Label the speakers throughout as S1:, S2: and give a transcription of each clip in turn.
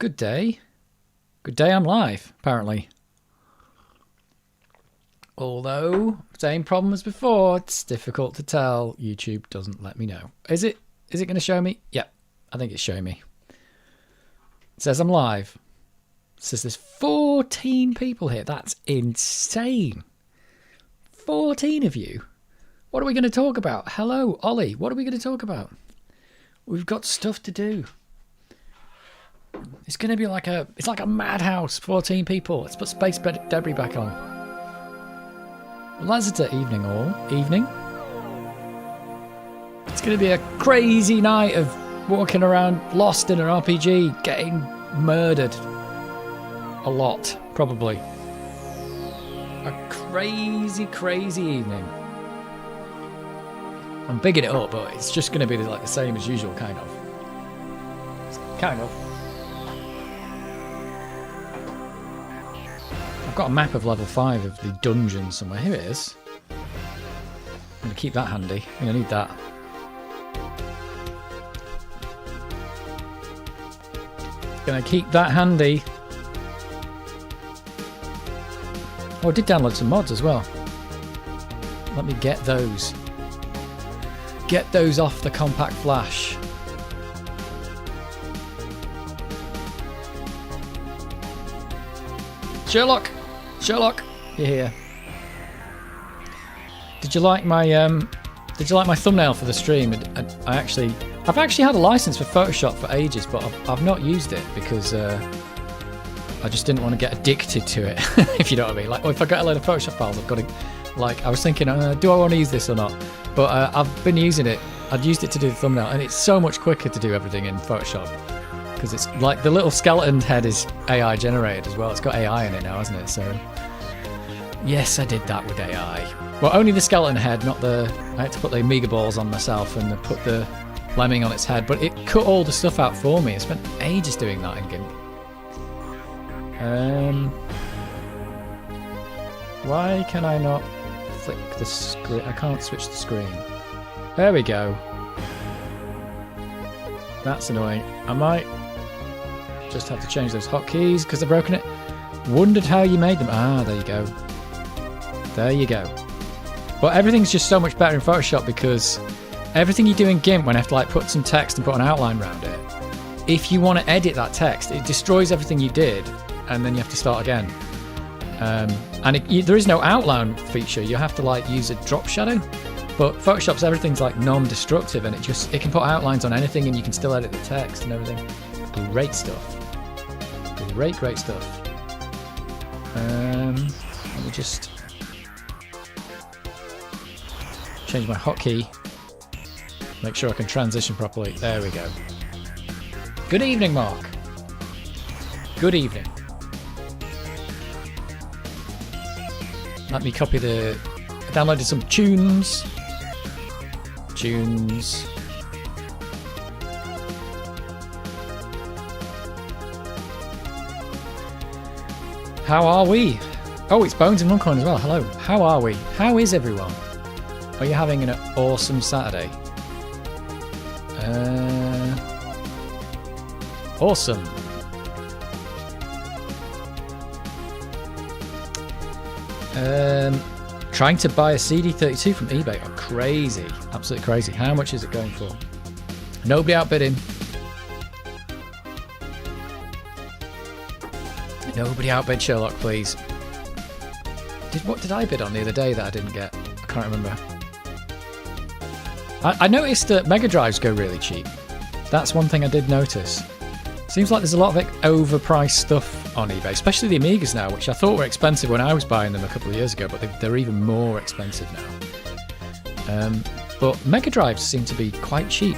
S1: Good day. Good day, I'm live, apparently. Although, same problem as before, it's difficult to tell. YouTube doesn't let me know. Is it going to show me? Yep, I think it's showing me. It says I'm live. It says there's 14 people here. That's insane. 14 of you. What are we going to talk about? Hello, Ollie. What are we going to talk about? We've got stuff to do. It's going to be like a madhouse. 14 people. Let's put space debris back on. Lassiter evening all. Evening. It's going to be a crazy night of walking around lost in an RPG, getting murdered. A lot, probably. A crazy, crazy evening. I'm bigging it up, but it's just going to be like the same as usual, kind of. Kind of. I've got a map of level 5 of the dungeon somewhere. Here it is. I'm going to keep that handy. I'm going to need that. Going to keep that handy. Oh, I did download some mods as well. Let me get those. Get those off the compact flash. Sherlock, you're here. Did you like my thumbnail for the stream? I've actually had a license for Photoshop for ages, but I've not used it because I just didn't want to get addicted to it. If you know what I mean. Like, if I get a load of Photoshop files, I've got to. Like, I was thinking, do I want to use this or not? But I've been using it. I'd used it to do the thumbnail, and it's so much quicker to do everything in Photoshop. Because it's like the little skeleton head is AI generated as well. It's got AI in it now, hasn't it? So, yes, I did that with AI. Well, only the skeleton head, not the... I had to put the Amiga balls on myself and put the lemming on its head. But it cut all the stuff out for me. I spent ages doing that in GIMP. Why can I not flick the screen? I can't switch the screen. There we go. That's annoying. I might just have to change those hotkeys because I've broken it. Wondered how you made them. Ah, there you go. There you go. But everything's just so much better in Photoshop because everything you do in GIMP when I have to like put some text and put an outline around it, if you want to edit that text, it destroys everything you did and then you have to start again. There is no outline feature. You have to like use a drop shadow. But Photoshop's everything's like non-destructive and it can put outlines on anything and you can still edit the text and everything. Great stuff. Great stuff. Let me just change my hotkey. Make sure I can transition properly. There we go. Good evening, Mark. Good evening. Let me copy I downloaded some tunes. How are we? Oh, it's Bones in Runcorn as well. Hello. How are we? How is everyone? Are you having an awesome Saturday? Awesome. Trying to buy a CD32 from eBay. Oh, crazy. Absolutely crazy. How much is it going for? Nobody outbidding. Nobody outbid Sherlock, please. What did I bid on the other day that I didn't get? I can't remember. I noticed that Mega Drives go really cheap. That's one thing I did notice. Seems like there's a lot of overpriced stuff on eBay, especially the Amigas now, which I thought were expensive when I was buying them a couple of years ago, but they're even more expensive now. But Mega Drives seem to be quite cheap.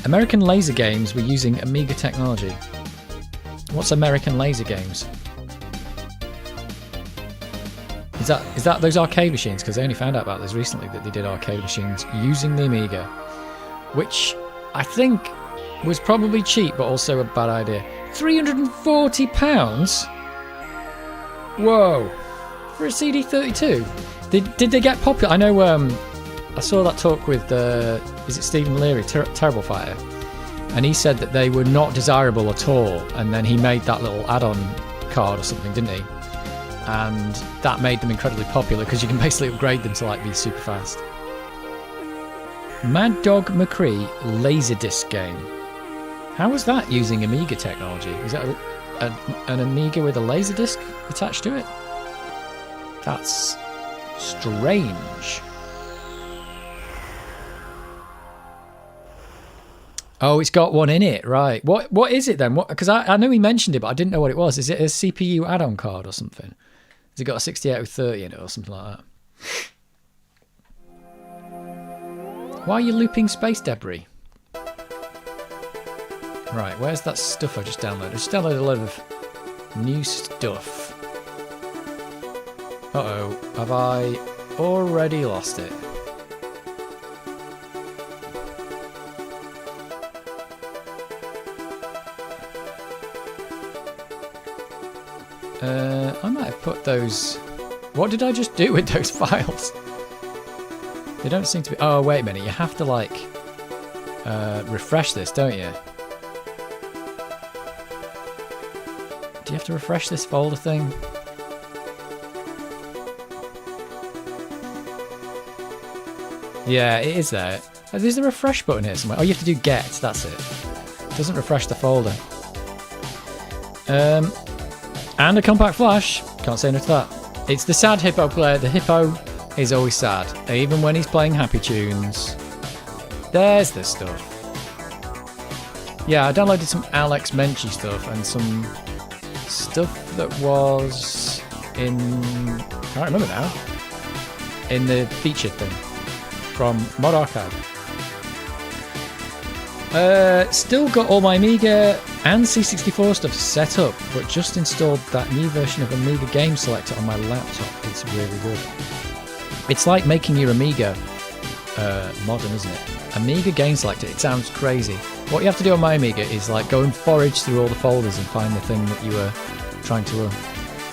S1: American Laser Games were using Amiga technology. What's American Laser Games? Is that those arcade machines? Because I only found out about this recently that they did arcade machines using the Amiga, which I think was probably cheap, but also a bad idea. £340? Whoa! For a CD32? Did they get popular? I know I saw that talk with, is it Stephen Leary, Terrible Fire? and he said that they were not desirable at all, and then he made that little add-on card or something, didn't he? And that made them incredibly popular because you can basically upgrade them to like be super fast. Mad Dog McCree Laserdisc game. How was that using Amiga technology? Is that an Amiga with a Laserdisc attached to it? That's strange. Oh, it's got one in it, right. What is it then? Because I know he mentioned it, but I didn't know what it was. Is it a CPU add-on card or something? Has it got a 6830 in it or something like that? Why are you looping space debris? Right, where's that stuff I just downloaded? I just downloaded a load of new stuff. Uh-oh, have I already lost it? I might have put those... What did I just do with those files? They don't seem to be... Oh, wait a minute. You have to, like, refresh this, don't you? Do you have to refresh this folder thing? Yeah, it is there. Oh, there's a refresh button here somewhere. Oh, you have to do get. That's it. It doesn't refresh the folder. And a compact flash. Can't say no to that. It's the sad hippo player. The hippo is always sad, even when he's playing happy tunes. There's the stuff. Yeah, I downloaded some Alex Menchie stuff and some stuff that was in... I can't remember now. In the featured thing from Mod Archive. Still got all my Amiga and C64 stuff set up, but just installed that new version of Amiga Game Selector on my laptop. It's really good. It's like making your Amiga modern, isn't it? Amiga Game Selector, it sounds crazy. What you have to do on my Amiga is like go and forage through all the folders and find the thing that you were trying to run.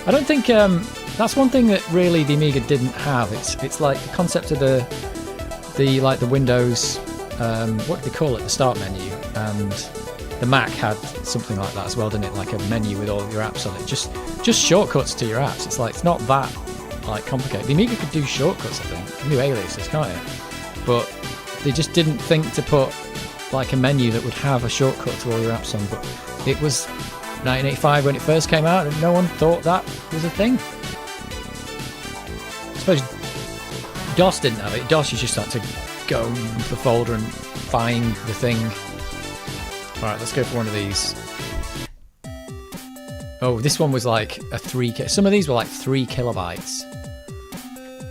S1: I don't think that's one thing that really the Amiga didn't have. It's like the concept of the Windows, what do they call it? The start menu, and the Mac had something like that as well, didn't it? Like a menu with all of your apps on it. Just shortcuts to your apps. It's like it's not that like complicated. The Amiga could do shortcuts, I think. It can do aliases, can't it? But they just didn't think to put like a menu that would have a shortcut to all your apps on. But it was 1985 when it first came out, and no one thought that was a thing. I suppose DOS didn't have it. DOS, you just had to go into the folder and find the thing. Alright, let's go for one of these. Oh, this one was like a 3K. Some of these were like 3 kilobytes.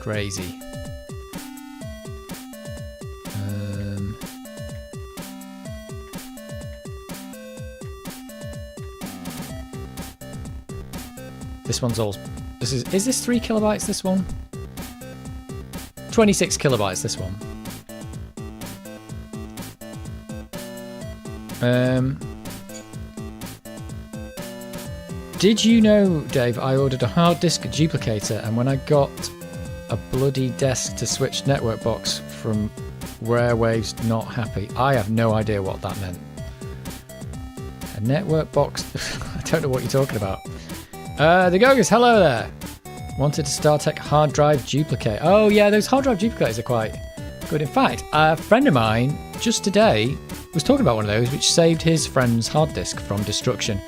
S1: Crazy. This one's all... Is this 3 kilobytes, this one? 26 kilobytes, this one. Did you know, Dave, I ordered a hard disk duplicator, and when I got a bloody desk to switch network box from Rarewaves, not happy. I have no idea what that meant. A network box? I don't know what you're talking about. The Gogas, hello there. Wanted a StarTech hard drive duplicate. Oh yeah, those hard drive duplicators are quite good. In fact, a friend of mine just today was talking about one of those which saved his friend's hard disk from destruction.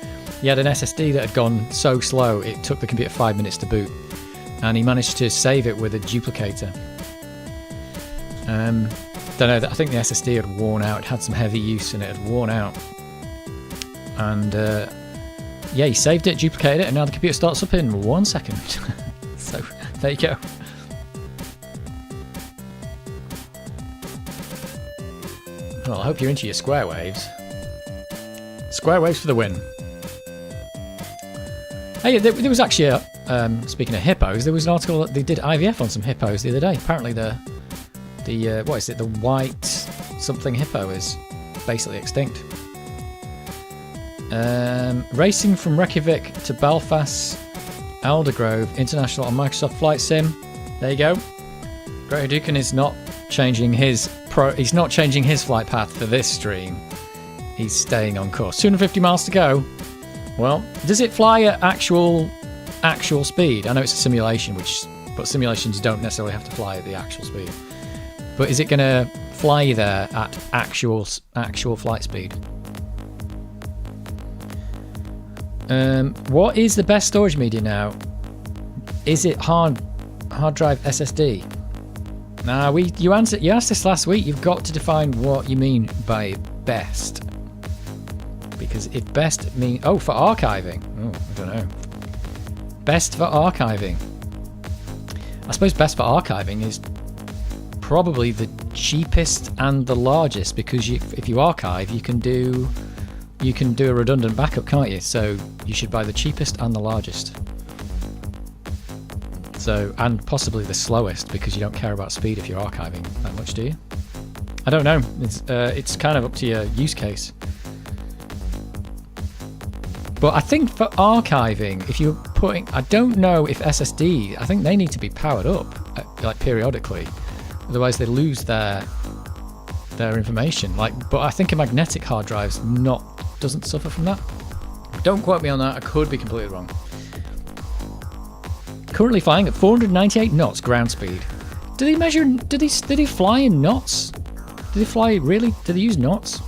S1: He had an SSD that had gone so slow it took the computer 5 minutes to boot, and he managed to save it with a duplicator. Don't know, I think the SSD had worn out. It had some heavy use and it had worn out. And yeah, he saved it, duplicated it, and now the computer starts up in 1 second. So there you go. Well, I hope you're into your square waves. Square waves for the win. Hey, there was actually a, speaking of hippos, there was an article that they did IVF on some hippos the other day. Apparently the what is it, the white something hippo is basically extinct. Racing from Reykjavik to Belfast, Aldergrove International on Microsoft Flight Sim. There you go. Greta Dukan is not changing his flight path for this stream. He's staying on course. 250 miles to go. Well, does it fly at actual speed? I know it's a simulation, but simulations don't necessarily have to fly at the actual speed. But is it going to fly you there at actual flight speed? What is the best storage media now? Is it hard drive SSD? Nah, you asked this last week. You've got to define what you mean by best. Because if best mean for archiving. Oh, I don't know. Best for archiving. I suppose best for archiving is probably the cheapest and the largest, because if you archive, you can do a redundant backup, can't you? So you should buy the cheapest and the largest. So, and possibly the slowest, because you don't care about speed if you're archiving that much, do you? I don't know. It's kind of up to your use case. But I think for archiving, if you're putting, I don't know if SSD, I think they need to be powered up like periodically, otherwise they lose their information. But I think a magnetic hard drive's doesn't suffer from that. Don't quote me on that. I could be completely wrong. Currently flying at 498 knots ground speed. Do they measure? Did he fly in knots? Did he fly really? Did they use knots?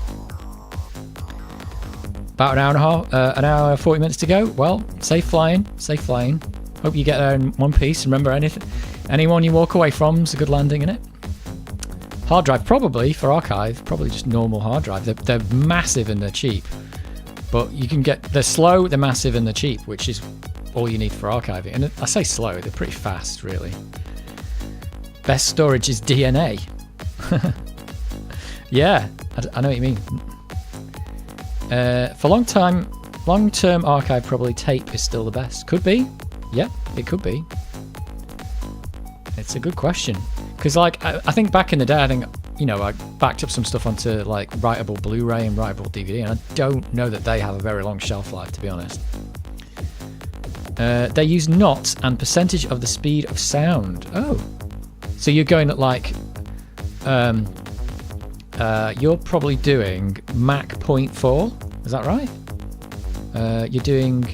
S1: About an hour and a half, an hour 40 minutes to go. Well, safe flying, safe flying. Hope you get there in one piece. Remember, anyone you walk away from is a good landing, innit? Hard drive, probably for archive, probably just normal hard drive. They're massive and they're cheap, but you can get, they're slow, they're massive and they're cheap, which is all you need for archiving. And I say slow, they're pretty fast, really. Best storage is DNA. Yeah, I know what you mean. For long-term archive, probably tape is still the best. Could be. Yeah, it could be. It's a good question. Because, I think back in the day, I backed up some stuff onto, writable Blu-ray and writable DVD, and I don't know that they have a very long shelf life, to be honest. They use knots and percentage of the speed of sound. Oh. So you're going at, you're probably doing Mach 0.4, is that right? You're doing...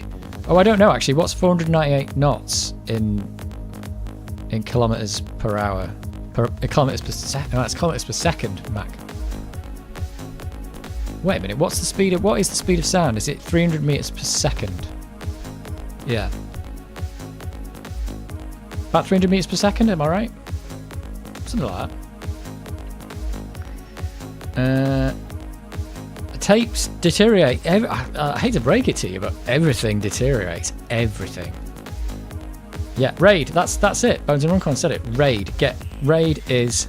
S1: Oh, I don't know, actually. What's 498 knots in kilometers per hour? Kilometers per second. No, that's kilometers per second, Mach. Wait a minute, what is the speed of sound? Is it 300 meters per second? Yeah. About 300 meters per second, am I right? Something like that. Tapes deteriorate. I hate to break it to you, but everything deteriorates. Everything. Yeah, RAID. That's it. Bones and Runcorn said it. RAID. RAID is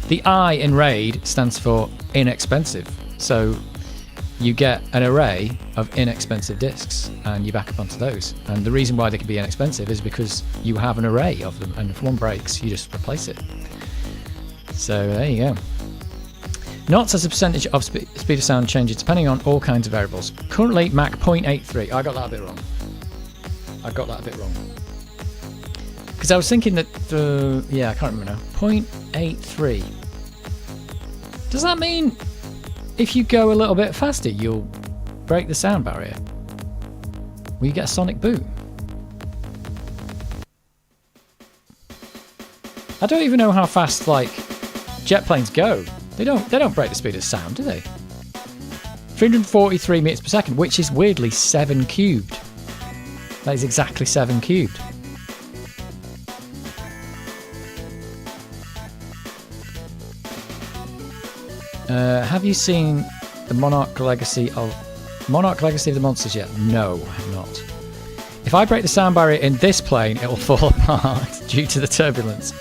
S1: the I in RAID stands for inexpensive. So you get an array of inexpensive discs, and you back up onto those. And the reason why they can be inexpensive is because you have an array of them, and if one breaks, you just replace it. So there you go. Knots as a percentage of speed of sound changes depending on all kinds of variables. Currently, Mach 0.83. I got that a bit wrong. Because I was thinking that I can't remember now. 0.83. Does that mean if you go a little bit faster, you'll break the sound barrier? Will you get a sonic boom? I don't even know how fast jet planes go. They don't break the speed of sound, do they? 343 meters per second, which is weirdly 7 cubed. That is exactly 7 cubed. Have you seen the Monarch Legacy of the Monsters yet? No, I have not. If I break the sound barrier in this plane, it will fall apart due to the turbulence.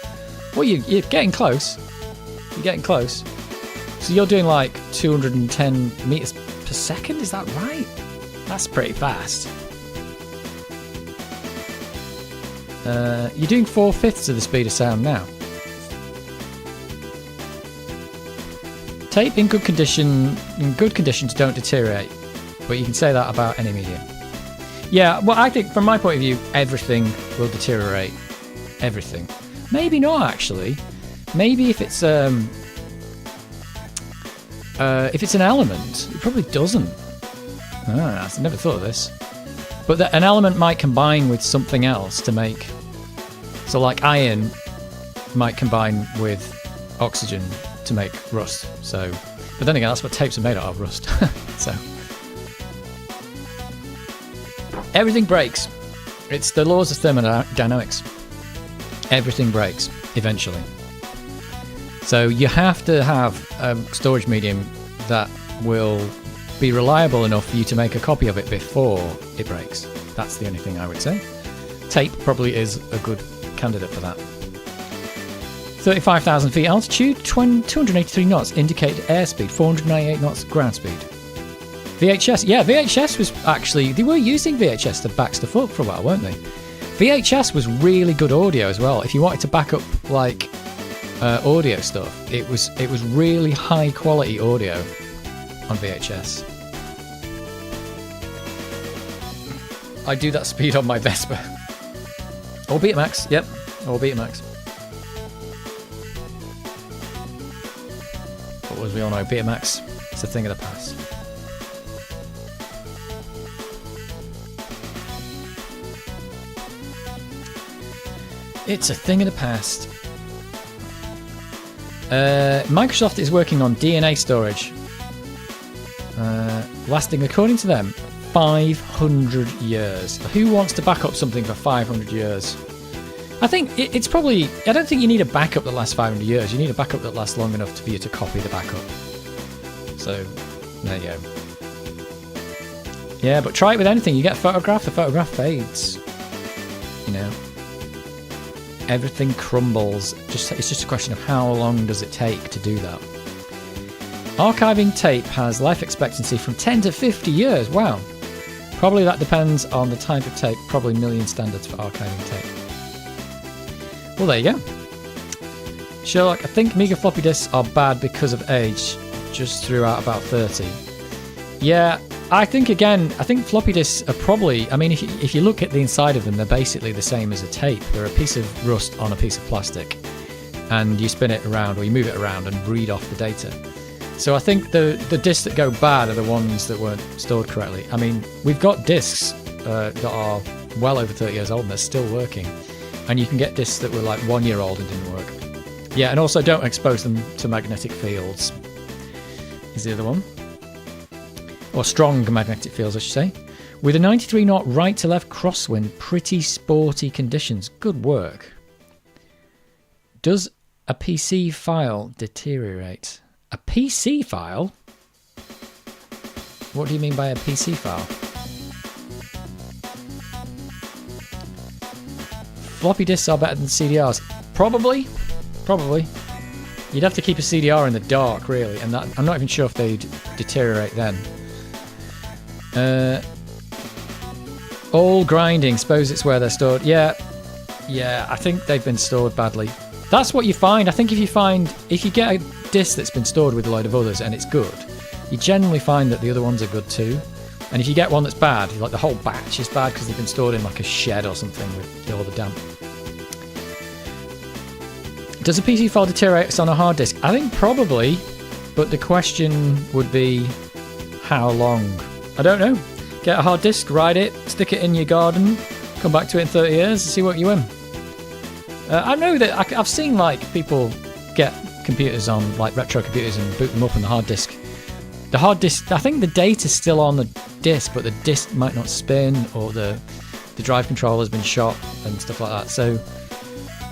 S1: Well, you're getting close. You're getting close. So you're doing 210 meters per second, is that right? That's pretty fast. You're doing 4/5 of the speed of sound now. Tape in good conditions don't deteriorate, but you can say that about any medium. Yeah, well, I think from my point of view, everything will deteriorate. Everything. Maybe not, actually. Maybe if it's If it's an element, it probably doesn't. I never thought of this. But an element might combine with something else to make... So like iron might combine with oxygen to make rust. So, but then again, that's what tapes are made out of, rust. So everything breaks. It's the laws of thermodynamics. Everything breaks eventually. So you have to have a storage medium that will be reliable enough for you to make a copy of it before it breaks. That's the only thing I would say. Tape probably is a good candidate for that. 35,000 feet altitude, 283 knots indicated airspeed, 498 knots ground speed. VHS, yeah, VHS was actually, they were using VHS to back stuff up for a while, weren't they? VHS was really good audio as well. If you wanted to back up like audio stuff, it was really high quality audio on VHS. I do that speed on my Vespa. Or Betamax, yep, or Betamax. But as we all know, Betamax is a thing of the past. It's a thing of the past. Microsoft is working on DNA storage, lasting, according to them, 500 years. Who wants to back up something for 500 years? I think it's probably... I don't think you need a backup that lasts 500 years. You need a backup that lasts long enough for you to copy the backup. So, there you go. Yeah, but try it with anything. You get a photograph, the photograph fades. You know. Everything crumbles. It's just a question of how long does it take to do that. Archiving tape has life expectancy from 10 to 50 years. Wow. Probably that depends on the type of tape. Probably million standards for archiving tape. Well, there you go. Sherlock, I think Amiga floppy disks are bad because of age. Just threw out about 30. Yeah, I think floppy disks are probably... I mean, if you look at the inside of them, they're basically the same as a tape. They're a piece of rust on a piece of plastic. And you spin it around, or you move it around and read off the data. So I think the discs that go bad are the ones that weren't stored correctly. I mean, we've got discs that are well over 30 years old and they're still working. And you can get discs that were like 1 year old and didn't work. Yeah, and also don't expose them to magnetic fields, is the other one. Or strong magnetic fields, I should say. With a 93 knot right to left crosswind, pretty sporty conditions. Good work. Does a PC file deteriorate? A PC file? What do you mean by a PC file? Floppy disks are better than CDRs. Probably. You'd have to keep a CDR in the dark, really, and that, I'm not even sure if they'd deteriorate then. All grinding, suppose it's where they're stored. Yeah, I think they've been stored badly. That's what you find. I think if you get a disc that's been stored with a load of others and it's good, you generally find that the other ones are good too. And if you get one that's bad, like the whole batch is bad because they've been stored in like a shed or something with all the damp. Does a PC file deteriorate on a hard disk? I think probably, but the question would be how long? I don't know. Get a hard disk, ride it, stick it in your garden, come back to it in 30 years and see what you win. I know that I've seen like people get computers on like retro computers and boot them up on the hard disk. The hard disk, I think the data's still on the disk, but the disk might not spin, or the drive controller's been shot and stuff like that. So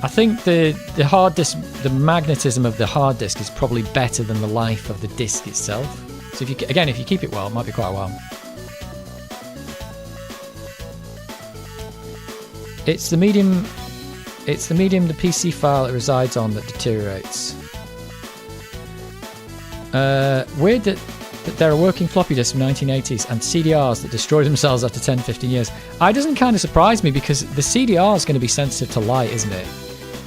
S1: I think the hard disk, the magnetism of the hard disk is probably better than the life of the disk itself. So if you keep it well, it might be quite a while. It's the medium the PC file it resides on that deteriorates. Weird that there are working floppy disks from 1980s and CDRs that destroy themselves after 10, 15 years. It doesn't kind of surprise me because the CDR is going to be sensitive to light, isn't it?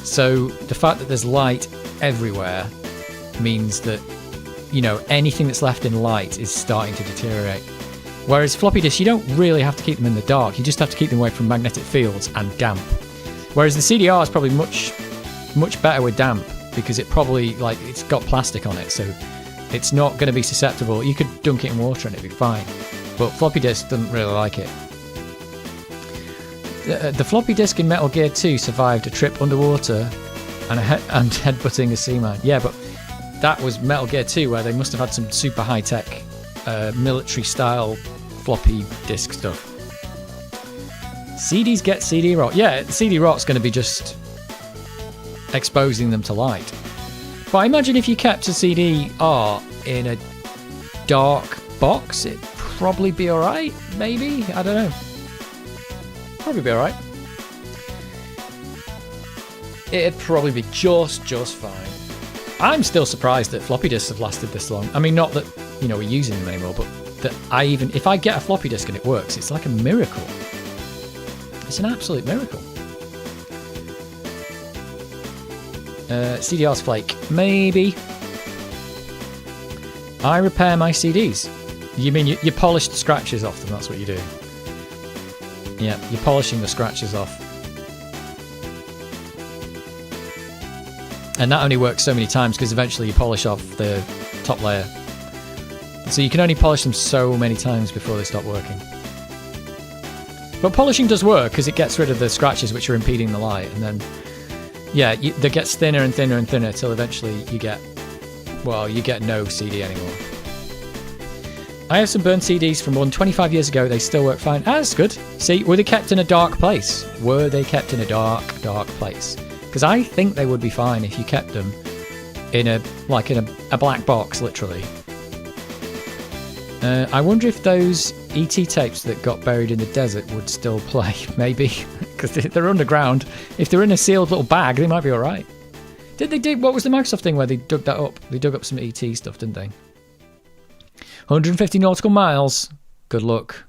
S1: So the fact that there's light everywhere means that, you know, anything that's left in light is starting to deteriorate. Whereas floppy disks, you don't really have to keep them in the dark. You just have to keep them away from magnetic fields and damp. Whereas the CDR is probably much better with damp because it probably, like, it's got plastic on it, so It's not going to be susceptible. You could dunk it in water and it'd be fine. But floppy disk doesn't really like it. The floppy disk in Metal Gear 2 survived a trip underwater and headbutting a sea mine. Yeah, but that was Metal Gear 2, where they must have had some super high-tech military-style floppy disk stuff. CDs get CD rot. Yeah, CD rot's going to be just exposing them to light. But I imagine if you kept a CD-R in a dark box, it'd probably be alright, maybe? I don't know. Probably be alright. It'd probably be just fine. I'm still surprised that floppy disks have lasted this long. I mean, not that, you know, we're using them anymore, but that if I get a floppy disk and it works, it's like a miracle. It's an absolute miracle. CDR's flake. Maybe. I repair my CDs. You mean you polish the scratches off them, that's what you do. Yeah, you're polishing the scratches off. And that only works so many times because eventually you polish off the top layer. So you can only polish them so many times before they stop working. But polishing does work because it gets rid of the scratches which are impeding the light, and then, yeah, they get thinner and thinner and thinner until eventually you get no CD anymore. I have some burned CDs from more than 25 years ago. They still work fine. Ah, that's good. See, were they kept in a dark place? Were they kept in a dark place? Because I think they would be fine if you kept them in a black box, literally. I wonder if those ET tapes that got buried in the desert would still play. Maybe, because they're underground. If they're in a sealed little bag, they might be all right. What was the Microsoft thing where they dug that up? They dug up some ET stuff, didn't they? 150 nautical miles. Good luck.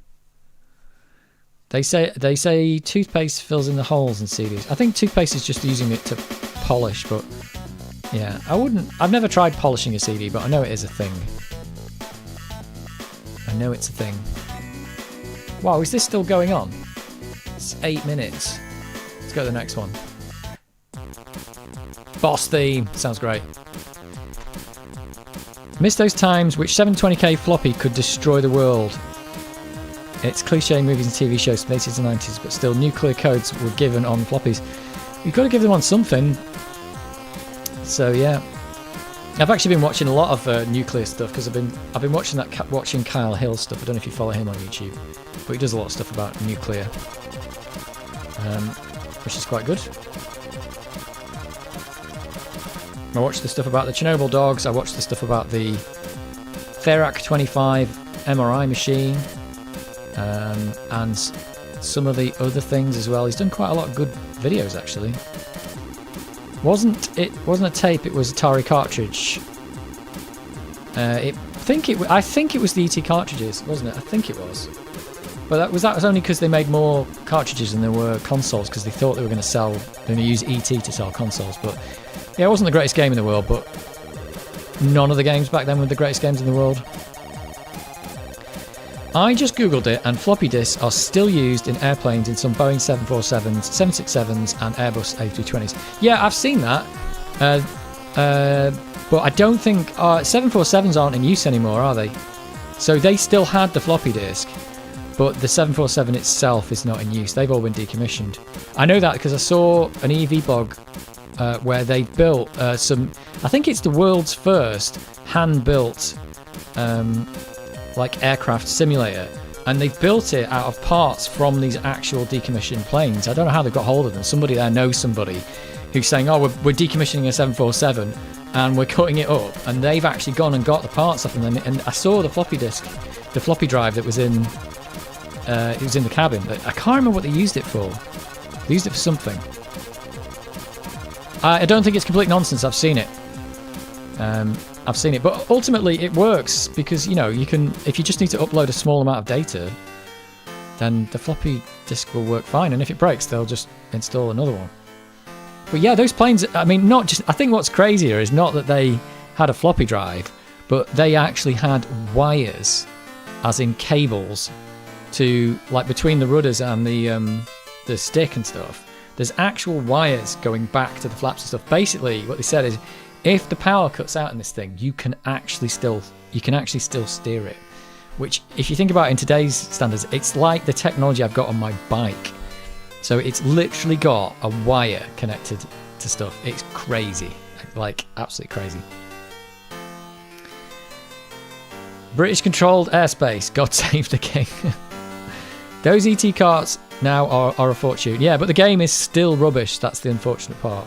S1: They say toothpaste fills in the holes in CDs. I think toothpaste is just using it to polish, but yeah, I've never tried polishing a CD, but I know it is a thing. I know it's a thing. Wow, is this still going on? It's 8 minutes. Let's go to the next one. Boss theme. Sounds great. Miss those times which 720k floppy could destroy the world. It's cliche in movies and TV shows from the 80s and 90s, but still nuclear codes were given on floppies. You've got to give them on something. So yeah. I've actually been watching a lot of nuclear stuff because I've been watching Kyle Hill stuff. I don't know if you follow him on YouTube, but he does a lot of stuff about nuclear, which is quite good. I watched the stuff about the Chernobyl dogs. I watched the stuff about the Therac 25 MRI machine, and some of the other things as well. He's done quite a lot of good videos actually. Wasn't a tape, it was a Atari cartridge. I think it was the ET cartridges, wasn't it? I think it was. But that was only because they made more cartridges than there were consoles, because they thought they were going to use ET to sell consoles. But yeah, it wasn't the greatest game in the world, but none of the games back then were the greatest games in the world. I just googled it, and floppy disks are still used in airplanes in some Boeing 747s, 767s and Airbus A320s. Yeah, I've seen that. But I don't think... 747s aren't in use anymore, are they? So they still had the floppy disk, but the 747 itself is not in use. They've all been decommissioned. I know that because I saw an EV blog where they built some... I think it's the world's first hand-built... like aircraft simulator, and they've built it out of parts from these actual decommissioned planes. I don't know how they got hold of them. Somebody there knows somebody who's saying, oh, we're decommissioning a 747 and we're cutting it up, and they've actually gone and got the parts off them. And I saw the floppy disk, the floppy drive that was in the cabin. I can't remember what they used it for. They used it for something. I don't think it's complete nonsense. I've seen it. I've seen it, but ultimately it works because, you know, you can, if you just need to upload a small amount of data, then the floppy disk will work fine, and if it breaks, they'll just install another one. But yeah, those planes, I mean, not just, I think what's crazier is not that they had a floppy drive, but they actually had wires, as in cables, to, like, between the rudders and the stick and stuff. There's actual wires going back to the flaps and stuff. Basically, what they said is, if the power cuts out in this thing, you can actually still steer it. Which, if you think about it in today's standards, it's like the technology I've got on my bike. So it's literally got a wire connected to stuff. It's crazy, like absolutely crazy. British-controlled airspace. God save the king. Those ET carts now are a fortune. Yeah, but the game is still rubbish. That's the unfortunate part.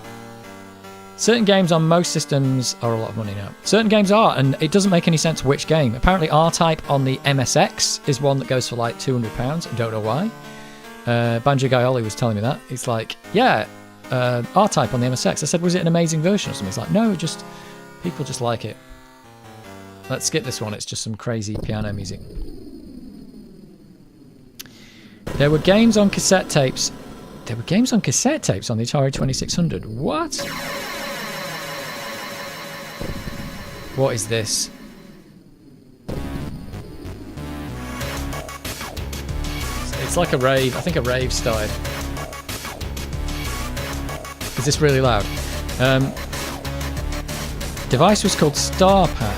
S1: Certain games on most systems are a lot of money now. Certain games are, and it doesn't make any sense which game. Apparently R-Type on the MSX is one that goes for like £200. I don't know why. Banjo Guy Ollie was telling me that. It's like, yeah, R-Type on the MSX. I said, was it an amazing version or something? He's like, no, just people just like it. Let's skip this one. It's just some crazy piano music. There were games on cassette tapes. There were games on cassette tapes on the Atari 2600. What? What is this? It's like a rave. I think a rave started. Is this really loud? Device was called Starpath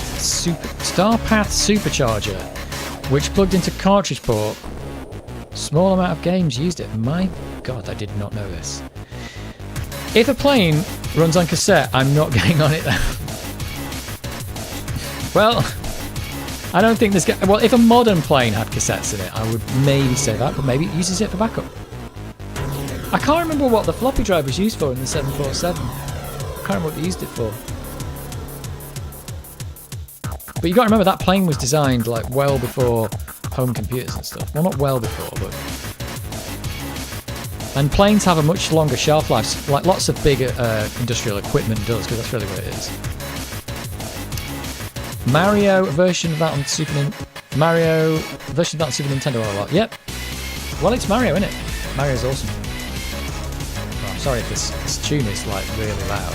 S1: Supercharger, which plugged into cartridge port. Small amount of games used it. My God, I did not know this. If a plane runs on cassette, I'm not getting on it though. Well, I don't think there's... Well, if a modern plane had cassettes in it, I would maybe say that, but maybe it uses it for backup. I can't remember what the floppy drive was used for in the 747. I can't remember what they used it for. But you got to remember that plane was designed like well before home computers and stuff. Well, not well before, but... And planes have a much longer shelf life, like lots of bigger industrial equipment does, because that's really what it is. Mario version of that on Super Nintendo a lot. Yep. Well, it's Mario, isn't it? Mario's awesome. Oh, I'm sorry if this tune is like really loud.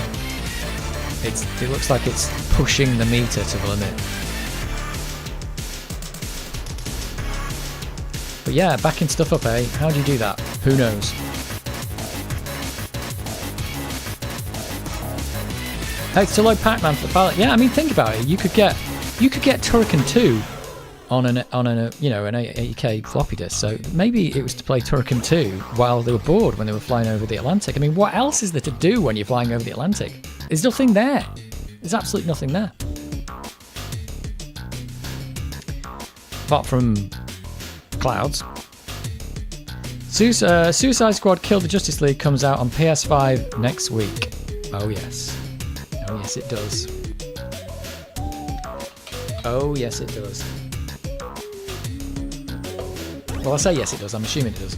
S1: It looks like it's pushing the meter to the limit. But yeah, backing stuff up, eh? How do you do that? Who knows? Hey, to load Pac-Man for the palette. Yeah, I mean, think about it. You could get Turrican 2 on an 80K floppy disk. So maybe it was to play Turrican 2 while they were bored when they were flying over the Atlantic. I mean, what else is there to do when you're flying over the Atlantic? There's nothing there. There's absolutely nothing there. Apart from clouds. Suicide Squad Kill the Justice League comes out on PS5 next week. Oh yes. Oh yes it does. Oh yes it does. Well, I say yes it does, I'm assuming it does.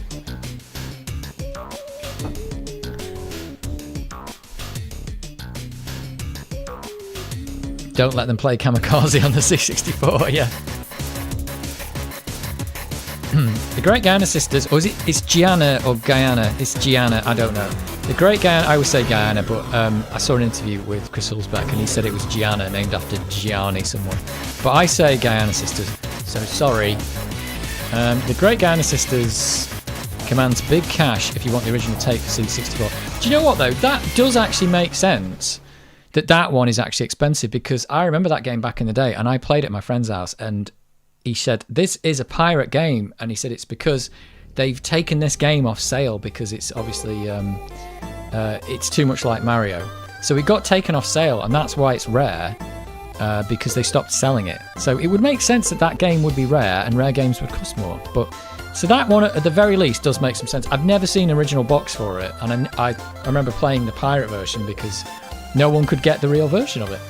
S1: Don't let them play Kamikaze on the C64, yeah. The Great Guyana Sisters, or it's Gianna or Guyana? It's Gianna, I don't know. The Great Guyana, I would say Guyana, but I saw an interview with Chris Hulsbeck and he said it was Gianna, named after Gianni someone. But I say Guyana Sisters, so sorry. The Great Guyana Sisters commands big cash if you want the original tape for C64. Do you know what though? That does actually make sense. That one is actually expensive, because I remember that game back in the day and I played it at my friend's house and he said, this is a pirate game. And he said it's because they've taken this game off sale because it's obviously, it's too much like Mario. So it got taken off sale and that's why it's rare, because they stopped selling it. So it would make sense that game would be rare and rare games would cost more. But so that one at the very least does make some sense. I've never seen an original box for it. And I remember playing the pirate version because no one could get the real version of it.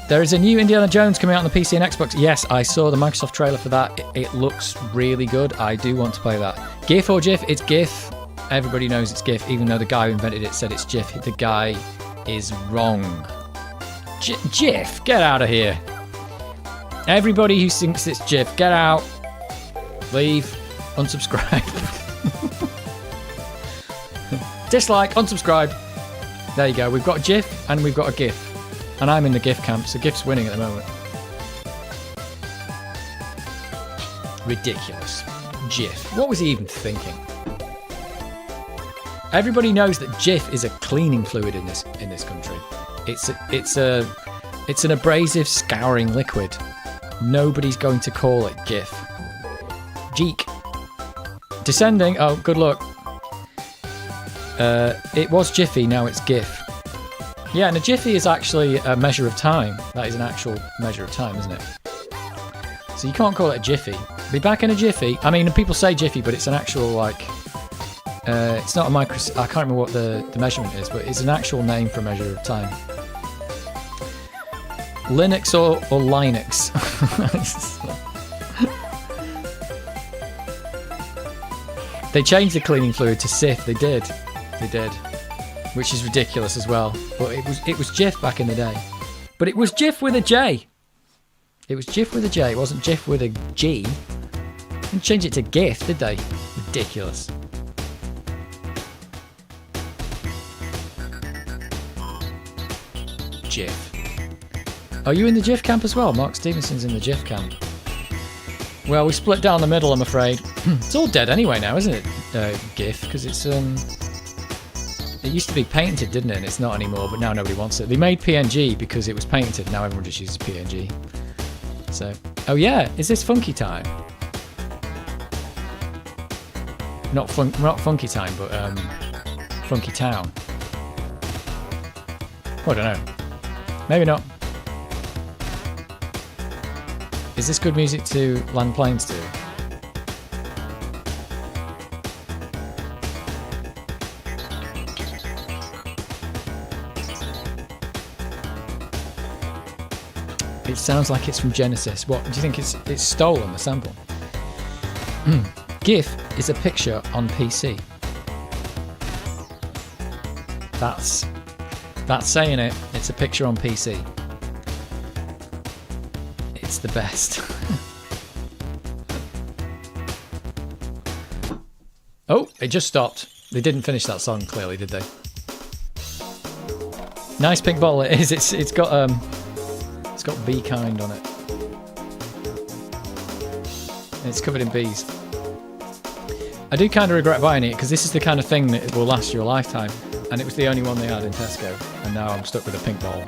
S1: There is a new Indiana Jones coming out on the PC and Xbox. Yes, I saw the Microsoft trailer for that. It looks really good. I do want to play that. GIF or GIF? It's GIF. Everybody knows it's GIF, even though the guy who invented it said it's GIF. The guy is wrong. GIF, get out of here. Everybody who thinks it's GIF, get out. Leave. Unsubscribe. Dislike, unsubscribe. There you go. We've got a GIF and we've got a GIF. And I'm in the GIF camp, so GIF's winning at the moment. Ridiculous. GIF. What was he even thinking? Everybody knows that Jif is a cleaning fluid in this country. It's an abrasive scouring liquid. Nobody's going to call it Jif. Jeek. Descending. Oh, good luck. It was Jiffy, now it's GIF. Yeah, and a Jiffy is actually a measure of time. That is an actual measure of time, isn't it? So you can't call it a Jiffy. Be back in a Jiffy. I mean, people say Jiffy, but it's an actual, like... it's not a micro... I can't remember what the measurement is, but it's an actual name for a measure of time. Linux or Linux? They changed the cleaning fluid to Sif. They did, which is ridiculous as well. But it was Jif back in the day. But it was Jif with a J. It was Jif with a J. It wasn't Jif with a G. They didn't change it to GIF, did they? Ridiculous. Jif. Are you in the Jif camp as well? Mark Stevenson's in the Jif camp. Well, we split down the middle, I'm afraid. It's all dead anyway now, isn't it? GIF, because it's it used to be patented, didn't it? And it's not anymore, but now nobody wants it. They made PNG because it was patented. Now everyone just uses PNG. So, oh yeah, is this Funky Time? Not Funky Time, but Funky Town. Oh, I don't know. Maybe not. Is this good music to land planes to? It sounds like it's from Genesis. What do you think? It's stolen the sample? GIF is a picture on PC. That's saying it. It's a picture on PC. It's the best. Oh, it just stopped. They didn't finish that song clearly, did they? Nice pink bottle it is. It's got Be Kind on it. And it's covered in bees. I do kind of regret buying it because this is the kind of thing that will last you a lifetime, and it was the only one they had in Tesco, and now I'm stuck with a pink bottle.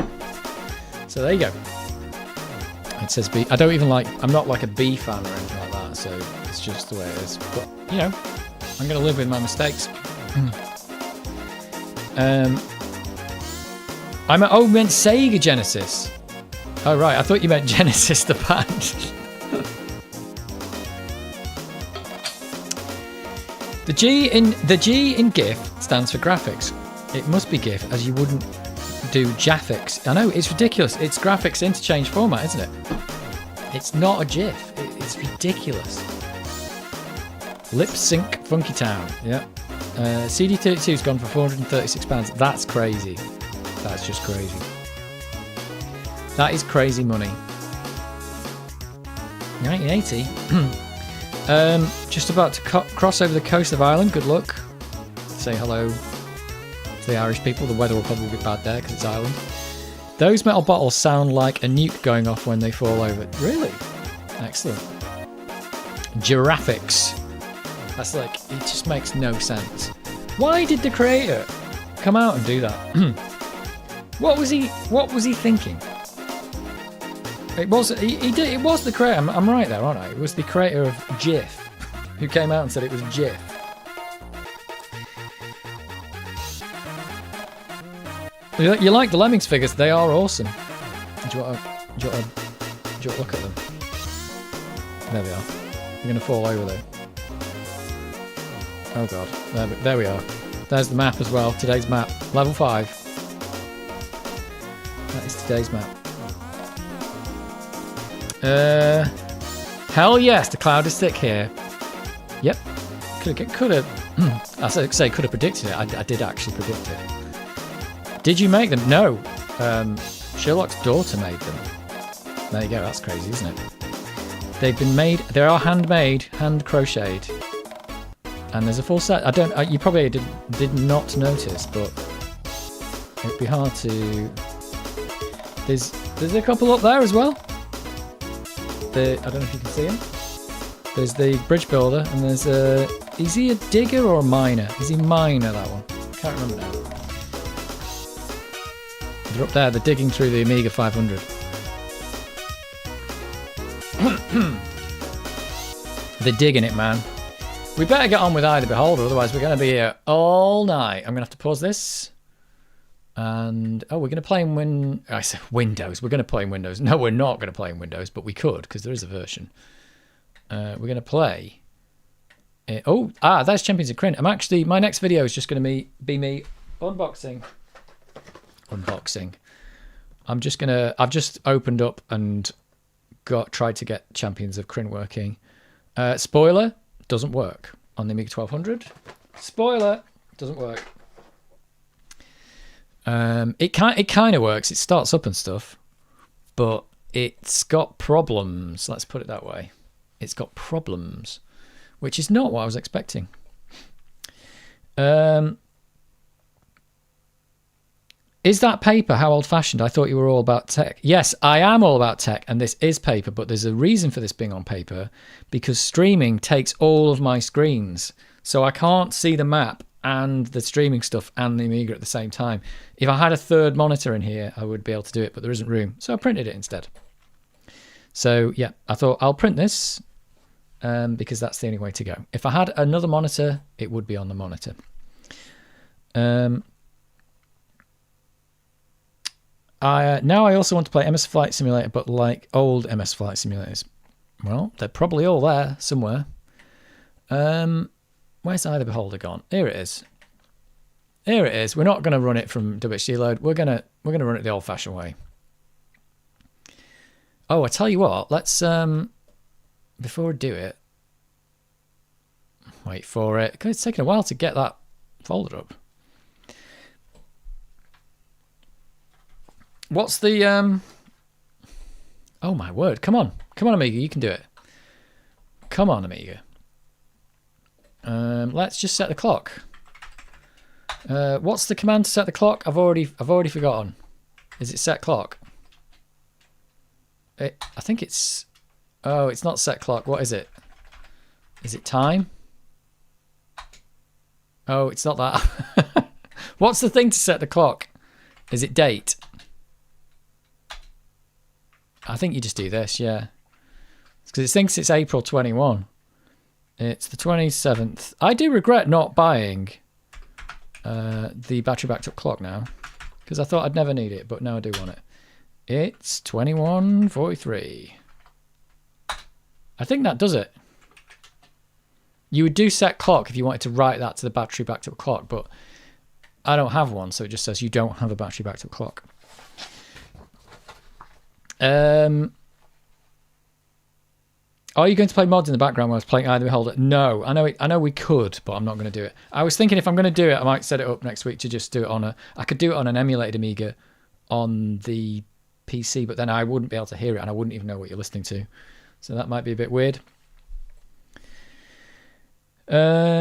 S1: So there you go. It says bee. I don't even like. I'm not like a bee fan or anything like that, so it's just the way it is. But you know, I'm gonna live with my mistakes. Oh, you meant Sega Genesis. Oh right, I thought you meant Genesis the band. The G in GIF stands for graphics. It must be GIF, as you wouldn't do Jaffics. I know, it's ridiculous. It's graphics interchange format, isn't it? It's not a GIF. It's ridiculous. Lip Sync Funky Town. Yeah. CD32's gone for £436. That's crazy. That's just crazy. That is crazy money. 1980. Just about to cross over the coast of Ireland. Good luck. Say hello to the Irish people. The weather will probably be bad there because it's Ireland. Those metal bottles sound like a nuke going off when they fall over. Really? Excellent. Giraffics. That's like, it just makes no sense. Why did the creator come out and do that? What was he thinking? It was the creator. I'm right there, aren't I? It was the creator of GIF who came out and said it was GIF. You like the Lemmings figures? They are awesome. Do you want to look at them? There they are. You're going to fall over there. Oh god. There we are. There's the map as well. Today's map. Level 5. That is today's map. Hell yes, the cloud is thick here. Yep. Could have. I say could have predicted it. I did actually predict it. Did you make them? No. Sherlock's daughter made them. There you go. That's crazy, isn't it? They've been made. They are handmade, hand crocheted, and there's a full set. You probably did not notice, but it'd be hard to. There's a couple up there as well. I don't know if you can see them. There's the bridge builder, and there's Is he a digger or a miner? Is he miner, that one? Can't remember now. They're up there. They're digging through the Amiga 500. They're digging it, man. We better get on with Eye of the Beholder, otherwise we're going to be here all night. I'm going to have to pause this. And, oh, we're going to play in I said Windows. We're going to play in Windows. No, we're not going to play in Windows, but we could, because there is a version. We're going to play... that's Champions of Kryn. My next video is just going to be me unboxing. I've just opened up and tried to get Champions of Kryn working. Spoiler, doesn't work on the Amiga 1200. Spoiler, doesn't work. It kind of works. It starts up and stuff, but it's got problems. Let's put it that way. It's got problems, which is not what I was expecting. Is that paper? How old-fashioned? I thought you were all about tech. Yes, I am all about tech, and this is paper, but there's a reason for this being on paper, because streaming takes all of my screens, so I can't see the map and the streaming stuff and the Amiga at the same time. If I had a third monitor in here, I would be able to do it, but there isn't room, so I printed it instead. So, yeah, I thought I'll print this, because that's the only way to go. If I had another monitor, it would be on the monitor. Now I also want to play MS Flight Simulator, but like old MS Flight Simulators. Well, they're probably all there somewhere. Where's Eye of the Beholder gone? Here it is. Here it is. We're not going to run it from WHD load. We're gonna run it the old-fashioned way. Oh, I tell you what. Let's before we do it, wait for it. It's taken a while to get that folder up. What's the oh my word, come on Amiga, you can do it. Come on Amiga. Let's just set the clock. What's the command to set the clock? I've already forgotten. Is it set clock? I think it's... Oh, it's not set clock. What is it? Is it time? Oh, it's not that. What's the thing to set the clock? Is it date? I think you just do this, yeah. Because it thinks it's April 21. It's the 27th. I do regret not buying the battery backed up clock now, because I thought I'd never need it, but now I do want it. It's 21:43. I think that does it. You would do set clock if you wanted to write that to the battery backed up clock, but I don't have one, so it just says you don't have a battery backed up clock. Are you going to play mods in the background while I was playing Eye of the Beholder? No, I know we could, but I'm not going to do it. I was thinking if I'm going to do it, I might set it up next week to just do it on I could do it on an emulated Amiga on the PC, but then I wouldn't be able to hear it and I wouldn't even know what you're listening to. So that might be a bit weird. F19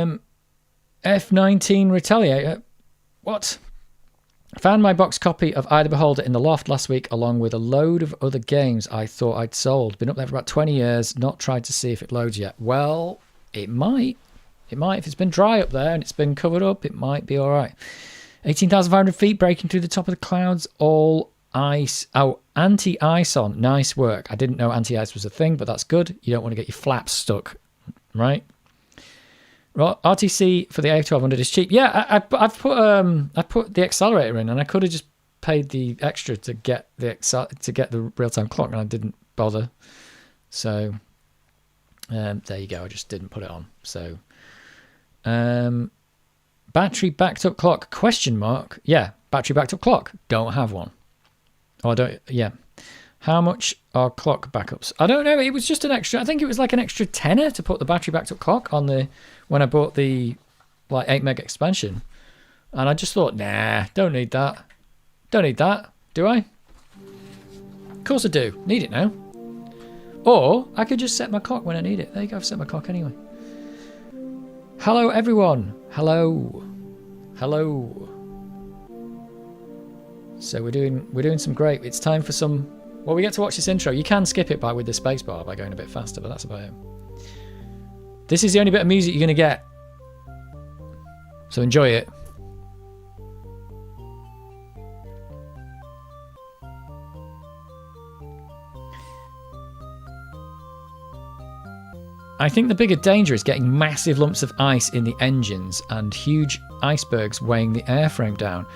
S1: Retaliator. What? Found my box copy of Eye of the Beholder in the loft last week, along with a load of other games I thought I'd sold. Been up there for about 20 years, not tried to see if it loads yet. Well, it might. It might. If it's been dry up there and it's been covered up, it might be all right. 18,500 feet, breaking through the top of the clouds, all ice. Oh, anti-ice on. Nice work. I didn't know anti-ice was a thing, but that's good. You don't want to get your flaps stuck, right? RTC for the A1200 is cheap. Yeah, I've put the accelerator in, and I could have just paid the extra to get the real-time clock, and I didn't bother. So there you go. I just didn't put it on. So battery backed up clock ? Yeah, battery backed up clock. Don't have one. Oh, I don't. Yeah. How much are clock backups? I don't know. It was just an extra. I think it was like an extra tenner to put the battery backed up clock on the when I bought the like 8 meg expansion, and I just thought, nah, don't need that. Don't need that, do I? Of course I do. Need it now. Or I could just set my clock when I need it. There you go. I've set my clock anyway. Hello everyone. Hello. Hello. So we're doing some great. It's time for some. Well, we get to watch this intro. You can skip it with the spacebar by going a bit faster, but that's about it. This is the only bit of music you're going to get So enjoy it. I think the bigger danger is getting massive lumps of ice in the engines and huge icebergs weighing the airframe down.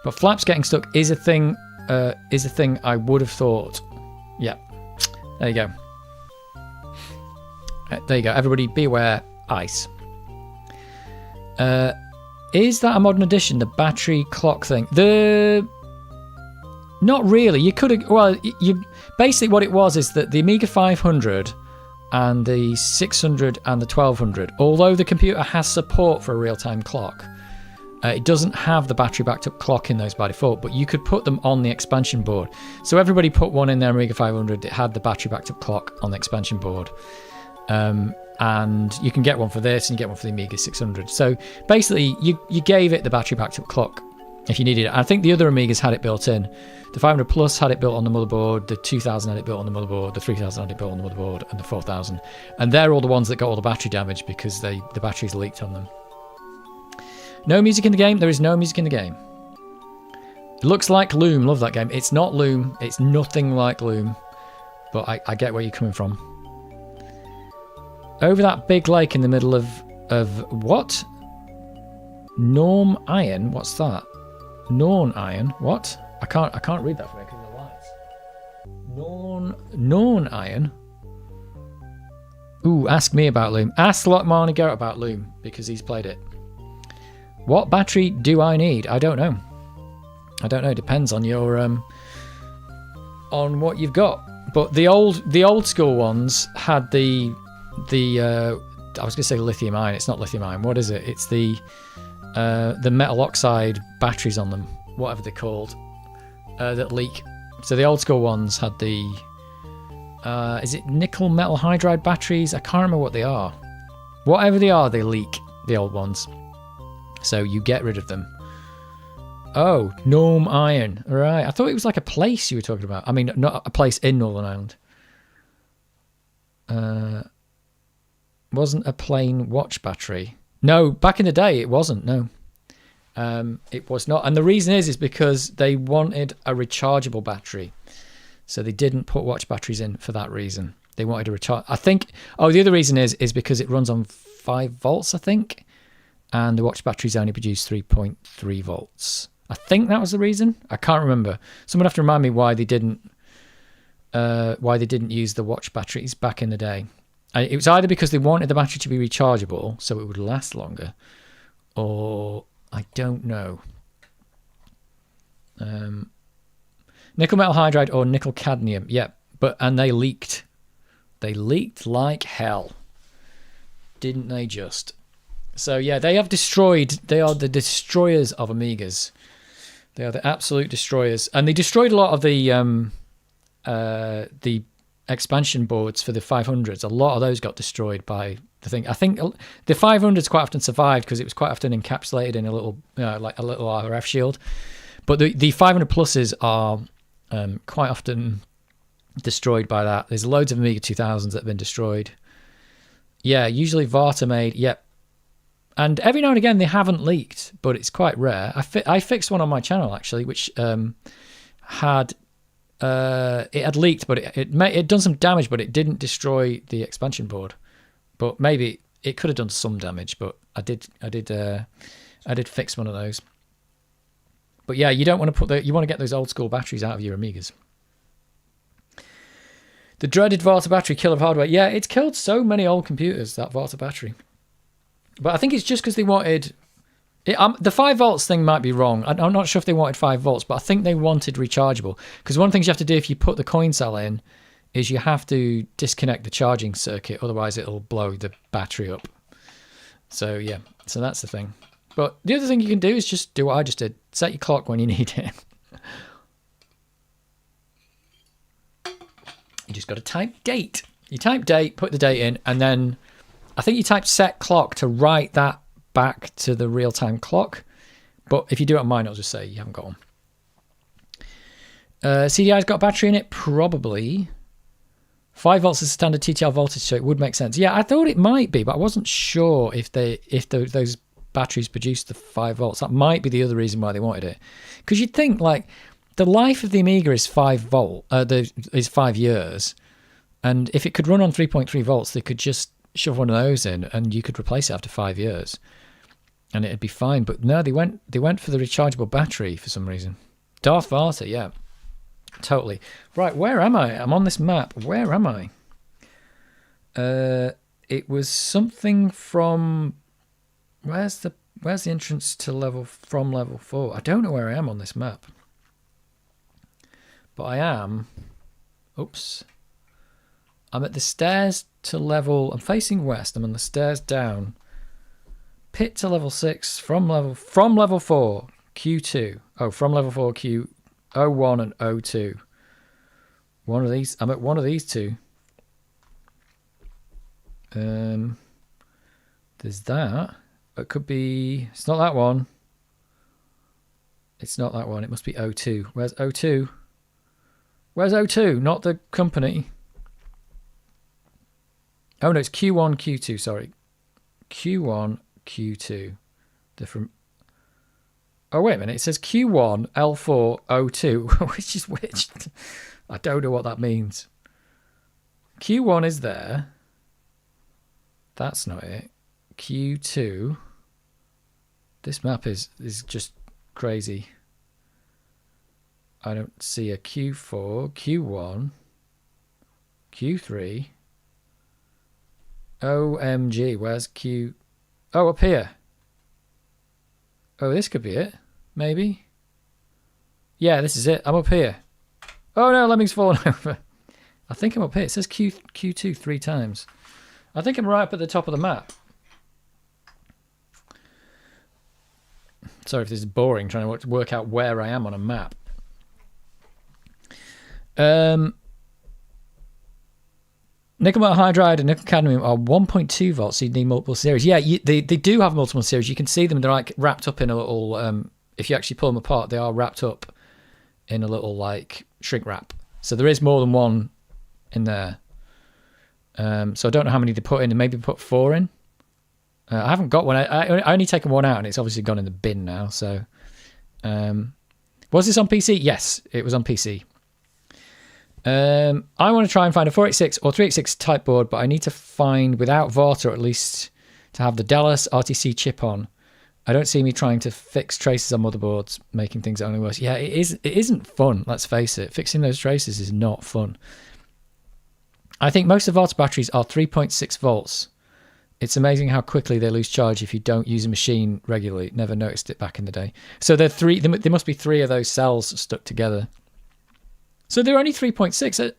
S1: But flaps getting stuck is a thing. I would have thought. Yeah, there you go. There you go. Everybody, be aware. Ice. Is that a modern addition? The battery clock thing. Not really. You could have. Well, you basically what it was is that the Amiga 500. And the 600 and the 1200, although the computer has support for a real-time clock, it doesn't have the battery backed up clock in those by default, but you could put them on the expansion board. So everybody put one in their Amiga 500, it had the battery backed up clock on the expansion board. And you can get one for this and you get one for the Amiga 600. So basically you gave it the battery backed up clock if you needed it. I think the other Amigas had it built in. The 500 Plus had it built on the motherboard, the 2000 had it built on the motherboard, the 3000 had it built on the motherboard, and the 4000. And they're all the ones that got all the battery damage because the batteries leaked on them. No music in the game? There is no music in the game. It looks like Loom. Love that game. It's not Loom. It's nothing like Loom. But I get where you're coming from. Over that big lake in the middle of what? Norm Iron? What's that? Norn Iron? What? I can't read that for me because of the lights. Norn Iron. Ooh, ask me about Loom. Ask Lockmarny Garrett about Loom because he's played it. What battery do I need? I don't know. It depends on your on what you've got. But the old school ones had the I was gonna say lithium ion. It's not lithium ion. What is it? It's the metal oxide batteries on them, whatever they're called, that leak. So the old school ones had the is it nickel metal hydride batteries? I can't remember what they are. Whatever they are, they leak, the old ones. So you get rid of them. Oh, Norm Iron. Right. I thought it was like a place you were talking about. I mean, not a place in Northern Ireland. Wasn't a plain watch battery. No, back in the day it wasn't, no. It was not. And the reason is because they wanted a rechargeable battery. So they didn't put watch batteries in for that reason. They wanted a recharge. I think, the other reason is because it runs on 5 volts, I think. And the watch batteries only produce 3.3 volts. I think that was the reason. I can't remember. Someone have to remind me why they didn't use the watch batteries back in the day. It was either because they wanted the battery to be rechargeable so it would last longer, or I don't know. Nickel metal hydride or nickel cadmium. Yep, and they leaked. They leaked like hell. Didn't they just? So yeah, they have destroyed. They are the destroyers of Amigas. They are the absolute destroyers, and they destroyed a lot of the expansion boards for the 500s. A lot of those got destroyed by the thing. I think the 500s quite often survived because it was quite often encapsulated in a little, like a little RF shield. But the 500 pluses are quite often destroyed by that. There's loads of Amiga 2000s that have been destroyed. Yeah, usually Varta made. Yep. And every now and again they haven't leaked, but it's quite rare. I fixed one on my channel actually, which had leaked, but it done some damage, but it didn't destroy the expansion board. But maybe it could have done some damage. But I did fix one of those. But yeah, you don't want to you want to get those old school batteries out of your Amigas. The dreaded Varta battery kill of hardware. Yeah, it's killed so many old computers, that Varta battery. But I think it's just because they wanted... the 5 volts thing might be wrong. I'm not sure if they wanted 5 volts, but I think they wanted rechargeable. Because one of the things you have to do if you put the coin cell in is you have to disconnect the charging circuit, otherwise it'll blow the battery up. So yeah, so that's the thing. But the other thing you can do is just do what I just did. Set your clock when you need it. You just got to type date. You type date, put the date in, and then I think you type set clock to write that back to the real-time clock. But if you do it on mine, it'll just say you haven't got one. CDI's got a battery in it? Probably. 5 volts is standard TTL voltage, so it would make sense. Yeah, I thought it might be, but I wasn't sure if those batteries produce the 5 volts. That might be the other reason why they wanted it. Because you'd think, like, the life of the Amiga is 5 years. And if it could run on 3.3 volts, they could just shove one of those in and you could replace it after 5 years. And it'd be fine. But no, they went for the rechargeable battery for some reason. Darth Vader, yeah. Totally. Right, where am I? I'm on this map. Where am I? It was something from... Where's the entrance to level 4? I don't know where I am on this map. But I am... Oops. I'm at the stairs to level... I'm facing west. I'm on the stairs down. Pit to level 6 from level 4, Q2. Oh, from level 4, Q01 and O2. One of these. I'm at one of these two. There's that. It could be... It's not that one. It's not that one. It must be O2. Where's O2? Where's O2? Not the company. Oh, no, it's Q1, Q2, sorry. Q1, Q2. Different. Oh, wait a minute. It says Q1, L4, O2. Which is which? I don't know what that means. Q1 is there. That's not it. Q2. This map is just crazy. I don't see a Q4, Q1, Q3. OMG, where's Q? Oh, up here. Oh, this could be it. Maybe. Yeah, this is it. I'm up here. Oh no, Lemming's fallen over. I think I'm up here. It says Q2 3 times. I think I'm right up at the top of the map. Sorry if this is boring, trying to work out where I am on a map. Nickel metal hydride and nickel cadmium are 1.2 volts, so you need multiple series. Yeah, they do have multiple series. You can see them. They're like wrapped up in a little... if you actually pull them apart, they are wrapped up in a little like shrink wrap. So there is more than one in there. So I don't know how many they put in, and maybe put 4 in. I haven't got one. I only taken one out, and it's obviously gone in the bin now. So, was this on PC? Yes, it was on PC. I want to try and find a 486 or 386 type board, but I need to find, without VART, or at least to have the Dallas RTC chip on. I don't see me trying to fix traces on motherboards, making things only worse. Yeah, it isn't fun, let's face it. Fixing those traces is not fun. I think most of VART batteries are 3.6 volts. It's amazing how quickly they lose charge if you don't use a machine regularly. Never noticed it back in the day. So there must be 3 of those cells stuck together. So they're only 3.6.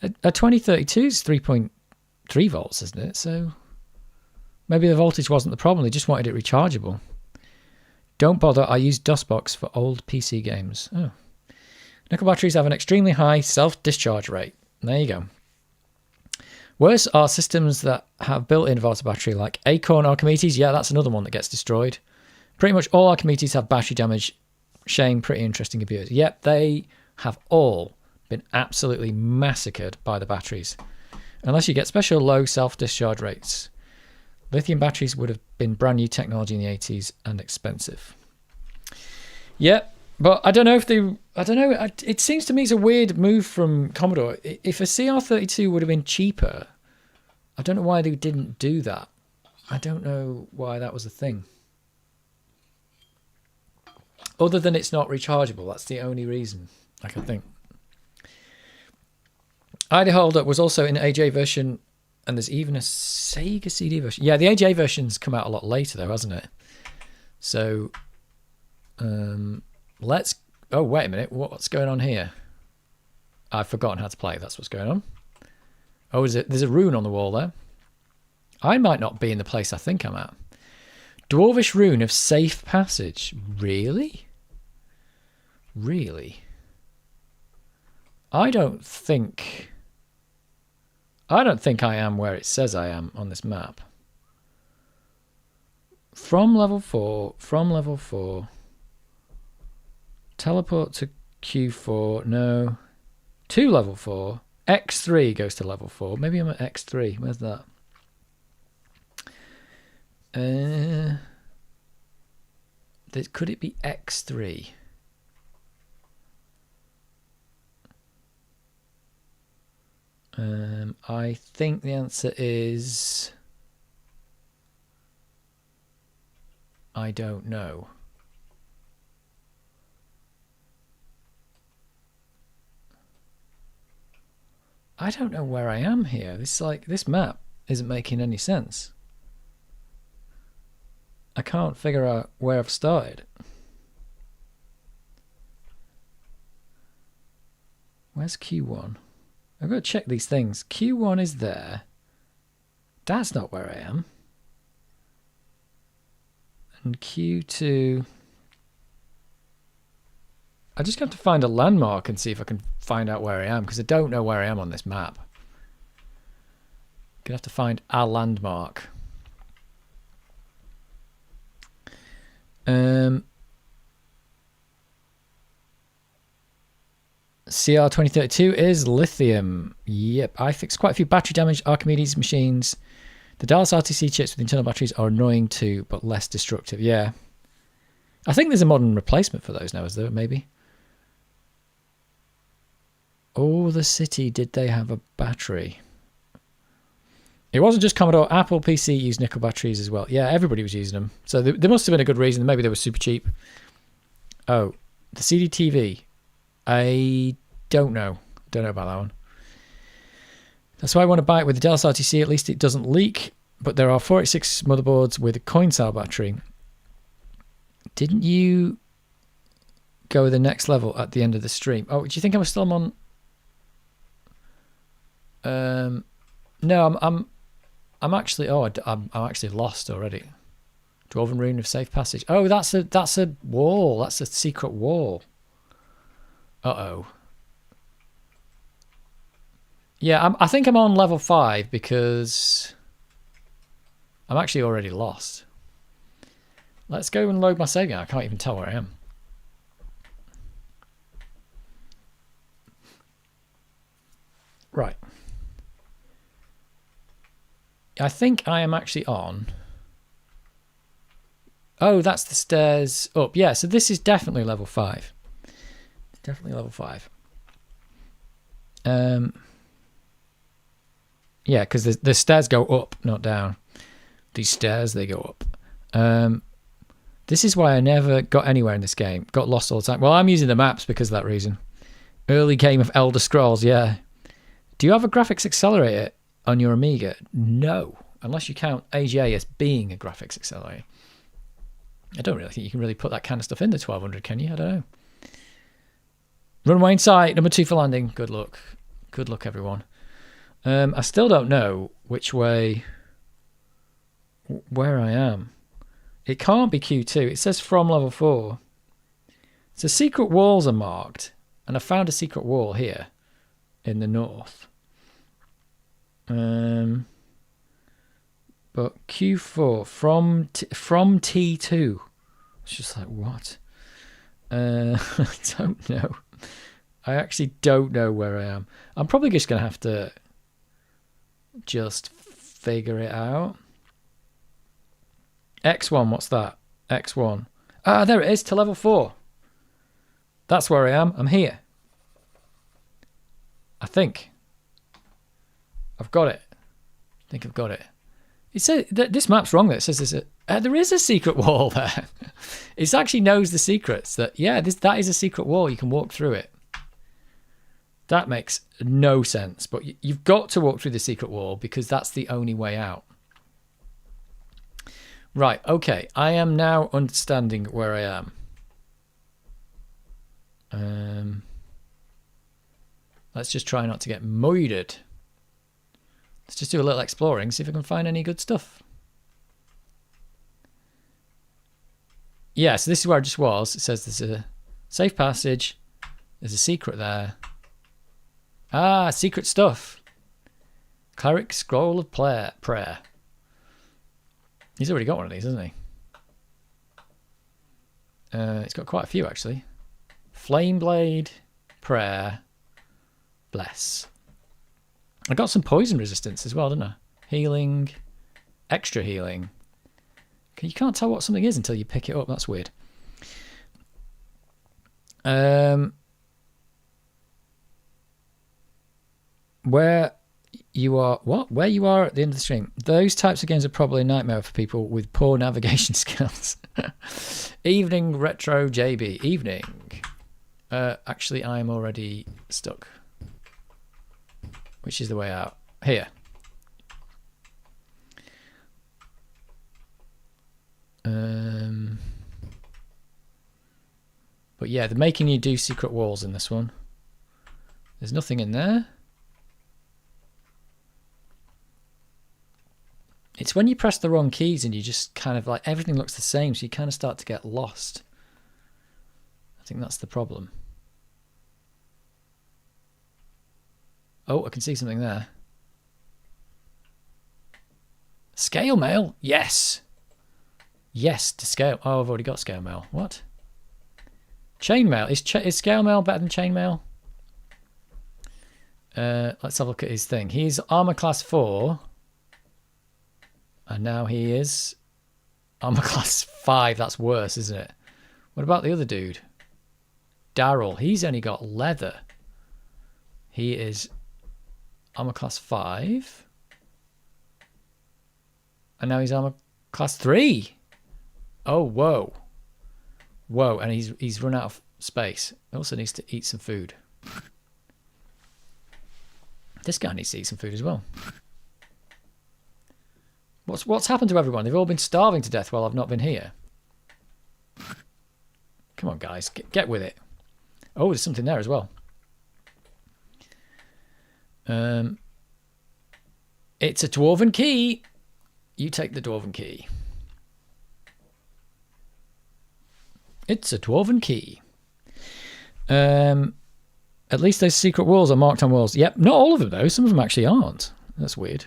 S1: A 2032 is 3.3 volts, isn't it? So maybe the voltage wasn't the problem. They just wanted it rechargeable. Don't bother. I use DOSBox for old PC games. Oh. Nickel batteries have an extremely high self-discharge rate. There you go. Worse are systems that have built-in VART battery like Acorn Archimedes. Yeah, that's another one that gets destroyed. Pretty much all Archimedes have battery damage. Shame, pretty interesting computers. Yep, they have all been absolutely massacred by the batteries. Unless you get special low self-discharge rates. Lithium batteries would have been brand new technology in the 80s and expensive. Yep, but I don't know if they... I don't know. It seems to me it's a weird move from Commodore. If a CR32 would have been cheaper, I don't know why they didn't do that. I don't know why that was a thing. Other than it's not rechargeable. That's the only reason I can think. ID Holder was also in AJ version, and there's even a Sega CD version. Yeah, the AJ version's come out a lot later though, hasn't it? So, let's... Oh, wait a minute. What's going on here? I've forgotten how to play. That's what's going on. Oh, there's a rune on the wall there. I might not be in the place I think I'm at. Dwarvish rune of safe passage. Really? Really? I don't think I am where it says I am on this map. From level 4. Teleport to Q4. No. To level 4. X3 goes to level 4. Maybe I'm at X3. Where's that? Could it be X3? I think the answer is... I don't know. I don't know where I am here. This map isn't making any sense. I can't figure out where I've started. Where's Q1? I've got to check these things. Q1 is there. That's not where I am. And Q2... I just have to find a landmark and see if I can find out where I am, because I don't know where I am on this map. Gonna have to find a landmark. CR 2032 is lithium. Yep, I fixed quite a few battery damaged Archimedes machines. The Dallas RTC chips with internal batteries are annoying too, but less destructive. Yeah. I think there's a modern replacement for those now, is there? Maybe. Oh, the city, did they have a battery? It wasn't just Commodore. Apple PC used nickel batteries as well. Yeah, everybody was using them. So there must have been a good reason. Maybe they were super cheap. Oh, the CDTV. I don't know. Don't know about that one. That's why I want to buy it with the Dell RTC. At least it doesn't leak. But there are 486 motherboards with a coin cell battery. Didn't you go the next level at the end of the stream? Oh, do you think I was still on? No, I'm actually. Oh, I'm actually lost already. Dwarven Rune of Safe Passage. Oh, that's a wall. That's a secret wall. Uh-oh. Yeah, I think I'm on level 5 because I'm actually already lost. Let's go and load my save game. I can't even tell where I am. Right. I think I am actually on. Oh, that's the stairs up. Yeah, so this is definitely level 5. Definitely level 5. Yeah, because the stairs go up, not down. These stairs, they go up. This is why I never got anywhere in this game. Got lost all the time. Well, I'm using the maps because of that reason. Early game of Elder Scrolls, yeah. Do you have a graphics accelerator on your Amiga? No, unless you count AGA as being a graphics accelerator. I don't really think you can really put that kind of stuff in the 1200, can you? I don't know. Runway in sight, number 2 for landing. Good luck. Good luck, everyone. I still don't know which way, where I am. It can't be Q2. It says from level 4. So secret walls are marked, and I found a secret wall here in the north. But Q4 from T2. It's just like, what? I don't know. I actually don't know where I am. I'm probably just going to have to just figure it out. X1, what's that? X1. Ah, there it is, to level 4. That's where I am. I'm here. I think. I've got it. I think I've got it. It says this map's wrong. That it says there is a secret wall there. It actually knows the secrets. That that is a secret wall. You can walk through it. That makes no sense. But you've got to walk through the secret wall because that's the only way out. Right. Okay. I am now understanding where I am. Let's just try not to get murdered. Let's just do a little exploring, see if I can find any good stuff. Yeah, so this is where I just was. It says there's a safe passage. There's a secret there. Ah, secret stuff. Cleric Scroll of Prayer. He's already got one of these, hasn't he? He's got quite a few, actually. Flame Blade, Prayer, Bless. I got some poison resistance as well, didn't I? Healing, extra healing. You can't tell what something is until you pick it up. That's weird. Where you are, where you are at the end of the stream. Those types of games are probably a nightmare for people with poor navigation skills. Evening, Retro JB. Evening. Actually, I'm already stuck. Which is the way out? Here. But yeah, they're making you do secret walls in this one. There's nothing in there. It's when you press the wrong keys and you just kind of like, everything looks the same, so you kind of start to get lost. I think that's the problem. Oh, I can see something there. Scale mail? Yes. Yes, to scale. Oh, I've already got scale mail. What? Chain mail. Is scale mail better than chain mail? Let's have a look at his thing. He's armor class 4. And now he is armor class 5. That's worse, isn't it? What about the other dude? Daryl. He's only got leather. He is armor class 5. And now he's armor class 3. Oh, whoa. Whoa, and he's run out of space. He also needs to eat some food. This guy needs to eat some food as well. What's happened to everyone? They've all been starving to death while I've not been here. Come on, guys. Get with it. Oh, there's something there as well. It's a dwarven key. You take the dwarven key. It's a dwarven key. At least those secret walls are marked on walls. Yep, not all of them though. Some of them actually aren't. That's weird.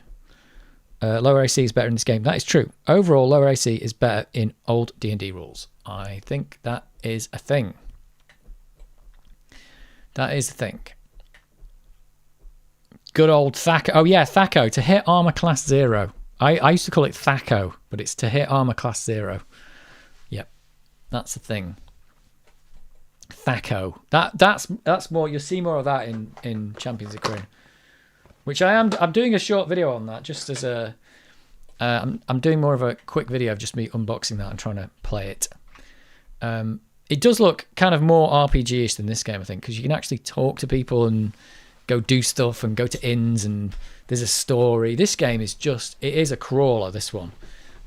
S1: Lower AC is better in this game. That is true. Overall, lower AC is better in old D&D rules. I think that is a thing. That is a thing. Good old Thaco. Oh yeah, Thaco. To hit armor class 0. I used to call it Thaco, but it's to hit armor class 0. Yep, that's the thing. Thaco. That's more. You'll see more of that in Champions of Kryn. Which I'm doing a short video on that, just as a I'm doing more of a quick video of just me unboxing that and trying to play it. It does look kind of more RPG-ish than this game, I think, because you can actually talk to people and go do stuff and go to inns and there's a story. This game is just, it is a crawler, this one.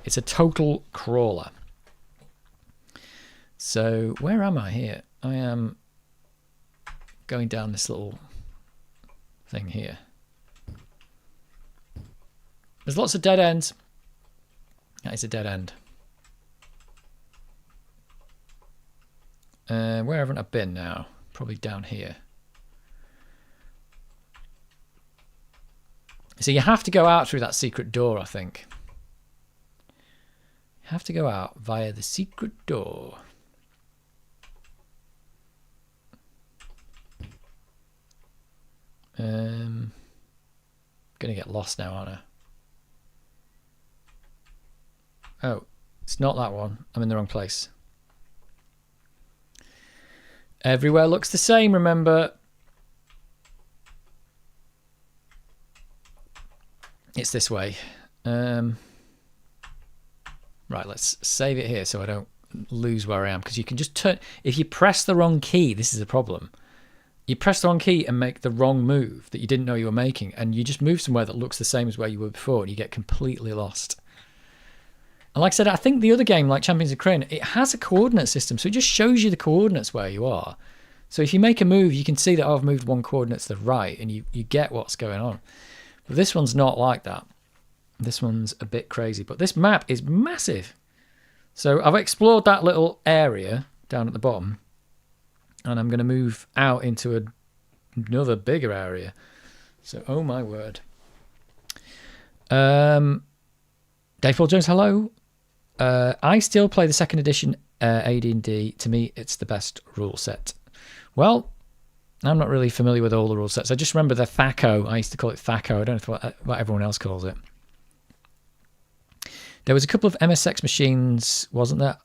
S1: It's a total crawler. So where am I here? I am going down this little thing here. There's lots of dead ends. That is a dead end. Where haven't I been now? Probably down here. So you have to go out through that secret door, I think. You have to go out via the secret door. Gonna get lost now, aren't I? Oh, it's not that one. I'm in the wrong place. Everywhere looks the same, remember. It's this way. Right, let's save it here so I don't lose where I am. Because you can just turn... If you press the wrong key, this is a problem. You press the wrong key and make the wrong move that you didn't know you were making. And you just move somewhere that looks the same as where you were before. And you get completely lost. And like I said, I think the other game, like Champions of Kryn, it has a coordinate system. So it just shows you the coordinates where you are. So if you make a move, you can see that, oh, I've moved one coordinate to the right. And you get what's going on. But this one's not like that. This one's a bit crazy. But this map is massive. So I've explored that little area down at the bottom. And I'm going to move out into another bigger area. So, oh my word. Dave Paul Jones, hello. I still play the second edition AD&D. To me, it's the best rule set. Well, I'm not really familiar with all the rule sets. I just remember the Thaco. I used to call it Thaco. I don't know what everyone else calls it. There was a couple of MSX machines, wasn't there?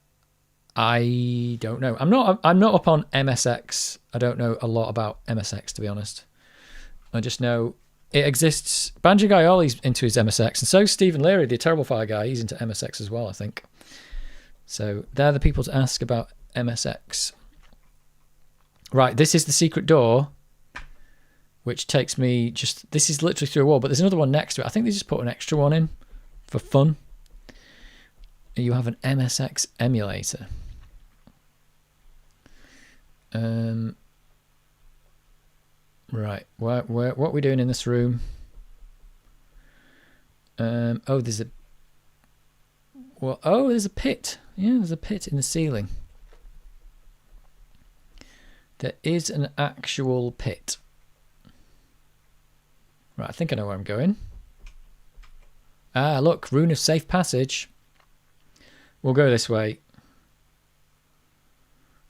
S1: I don't know. I'm not up on MSX. I don't know a lot about MSX, to be honest. I just know it exists. Banjo Guy into his MSX, and so Stephen Leary, the Terrible Fire guy, he's into MSX as well, I think. So they're the people to ask about MSX. Right, this is the secret door, which takes me just... This is literally through a wall, but there's another one next to it. I think they just put an extra one in for fun. You have an MSX emulator. Right, what are we doing in this room? Oh, there's a... Well, oh, there's a pit. Yeah, there's a pit in the ceiling. There is an actual pit. Right, I think I know where I'm going. Ah, look, rune of safe passage. We'll go this way.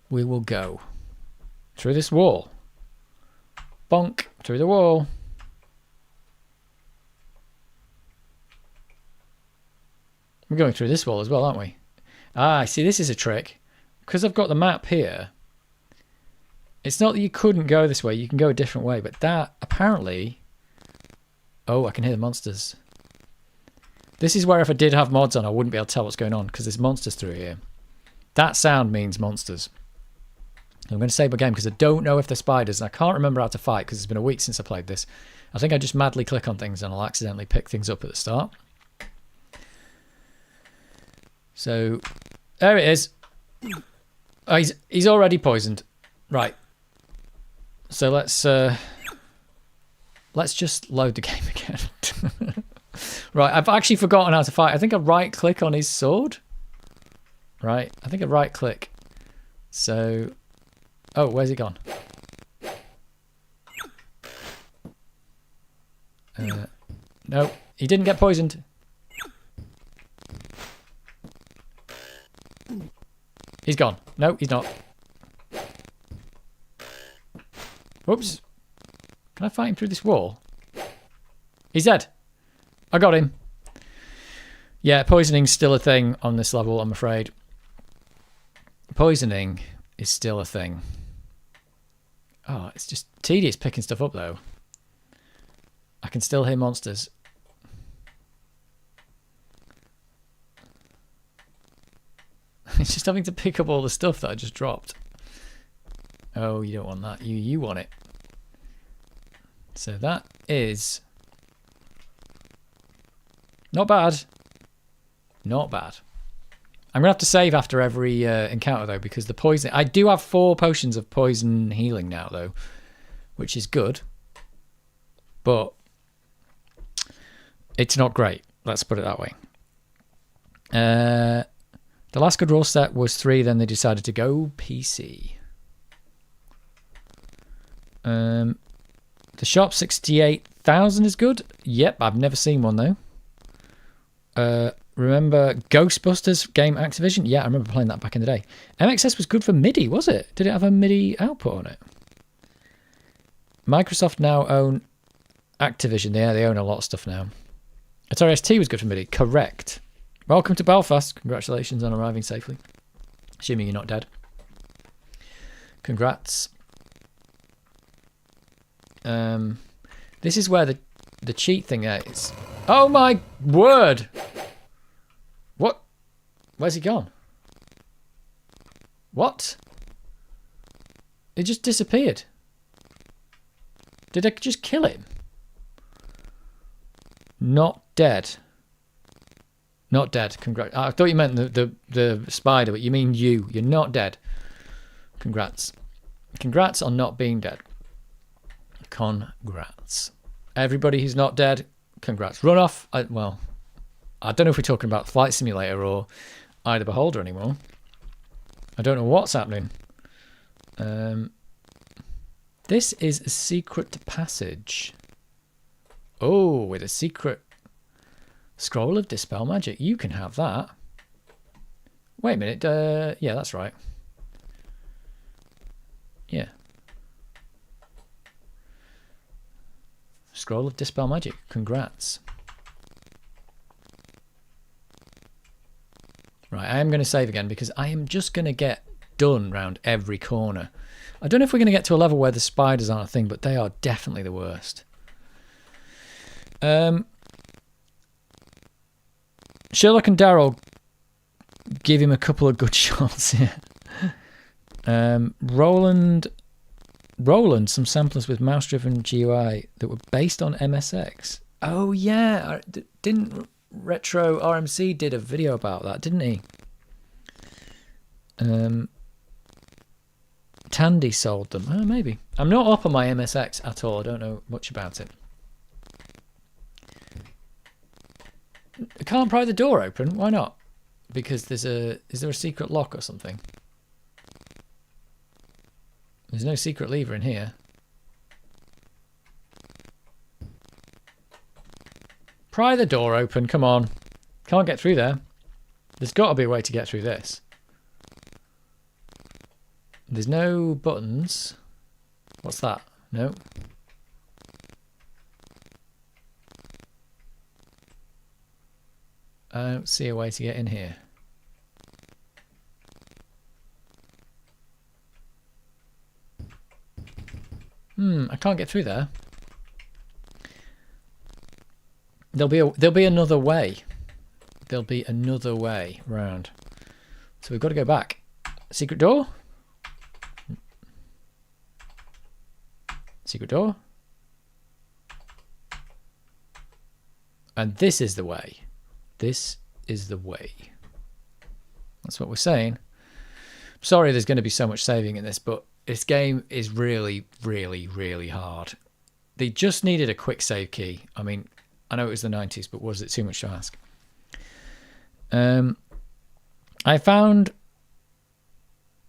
S1: We will go through this wall. Bonk, through the wall. We're going through this wall as well, aren't we? Ah, see, this is a trick. Because I've got the map here, it's not that you couldn't go this way, you can go a different way, but that, apparently... Oh, I can hear the monsters. This is where if I did have mods on, I wouldn't be able to tell what's going on, because there's monsters through here. That sound means monsters. I'm going to save my game, because I don't know if they're spiders, and I can't remember how to fight, because it's been a week since I played this. I think I just madly click on things, and I'll accidentally pick things up at the start. So, there it is. Oh, he's already poisoned. Right. So let's just load the game again. Right, I've actually forgotten how to fight. I think I right click on his sword. Right, I think I right click. So, oh, where's he gone? No, he didn't get poisoned. He's gone. No, he's not. Whoops. Can I fight him through this wall? He's dead. I got him. Yeah, poisoning's still a thing on this level, I'm afraid. Poisoning is still a thing. Oh, it's just tedious picking stuff up, though. I can still hear monsters. It's just having to pick up all the stuff that I just dropped. Oh, you don't want that. You want it. So that is... not bad. Not bad. I'm going to have to save after every encounter, though, because the poison... I do have 4 potions of poison healing now, though, which is good. But it's not great. Let's put it that way. The last good rule set was 3, then they decided to go PC. The shop 68,000 is good. Yep, I've never seen one though. Remember Ghostbusters game Activision? Yeah, I remember playing that back in the day. MXS was good for MIDI, was it? Did it have a MIDI output on it? Microsoft now own Activision. Yeah, they own a lot of stuff now. Atari ST was good for MIDI. Correct. Welcome to Belfast. Congratulations on arriving safely. Assuming you're not dead. Congrats. This is where the cheat thing is. Oh my word! What? Where's he gone? What? It just disappeared. Did I just kill him? Not dead. Not dead. Congrats. I thought you meant the spider, but you mean you. You're not dead. Congrats. Congrats on not being dead. Congrats. Everybody who's not dead, congrats. Run off. Well, I don't know if we're talking about Flight Simulator or Eye the Beholder anymore. I don't know what's happening. This is a secret passage. Oh, with a secret scroll of Dispel Magic. You can have that. Wait a minute. Yeah, that's right. Yeah. Scroll of Dispel Magic. Congrats. Right, I am going to save again because I am just going to get done round every corner. I don't know if we're going to get to a level where the spiders aren't a thing, but they are definitely the worst. Sherlock and Daryl give him a couple of good shots here. Roland, some samplers with mouse-driven GUI that were based on MSX. Oh yeah, didn't Retro RMC did a video about that, didn't he? Tandy sold them. Oh, maybe. I'm not up on my MSX at all. I don't know much about it. I can't pry the door open. Why not? Because there's a... Is there a secret lock or something? There's no secret lever in here. Pry the door open. Come on. Can't get through there. There's got to be a way to get through this. There's no buttons. What's that? No. I don't see a way to get in here. I can't get through there. There'll be another way. There'll be another way round. So we've got to go back. Secret door? Secret door. And this is the way. This is the way. That's what we're saying. Sorry there's going to be so much saving in this, but this game is really, really, really hard. They just needed a quick save key. I mean, I know it was the 90s, but was it too much to ask? I found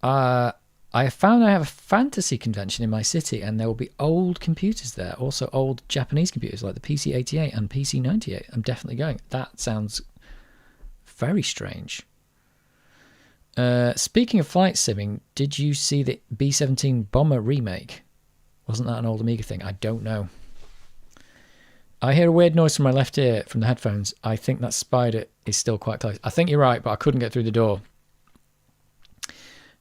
S1: I have a fantasy convention in my city, and there will be old computers there, also old Japanese computers like the PC-88 and PC-98. I'm definitely going. That sounds very strange. Speaking of flight simming, did you see the B-17 Bomber remake? Wasn't that an old Amiga thing? I don't know. I hear a weird noise from my left ear from the headphones. I think that spider is still quite close. I think you're right, but I couldn't get through the door.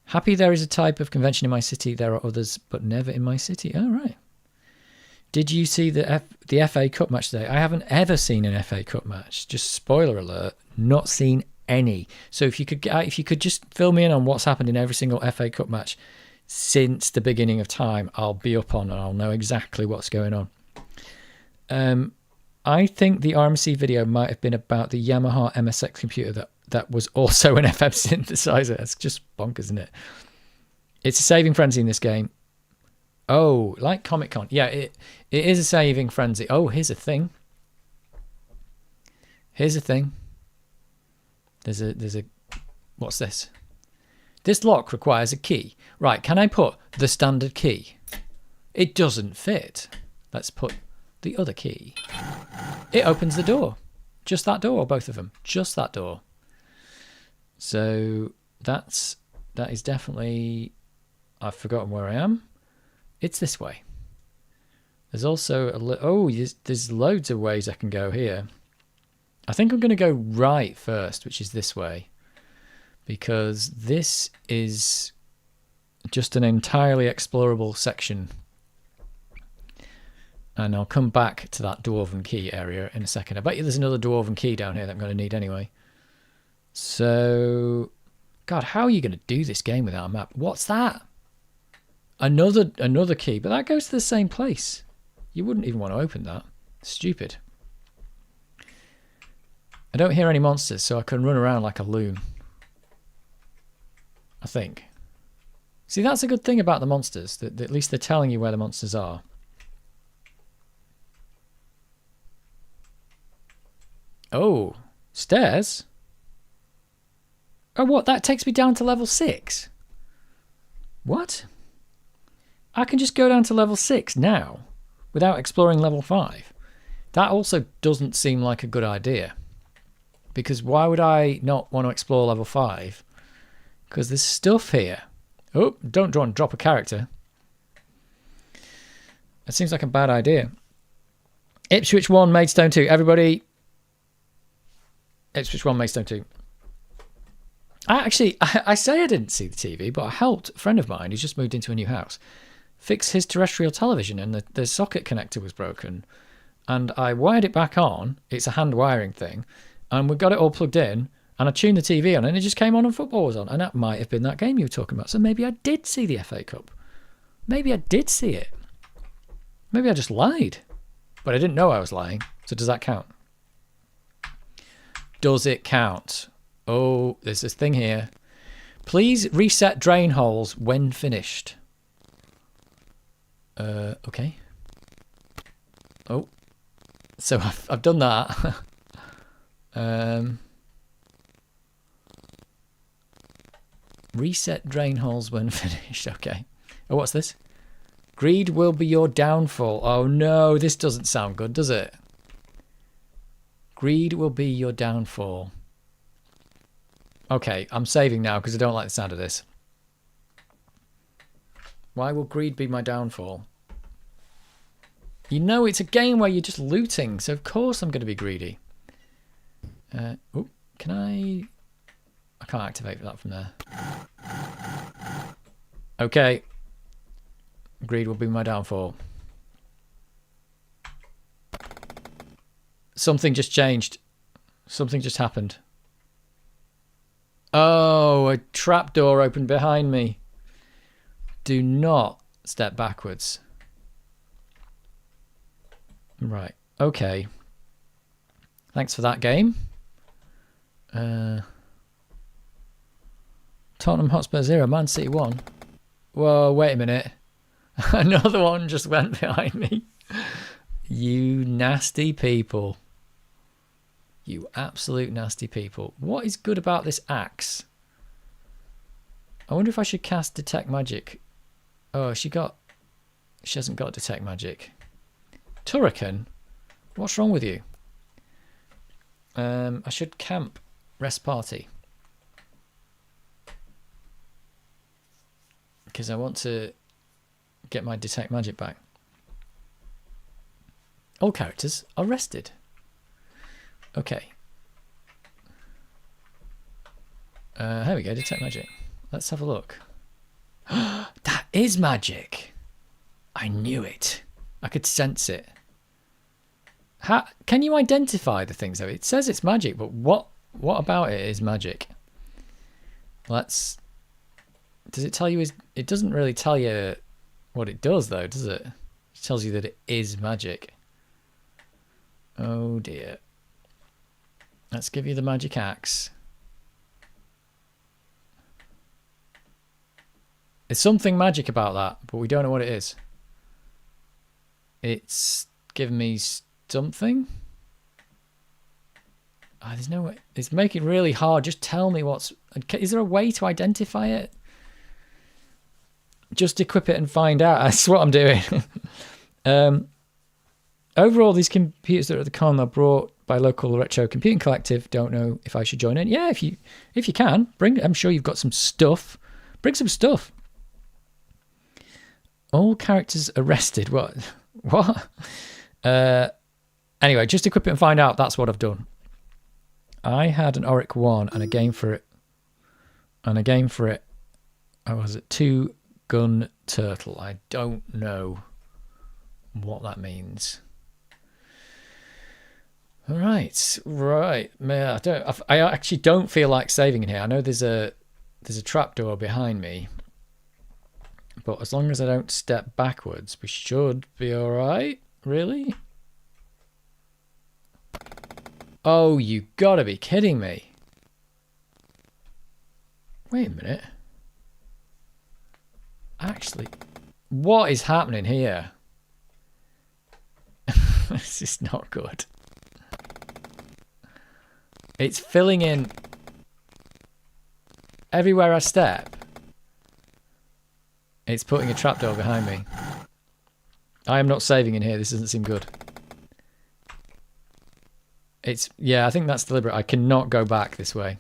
S1: Happy there is a type of convention in my city. There are others, but never in my city. Oh, right. Did you see the FA Cup match today? I haven't ever seen an FA Cup match. Just spoiler alert, not seen any. So if you could just fill me in on what's happened in every single FA Cup match since the beginning of time, I'll be up on and I'll know exactly what's going on. I think the RMC video might have been about the Yamaha MSX computer that was also an FM synthesizer. That's just bonkers, isn't it? It's a saving frenzy in this game. Oh, like Comic Con. Yeah, it is a saving frenzy. Oh, here's a thing. Here's a thing. There's a what's this? This lock requires a key. Right, can I put the standard key? It doesn't fit. Let's put the other key. It opens the door. Just that door, or both of them? Just that door. So that is definitely... I've forgotten where I am. It's this way. There's also there's loads of ways I can go here. I think I'm going to go right first, which is this way, because this is just an entirely explorable section. And I'll come back to that dwarven key area in a second. I bet you there's another dwarven key down here that I'm going to need anyway. So, God, how are you going to do this game without a map? What's that? Another key, but that goes to the same place. You wouldn't even want to open that. Stupid. I don't hear any monsters, so I can run around like a loon. I think. See, that's a good thing about the monsters, that at least they're telling you where the monsters are. Oh, stairs? Oh, what? That takes me down to level 6. What? I can just go down to level 6 now without exploring level 5. That also doesn't seem like a good idea. Because why would I not want to explore level 5? Because there's stuff here. Oh, don't drop a character. That seems like a bad idea. Ipswich 1, Maidstone 2. Everybody... Ipswich 1, Maidstone 2. I say I didn't see the TV, but I helped a friend of mine who's just moved into a new house fix his terrestrial television, and the socket connector was broken. And I wired it back on. It's a hand wiring thing. And we got it all plugged in. And I tuned the TV on, and it just came on and football was on. And that might have been that game you were talking about. So maybe I did see the FA Cup. Maybe I did see it. Maybe I just lied. But I didn't know I was lying. So does that count? Does it count? Oh, there's this thing here. Please reset drain holes when finished. Okay. Oh. So I've done that. Reset drain holes when finished. Okay. Oh, what's this? Greed will be your downfall. Oh no, this doesn't sound good, does it? Greed will be your downfall. Okay, I'm saving now because I don't like the sound of this. Why will greed be my downfall? You know, it's a game where you're just looting, so of course I'm going to be greedy. Oh, can I can't activate that from there. Okay. Greed will be my downfall. Something just changed. Something just happened. Oh, a trapdoor opened behind me. Do not step backwards. Right. Okay. Thanks for that game. Tottenham Hotspur 0, Man City 1. Whoa, wait a minute. Another one just went behind me. You nasty people. You absolute nasty people. What is good about this axe? I wonder if I should cast Detect Magic. Oh, she hasn't got Detect Magic. Turrican? What's wrong with you? I should camp. Rest party. Because I want to get my Detect Magic back. All characters are rested. Okay. Here we go, Detect Magic. Let's have a look. That is magic. I knew it. I could sense it. How can you identify the things though? It says it's magic, but what about it is magic? Does it tell you it doesn't really tell you what it does though, does it? It tells you that it is magic. Oh dear. Let's give you the magic axe. There's something magic about that, but we don't know what it is. It's giving me something. Oh, there's no way. It's making it really hard. Just tell me is there a way to identify it? Just equip it and find out. That's what I'm doing. Overall, these computers that are at the con are brought by local retro computing collective. Don't know if I should join in. Yeah, if you can, bring it. I'm sure you've got some stuff. Bring some stuff. All characters arrested. What? What? Anyway, just equip it and find out. That's what I've done. I had an Auric 1 and a game for it. Oh, was it 2-gun turtle? I don't know what that means. All right. Man, I actually don't feel like saving in here. I know there's a trapdoor behind me, but as long as I don't step backwards, we should be all right. Really? Oh, you gotta be kidding me. Wait a minute. Actually, what is happening here? This is not good. It's filling in everywhere I step. It's putting a trapdoor behind me. I am not saving in here. This doesn't seem good. Yeah, I think that's deliberate. I cannot go back this way.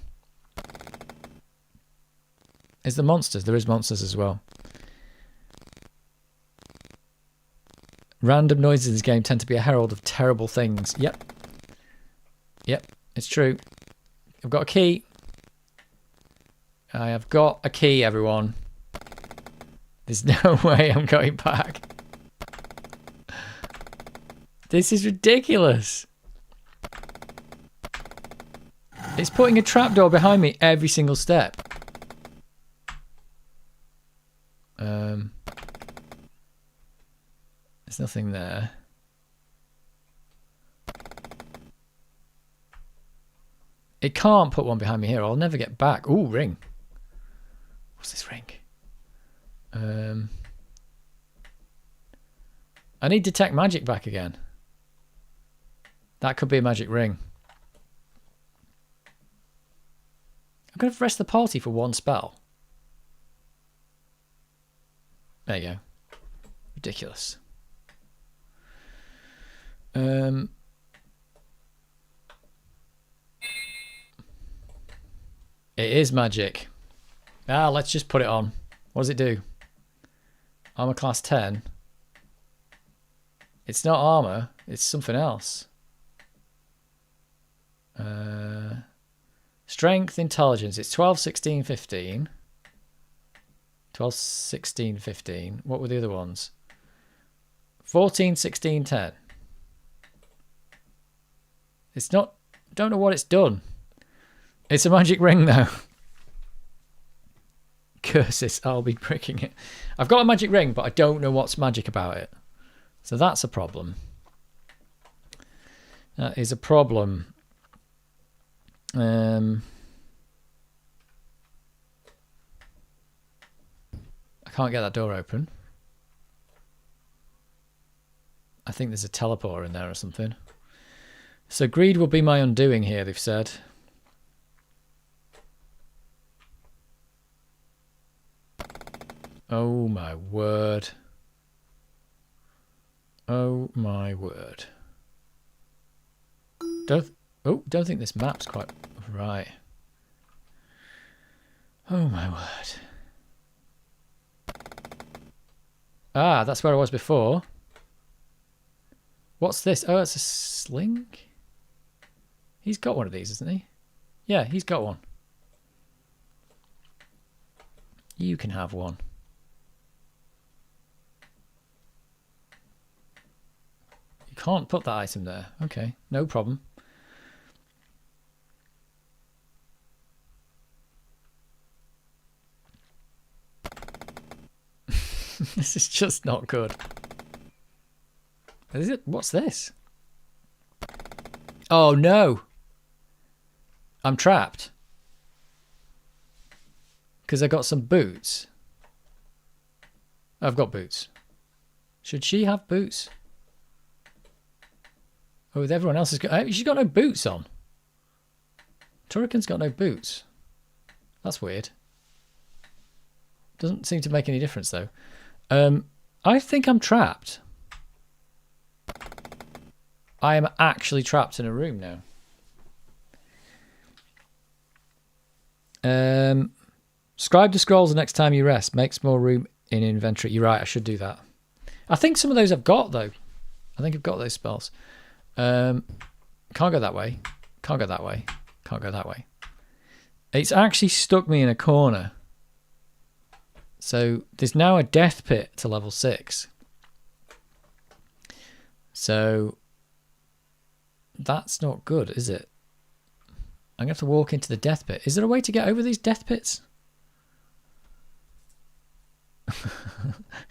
S1: Is there monsters? There is monsters as well. Random noises in this game tend to be a herald of terrible things. Yep. Yep, it's true. I've got a key. I have got a key, everyone. There's no way I'm going back. This is ridiculous. It's putting a trapdoor behind me every single step. There's nothing there. It can't put one behind me here. I'll never get back. Ooh, ring. What's this ring? I need detect magic back again. That could be a magic ring. I'm going to rest the party for one spell. There you go. Ridiculous. It is magic. Let's just put it on. What does it do? Armor class 10. It's not armor. It's something else. Strength, intelligence. It's 12, 16, 15. 12, 16, 15. What were the other ones? 14, 16, 10. It's not... Don't know what it's done. It's a magic ring, though. Curses, I'll be pricking it. I've got a magic ring, but I don't know what's magic about it. So that's a problem. That is a problem. I can't get that door open. I think there's a teleporter in there or something. So greed will be my undoing here, they've said. Oh my word. Oh my word. Don't think this map's quite right. Oh my word. Ah, that's where I was before. What's this? Oh, it's a sling? He's got one of these, isn't he? Yeah, he's got one. You can have one. You can't put that item there. Okay, no problem. This is just not good. Is it? What's this? Oh no! I'm trapped. Because I got some boots. I've got boots. Should she have boots? Oh, with everyone else has got... She's got no boots on. Turrican's got no boots. That's weird. Doesn't seem to make any difference though. I think I'm trapped. I am actually trapped in a room now. Scribe the scrolls the next time you rest. Makes more room in inventory. You're right, I should do that. I think some of those I've got though. I think I've got those spells. Can't go that way. Can't go that way. Can't go that way. It's actually stuck me in a corner. So there's now a death pit to level 6. So that's not good, is it? I'm going to have to walk into the death pit. Is there a way to get over these death pits?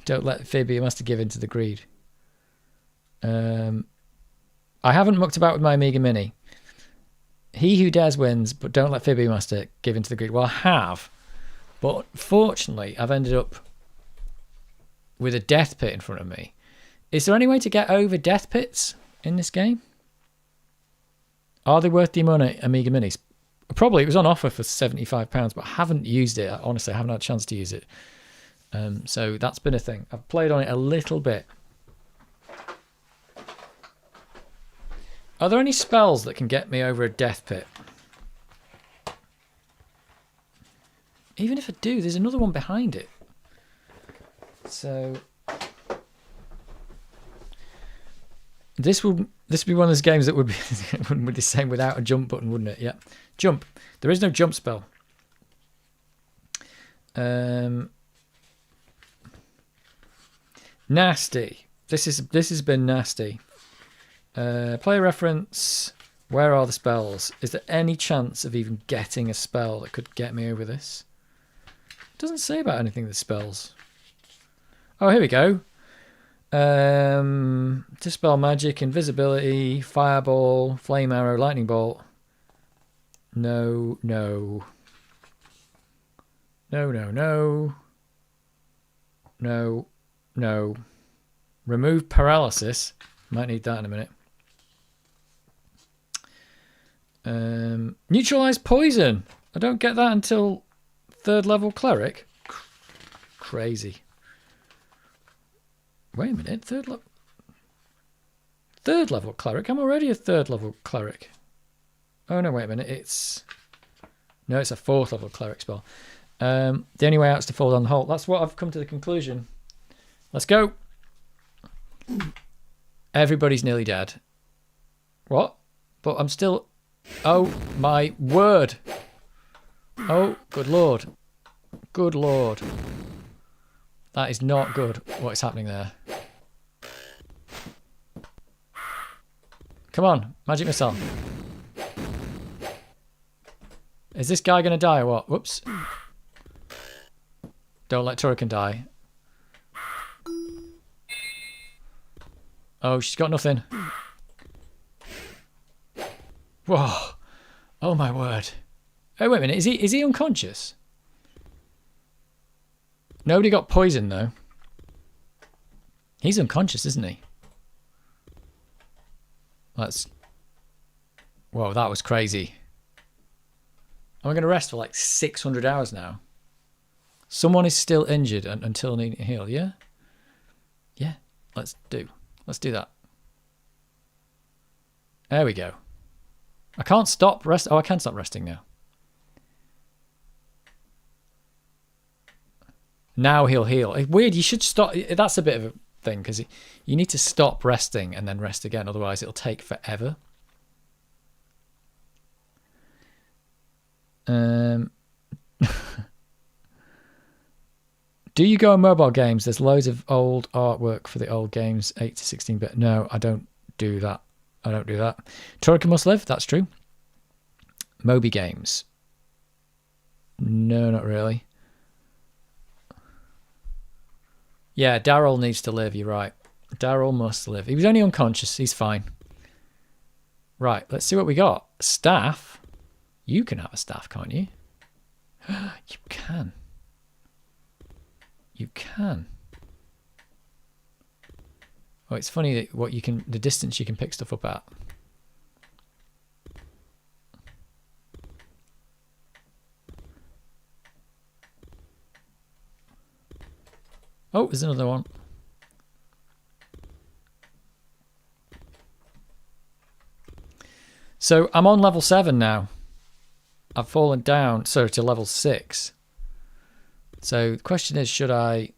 S1: Don't let Phoebe, you must have given to the greed. I haven't mucked about with my Amiga Mini. He who dares wins, but don't let Phoebe Master give in to the greed. Well, I have. But fortunately, I've ended up with a death pit in front of me. Is there any way to get over death pits in this game? Are they worth the money, Amiga Minis? Probably. It was on offer for £75, but I haven't used it. Honestly, I haven't had a chance to use it. So that's been a thing. I've played on it a little bit. Are there any spells that can get me over a death pit? Even if I do, there's another one behind it. So this would be one of those games that would be would be the same without a jump button, wouldn't it? Yeah. Jump. There is no jump spell. Nasty. This has been nasty. Player reference. Where are the spells? Is there any chance of even getting a spell that could get me over this? It doesn't say about anything that spells. Oh, here we go. Dispel magic, invisibility, fireball, flame arrow, lightning bolt. No. No. Remove paralysis. Might need that in a minute. Neutralize poison. I don't get that until 3rd level cleric. Crazy. Wait a minute. 3rd level cleric? I'm already a 3rd level cleric. Oh no, wait a minute. It's a 4th level cleric spell. The only way out is to fall down the hole. That's what I've come to the conclusion. Let's go. Everybody's nearly dead. What? But I'm still... Oh, my word. Oh, good lord. Good lord. That is not good, what is happening there. Come on, magic missile. Is this guy going to die or what? Whoops. Don't let Turrican die. Oh, she's got nothing. Whoa. Oh my word. Oh, wait a minute. Is he unconscious? Nobody got poisoned though. He's unconscious, isn't he? That's... Whoa, that was crazy. I'm going to rest for like 600 hours now. Someone is still injured until needing heal, yeah? Yeah, let's do that. There we go. I can't stop rest. Oh, I can stop resting now. Now he'll heal. It's weird, you should stop. That's a bit of a thing, because you need to stop resting and then rest again, otherwise it'll take forever. Do you go on mobile games? There's loads of old artwork for the old games, 8 to 16-bit. No, I don't do that. Turrican must live, that's true. Moby games. No, not really. Yeah, Daryl needs to live, you're right. Daryl must live. He was only unconscious, he's fine. Right, let's see what we got. Staff. You can have a staff, can't you? You can. You can. Oh, it's funny that the distance you can pick stuff up at. Oh, there's another one. So I'm on level 7 now. I've fallen down, to level 6. So the question is, should I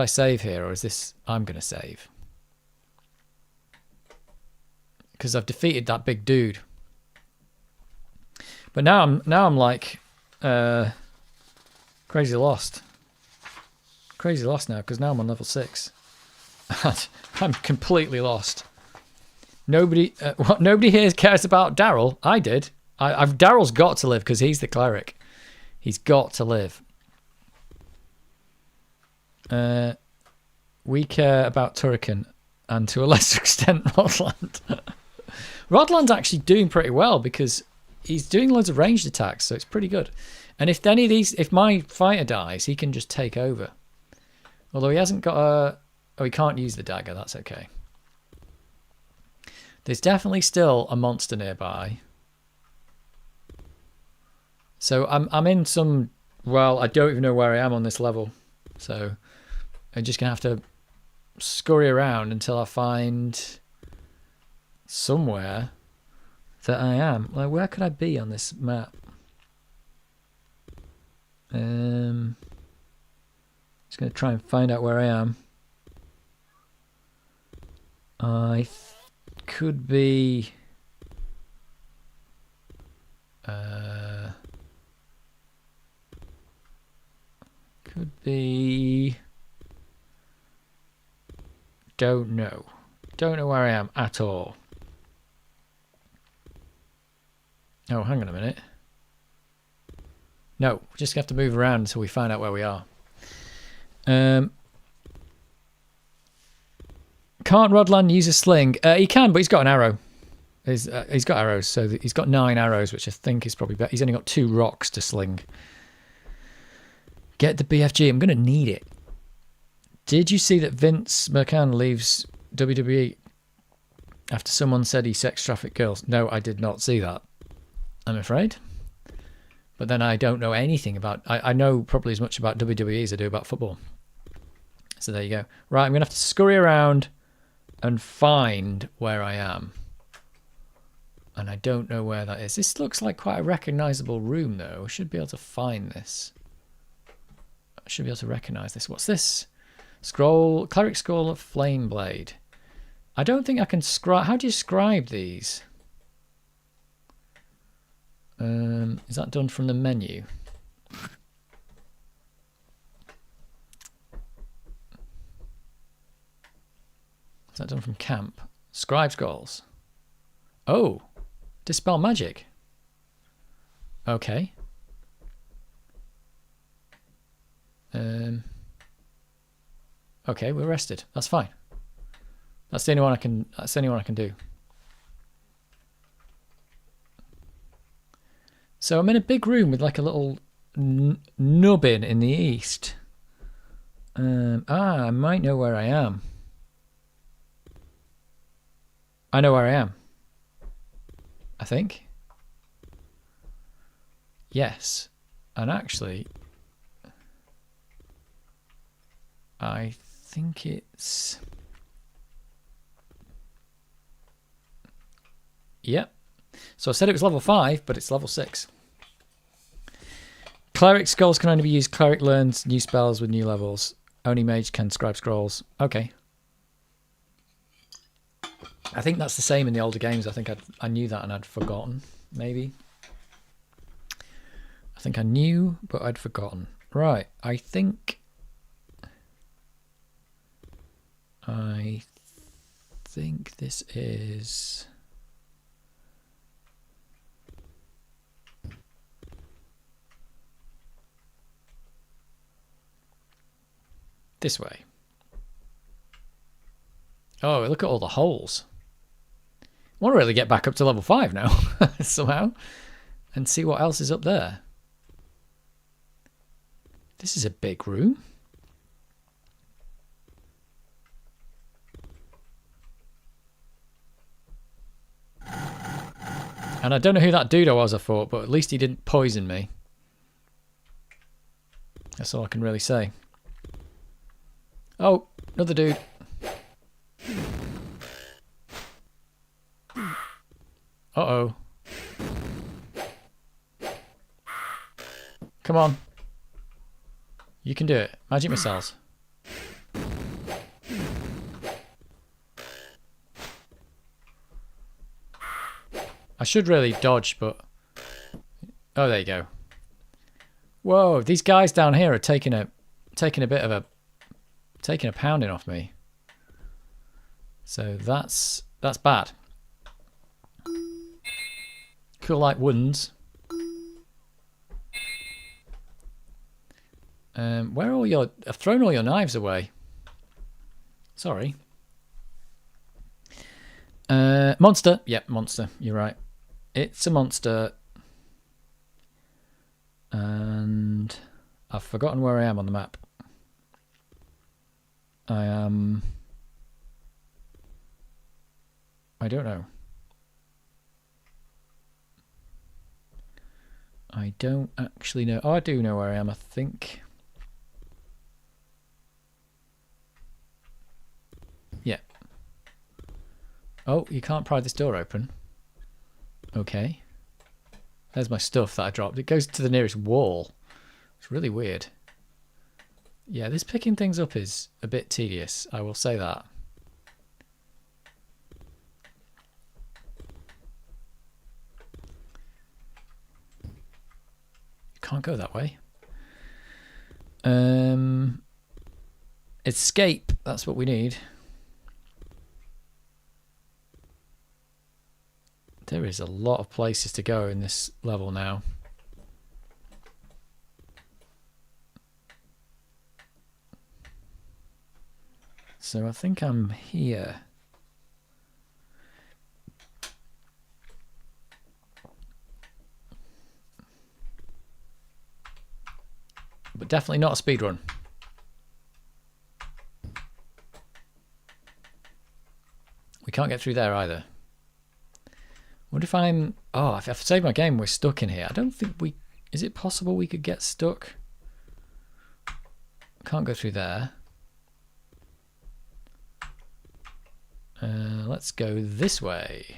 S1: save here, or is this I'm gonna save? Because I've defeated that big dude. But now I'm like crazy lost. Crazy lost now, because now I'm on level 6. I'm completely lost. Nobody here cares about Daryl. I did. Daryl's got to live because he's the cleric. He's got to live. We care about Turrican and to a lesser extent Rodland. Rodland's actually doing pretty well because he's doing loads of ranged attacks, so it's pretty good. And if my fighter dies, he can just take over. Although he hasn't got a... Oh, he can't use the dagger, that's okay. There's definitely still a monster nearby. So I'm in some... Well, I don't even know where I am on this level. So I'm just going to have to scurry around until I find somewhere that I am. Like, where could I be on this map? Just going to try and find out where I am. I could be... Could be... Don't know. Don't know where I am at all. Oh, hang on a minute. No, we're just going to have to move around until we find out where we are. Can't Rodland use a sling? He can, but he's got an arrow. He's got arrows, so he's got 9 arrows, which I think is probably better. He's only got 2 rocks to sling. Get the BFG. I'm going to need it. Did you see that Vince McMahon leaves WWE after someone said he sex trafficked girls? No, I did not see that, I'm afraid. But then I don't know anything about... I know probably as much about WWE as I do about football. So there you go. Right, I'm going to have to scurry around and find where I am. And I don't know where that is. This looks like quite a recognisable room, though. I should be able to find this. I should be able to recognise this. What's this? Scroll, Cleric Scroll of Flame Blade. I don't think I can scribe... How do you scribe these? Is that done from the menu? Is that done from camp? Scribe scrolls. Oh, dispel magic. Okay. Okay, we're rested. That's fine. That's the only one I can. That's the only one I can do. So I'm in a big room with like a little nubbin in the east. I might know where I am. I know where I am. I think. Yes. And actually, I think it's... Yep. So I said it was level 5, but it's level 6. Cleric scrolls can only be used. Cleric learns new spells with new levels. Only mage can scribe scrolls. Okay. I think that's the same in the older games. I think I knew that and I'd forgotten, maybe. I think I knew, but I'd forgotten. Right, I think this is... this way. Oh, look at all the holes. I want to really get back up to level 5 now, somehow, and see what else is up there. This is a big room. And I don't know who that dude was, I thought, but at least he didn't poison me. That's all I can really say. Oh, another dude. Uh-oh. Come on. You can do it. Magic missiles. I should really dodge, but... Oh, there you go. Whoa, these guys down here are taking a pounding off me. So that's bad. Cool like wounds. Where are all your... I've thrown all your knives away. Sorry. Monster. Yep, monster. You're right. It's a monster. And I've forgotten where I am on the map. I am... I don't know. I don't actually know. Oh, I do know where I am, I think. Yeah. Oh, you can't pry this door open. Okay. There's my stuff that I dropped. It goes to the nearest wall. It's really weird. Yeah, this picking things up is a bit tedious. I will say that. Can't go that way. Escape, that's what we need. There is a lot of places to go in this level now. So I think I'm here. But definitely not a speed run. We can't get through there either. What if I'm... Oh, if I've saved my game, we're stuck in here. I don't think we... Is it possible we could get stuck? Can't go through there. Let's go this way.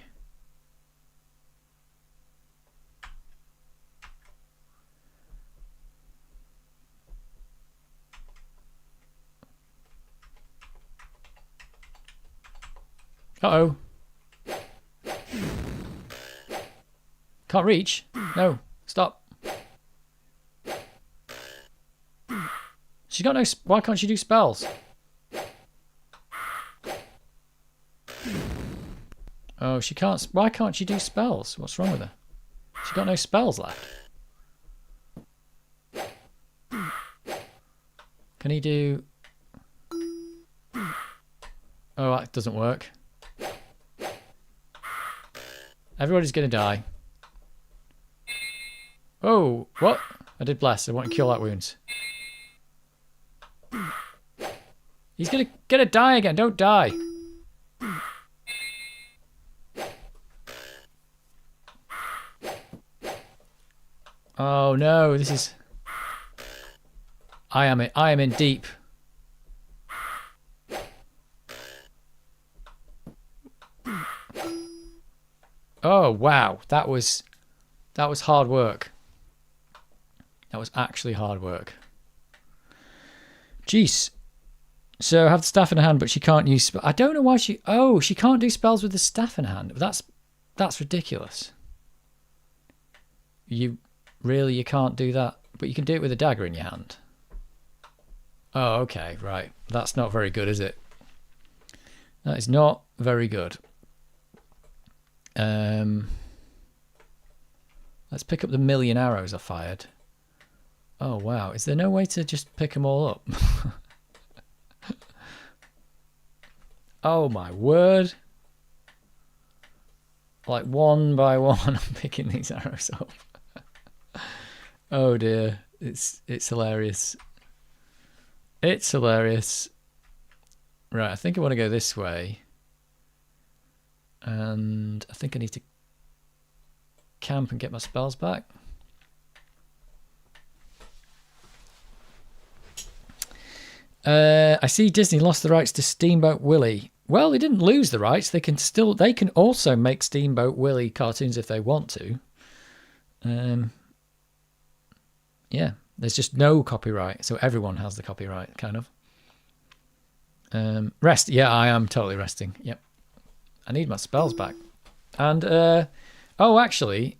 S1: Uh-oh. Can't reach. No, stop. She's got no... Why can't she do spells? Oh, she can't... Why can't she do spells? What's wrong with her? She's got no spells left. Can he do... Oh, that doesn't work. Everybody's going to die. Oh, what? I did bless. I want to cure that wounds. He's going to die again. Don't die. Oh no, this is... I am in deep. Oh wow, that was hard work. That was actually hard work. Jeez. So I have the staff in her hand, but she can't use... I don't know why she... Oh, she can't do spells with the staff in her hand. That's ridiculous. You can't do that? But you can do it with a dagger in your hand. Oh, okay, right. That's not very good, is it? That is not very good. Let's pick up the 1,000,000 arrows I fired. Oh, wow. Is there no way to just pick them all up? Oh, my word. Like one by one, I'm picking these arrows up. Oh, dear. It's hilarious. It's hilarious. Right, I think I want to go this way. And I think I need to camp and get my spells back. I see Disney lost the rights to Steamboat Willie. Well, they didn't lose the rights. They can also make Steamboat Willie cartoons if they want to. Yeah, there's just no copyright, so everyone has the copyright, kind of. Rest. Yeah, I am totally resting. Yep. I need my spells back. And, oh, actually,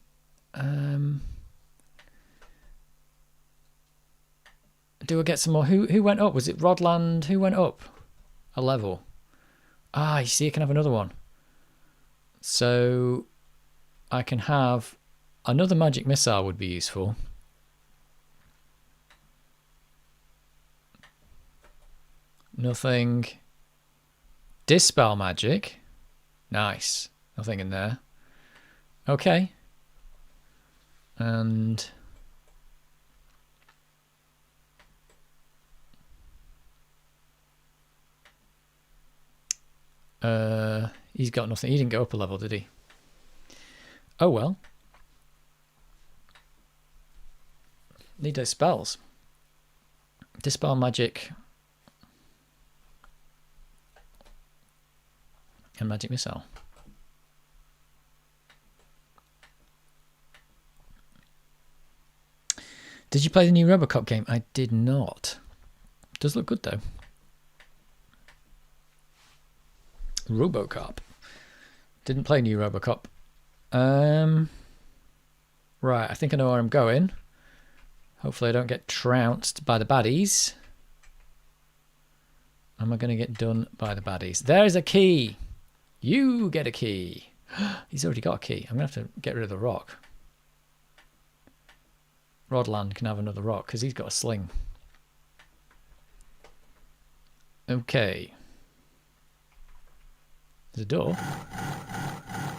S1: do I get some more? Who went up? Was it Rodland? Who went up a level? Ah, you see, I can have another one. So I can have another magic missile would be useful. Nothing. Dispel magic. Nice. Nothing in there. Okay. And he's got nothing. He didn't go up a level, did he? Oh well. Need those spells. Dispel magic. And magic missile. Did you play the new Robocop game? I did not. It does look good though. Robocop. Didn't play new Robocop. Right, I think I know where I'm going. Hopefully I don't get trounced by the baddies. Am I going to get done by the baddies? There's a key. You get a key. He's already got a key. I'm going to have to get rid of the rock. Rodland can have another rock because he's got a sling. Okay. There's a door.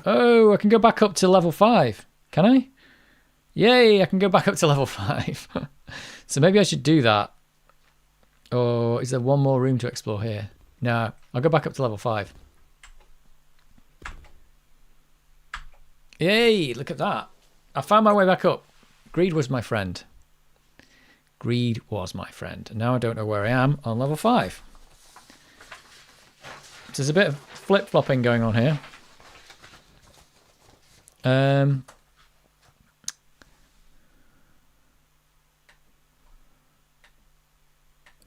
S1: Oh, I can go back up to level 5. Can I? Yay, I can go back up to level 5. So maybe I should do that. Or is there one more room to explore here? No, I'll go back up to level 5. Yay, look at that. I found my way back up. Greed was my friend. Greed was my friend. And now I don't know where I am on level 5. So there's a bit of flip-flopping going on here.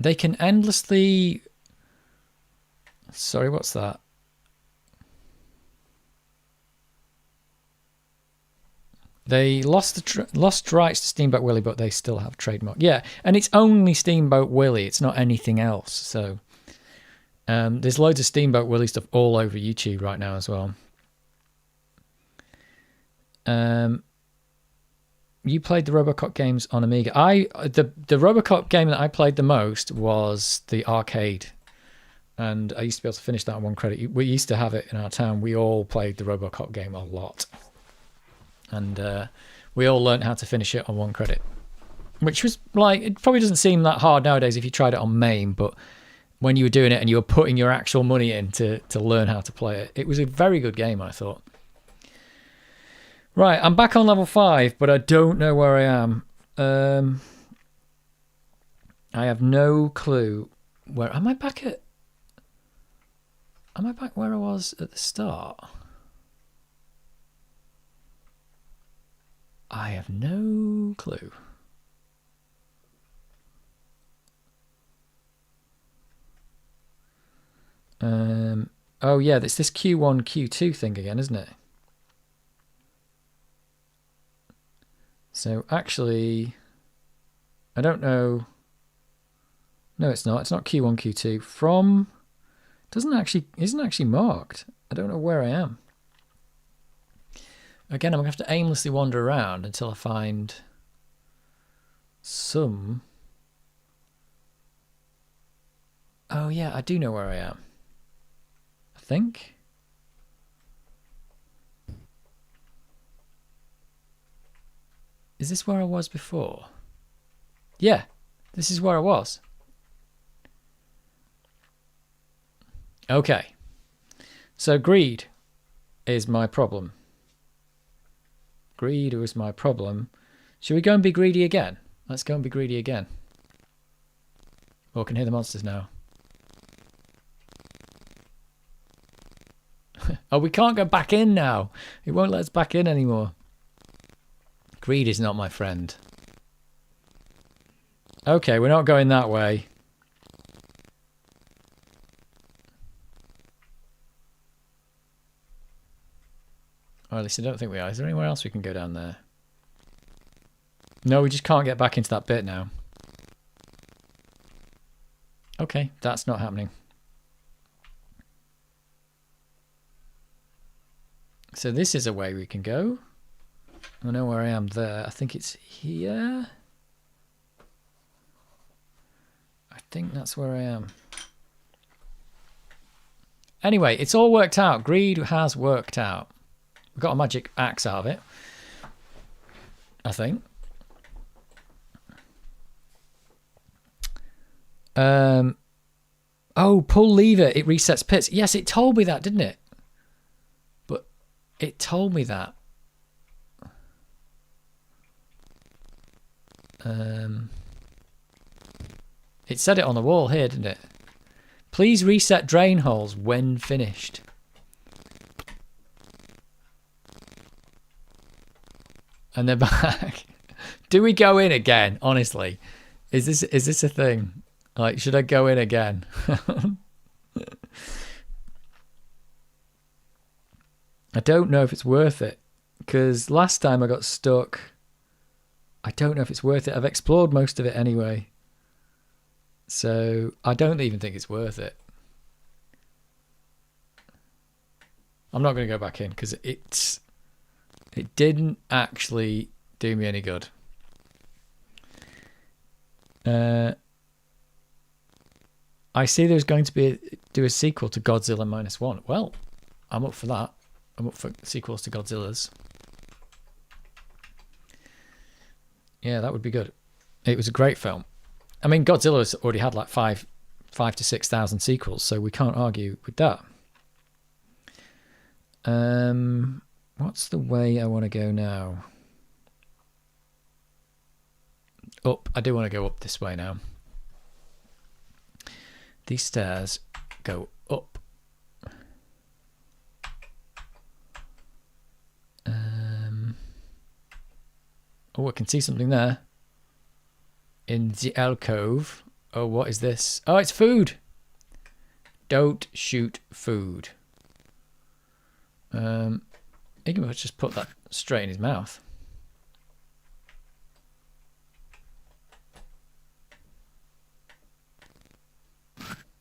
S1: They can endlessly... Sorry, what's that? They lost rights to Steamboat Willie, but they still have trademark. Yeah, and it's only Steamboat Willie. It's not anything else. So there's loads of Steamboat Willie stuff all over YouTube right now as well. You played the Robocop games on Amiga. The Robocop game that I played the most was the arcade. And I used to be able to finish that on 1 credit. We used to have it in our town. We all played the Robocop game a lot. And we all learned how to finish it on 1 credit. Which was like, it probably doesn't seem that hard nowadays if you tried it on MAME, but when you were doing it and you were putting your actual money in to learn how to play it, it was a very good game, I thought. Right, I'm back on level 5, but I don't know where I am. I have no clue. Where am I back at? Am I back where I was at the start? I have no clue. Oh yeah, it's this Q1, Q2 thing again, isn't it? So actually, I don't know. No, it's not. It's not Q1, Q2. From isn't actually marked. I don't know where I am. Again, I'm going to have to aimlessly wander around until I find some... Oh yeah, I do know where I am. I think. Is this where I was before? Yeah, this is where I was. Okay. So greed is my problem. Greed was my problem. Should we go and be greedy again? Let's go and be greedy again. Oh, I can hear the monsters now. Oh, we can't go back in now. It won't let us back in anymore. Greed is not my friend. Okay, we're not going that way. Or at least I don't think we are. Is there anywhere else we can go down there? No, we just can't get back into that bit now. Okay, that's not happening. So this is a way we can go. I know where I am there. I think it's here. I think that's where I am. Anyway, it's all worked out. Greed has worked out. We got a magic axe out of it, I think. Oh, pull lever. It resets pits. Yes, it told me that, didn't it? But it told me that. It said it on the wall here, didn't it? Please reset drain holes when finished. And they're back. Do we go in again? Honestly, is this a thing? Like, should I go in again? I don't know if it's worth it, because last time I got stuck I don't know if it's worth it. I've explored most of it anyway. So I don't even think it's worth it. I'm not going to go back in because it didn't actually do me any good. I see there's going to do a sequel to Godzilla -1. Well, I'm up for that. I'm up for sequels to Godzillas. Yeah, that would be good. It was a great film. I mean, Godzilla's already had like 5,000 to 6,000 sequels, so we can't argue with that. What's the way I want to go now? Up. I do want to go up this way now. These stairs go up. Oh, I can see something there. In the alcove. Oh, what is this? Oh, it's food. Don't shoot food. He can just put that straight in his mouth.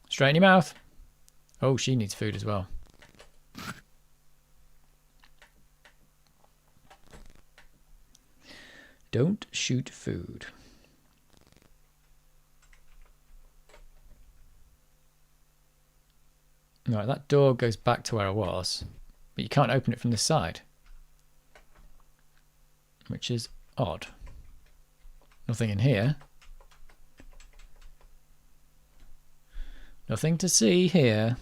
S1: Straight in your mouth. Oh, she needs food as well. Don't shoot food. Right, that door goes back to where I was, but you can't open it from this side, which is odd. Nothing in here. Nothing to see here.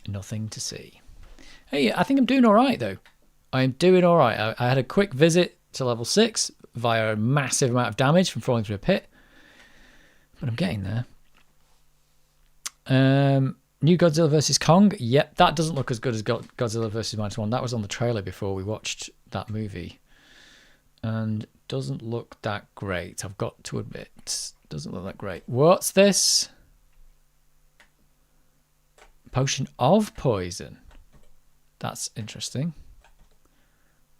S1: Nothing to see. Hey, I think I'm doing all right, though. I'm doing all right. I had a quick visit to level 6 via a massive amount of damage from falling through a pit. But I'm getting there. New Godzilla vs. Kong. Yep, that doesn't look as good as Godzilla vs. -1. That was on the trailer before we watched that movie. And doesn't look that great. I've got to admit. Doesn't look that great. What's this? Potion of poison. That's interesting.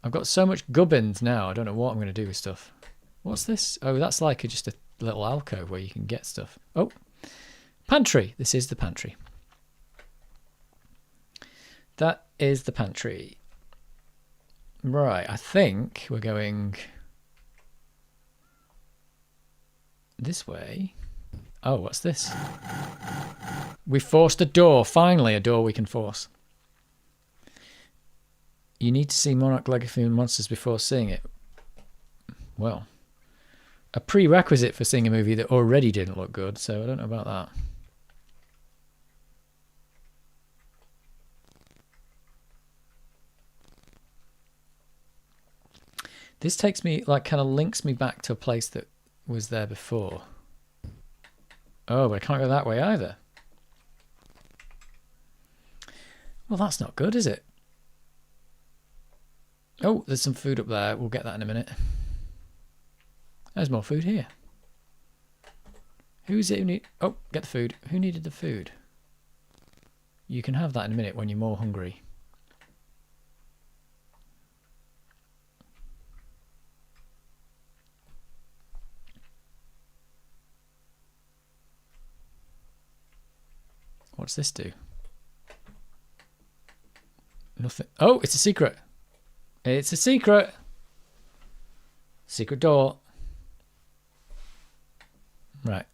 S1: I've got so much gubbins now. I don't know what I'm going to do with stuff. What's this? Oh, that's like just a little alcove where you can get stuff. Oh, pantry. This is the pantry. That is the pantry. Right, I think we're going this way. Oh, what's this? We forced a door. Finally, a door we can force. You need to see Monarch Legacy Monsters before seeing it. Well, a prerequisite for seeing a movie that already didn't look good, so I don't know about that. This takes me, like, kind of links me back to a place that was there before. Oh, but I can't go that way either. Well, that's not good, is it? Oh, there's some food up there. We'll get that in a minute. There's more food here. Who's it who need... Oh, get the food. Who needed the food? You can have that in a minute when you're more hungry. What's this do? Nothing. Oh, it's a secret. It's a secret. Secret door. Right.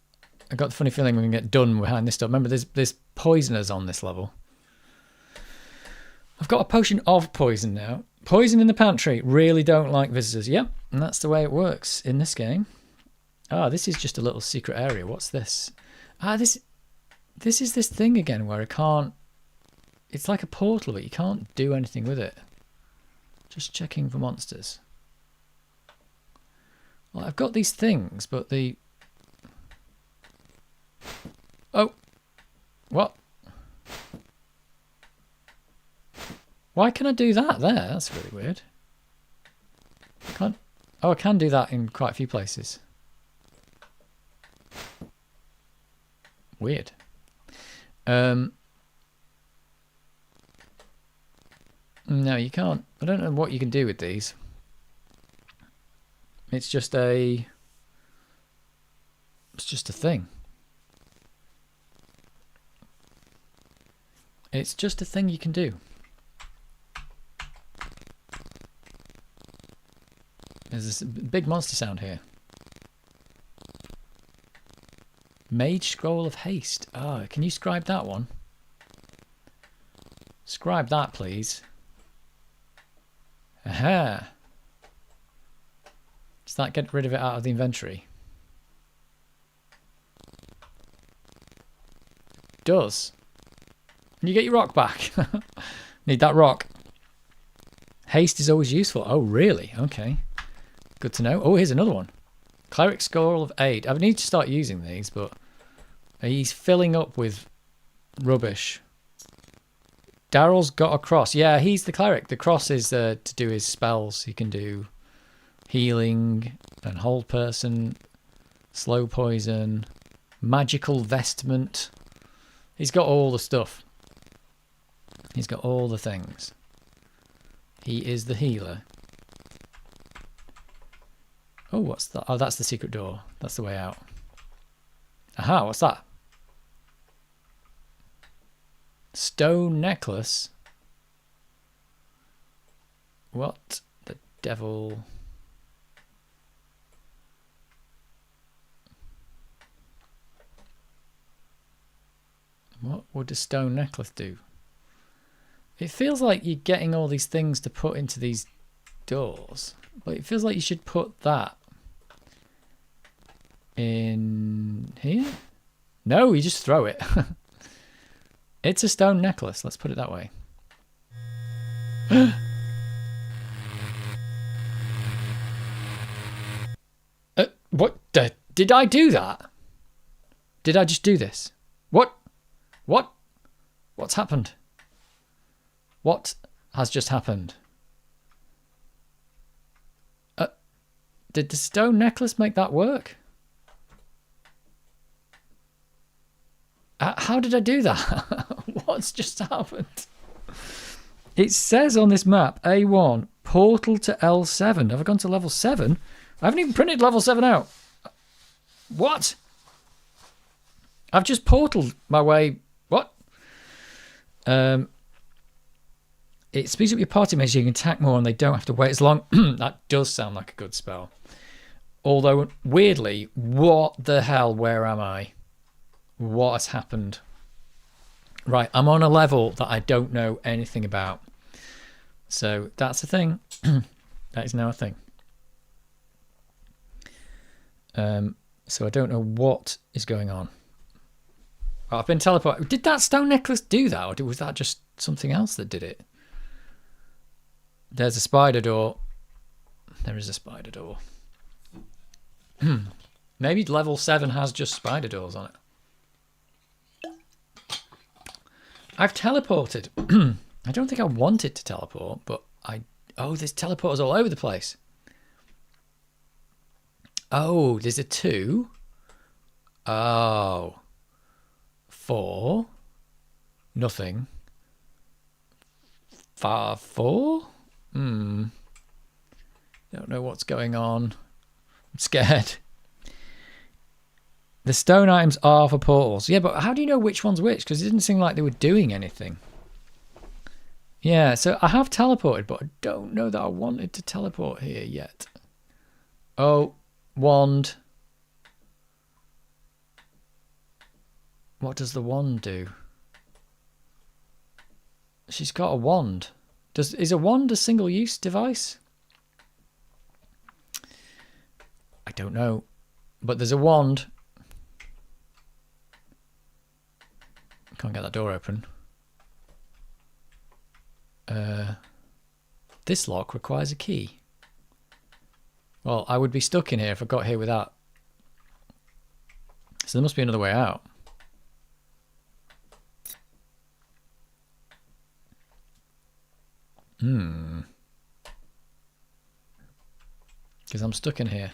S1: I got the funny feeling we're going to get done behind this door. Remember, there's poisoners on this level. I've got a potion of poison now. Poison in the pantry. Really don't like visitors. Yep, and that's the way it works in this game. Ah, this is just a little secret area. What's this? Ah, this is this thing again where I can't... It's like a portal, but you can't do anything with it. Just checking for monsters. Well, I've got these things, but the... Oh! What? Why can I do that there? That's really weird. Can't... Oh, I can do that in quite a few places. Weird. No, you can't. I don't know what you can do with these. It's just a thing. It's just a thing you can do. There's this big monster sound here. Mage Scroll of Haste. Oh, can you scribe that one? Scribe that, please. Aha. Does that get rid of it out of the inventory? Does. And you get your rock back. Need that rock. Haste is always useful. Oh, really? Okay. Good to know. Oh, here's another one. Cleric Scroll of Aid. I need to start using these, but he's filling up with rubbish. Daryl's got a cross. Yeah, he's the cleric. The cross is to do his spells. He can do healing and hold person, slow poison, magical vestment. He's got all the stuff. He's got all the things. He is the healer. Oh, what's that? Oh, that's the secret door. That's the way out. Aha, what's that? Stone necklace. What the devil? What would a stone necklace do? It feels like you're getting all these things to put into these doors, but it feels like you should put that in here. No, you just throw it. It's a stone necklace, let's put it that way. What? Did I do that? Did I just do this? What? What? What's happened? What has just happened? Did the stone necklace make that work? How did I do that? What's just happened? It says on this map, A1, portal to L7. Have I gone to level 7? I haven't even printed level 7 out. What? I've just portaled my way. What? It speeds up your party mates so you can attack more and they don't have to wait as long. That does sound like a good spell. Although, weirdly, what the hell? Where am I? What has happened? Right, I'm on a level that I don't know anything about. So that's a thing. That is now a thing. So I don't know what is going on. Oh, I've been teleported. Did that stone necklace do that, or was that just something else that did it? There's a spider door. There is a spider door. Maybe level 7 has just spider doors on it. I've teleported. I don't think I wanted to teleport, but oh, there's teleporters all over the place. Oh, there's a 2. Oh. 4. Nothing. 4? Don't know what's going on. I'm scared. The stone items are for portals. Yeah, but how do you know which one's which? Because it didn't seem like they were doing anything. Yeah, so I have teleported, but I don't know that I wanted to teleport here yet. Oh, wand. What does the wand do? She's got a wand. Is a wand a single-use device? I don't know. But there's a wand. Can't get that door open. This lock requires a key. Well, I would be stuck in here if I got here without. So there must be another way out. Because I'm stuck in here.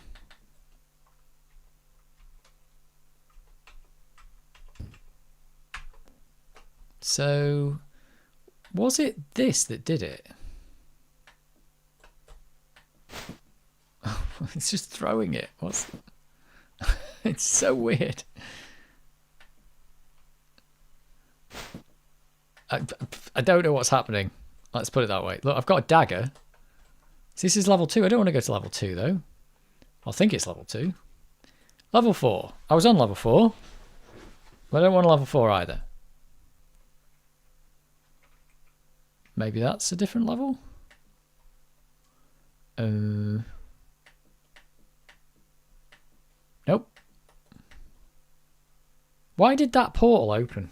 S1: So, was it this that did it? It's just throwing it. What's... It's so weird. I don't know what's happening. Let's put it that way. Look, I've got a dagger. So this is level 2. I don't want to go to level 2, though. I think it's level 2. Level 4. I was on level 4. But I don't want a level 4 either. Maybe that's a different level? Nope. Why did that portal open?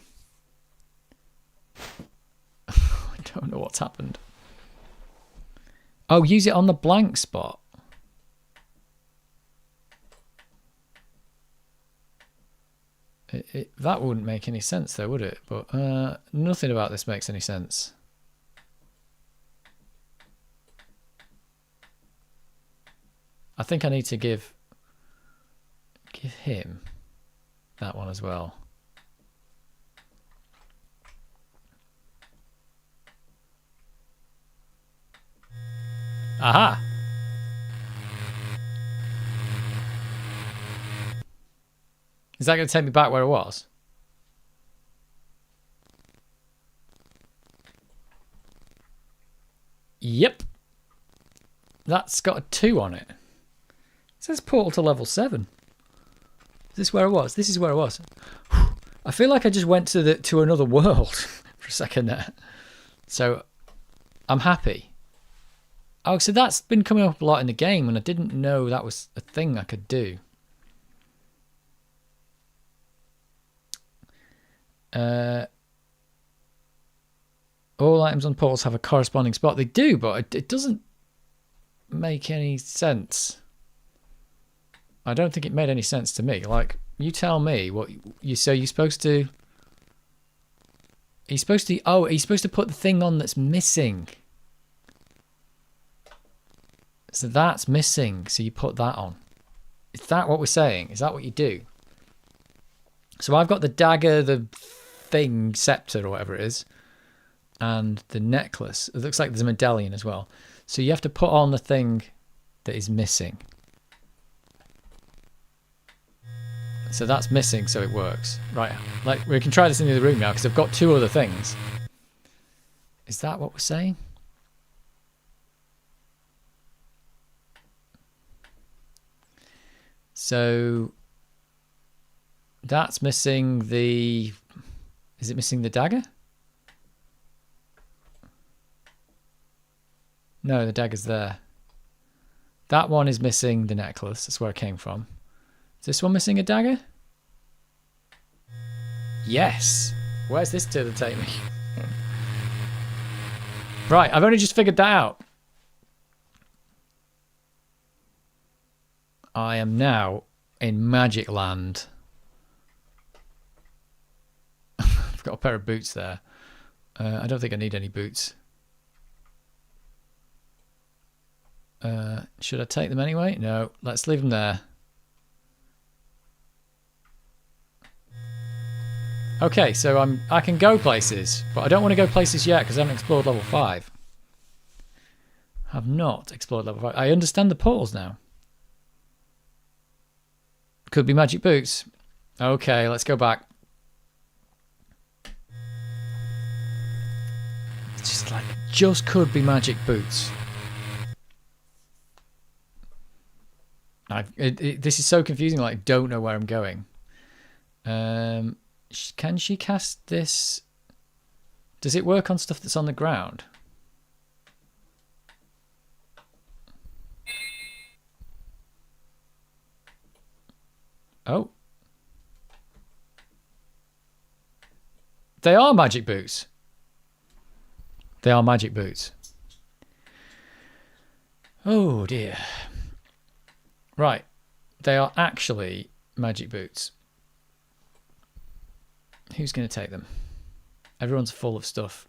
S1: I don't know what's happened. Oh, use it on the blank spot. That wouldn't make any sense though, would it? But nothing about this makes any sense. I think I need to give him that one as well. Aha! Is that going to take me back where it was? Yep. That's got a 2 on it. It says portal to level 7. Is this where it was? This is where it was. I feel like I just went to another world for a second there. So I'm happy. Oh, so that's been coming up a lot in the game, and I didn't know that was a thing I could do. All items on portals have a corresponding spot. They do, but it doesn't make any sense. I don't think it made any sense to me. Like, you tell me what you so you're supposed to. He's supposed to. Oh, he's supposed to put the thing on that's missing. So that's missing. So you put that on. Is that what we're saying? Is that what you do? So I've got the dagger, the thing, scepter or whatever it is, and the necklace. It looks like there's a medallion as well. So you have to put on the thing that is missing. So that's missing, so it works. Right, like we can try this in the other room now because I've got 2 other things. Is that what we're saying? So that's missing the... Is it missing the dagger? No, the dagger's there. That one is missing the necklace. That's where it came from. Is this one missing a dagger? Yes. Where's this to take me? Right, I've only just figured that out. I am now in Magic Land. I've got a pair of boots there. I don't think I need any boots. Should I take them anyway? No, let's leave them there. Okay, so I can go places, but I don't want to go places yet because I haven't explored level 5. Have not explored level 5. I understand the portals now. Could be magic boots. Okay, let's go back. It's just could be magic boots. This is so confusing. Like, don't know where I'm going. Can she cast this? Does it work on stuff that's on the ground? Oh. They are magic boots. They are magic boots. Oh dear. Right. They are actually magic boots. Who's going to take them? Everyone's full of stuff.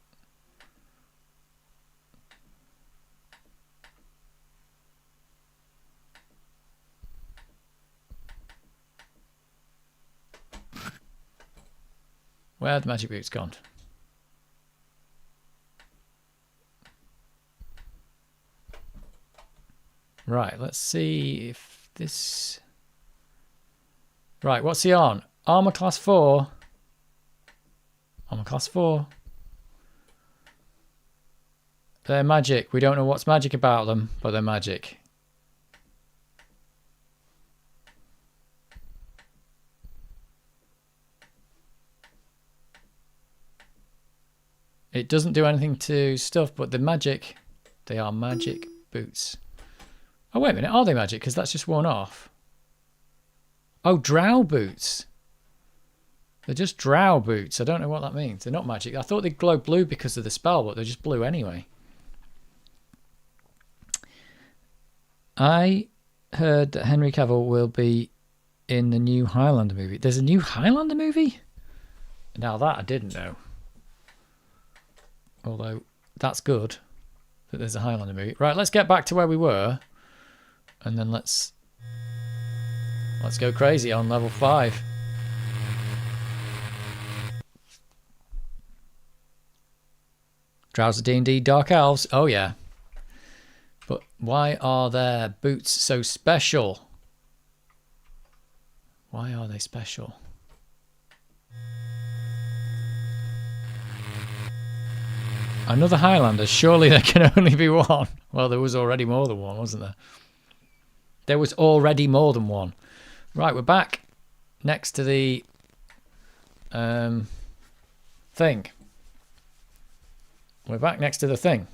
S1: Where are the magic boots gone? Right, let's see if this... Right, what's he on? Armor class 4. Armor class 4. They're magic. We don't know what's magic about them, but they're magic. It doesn't do anything to stuff, but the magic, they are magic boots. Oh, wait a minute. Are they magic? Because that's just worn off. Oh, drow boots. They're just drow boots. I don't know what that means. They're not magic. I thought they glowed blue because of the spell, but they're just blue anyway. I heard that Henry Cavill will be in the new Highlander movie. There's a new Highlander movie? Now that I didn't know. Although, that's good that there's a Highlander movie. Right, let's get back to where we were. And then let's go crazy on level 5. Drowsy D&D Dark Elves. Oh, yeah. But why are their boots so special? Why are they special? Another Highlander. Surely there can only be one. Well, there was already more than one, wasn't there? There was already more than one. Right, we're back next to the thing. We're back next to the thing.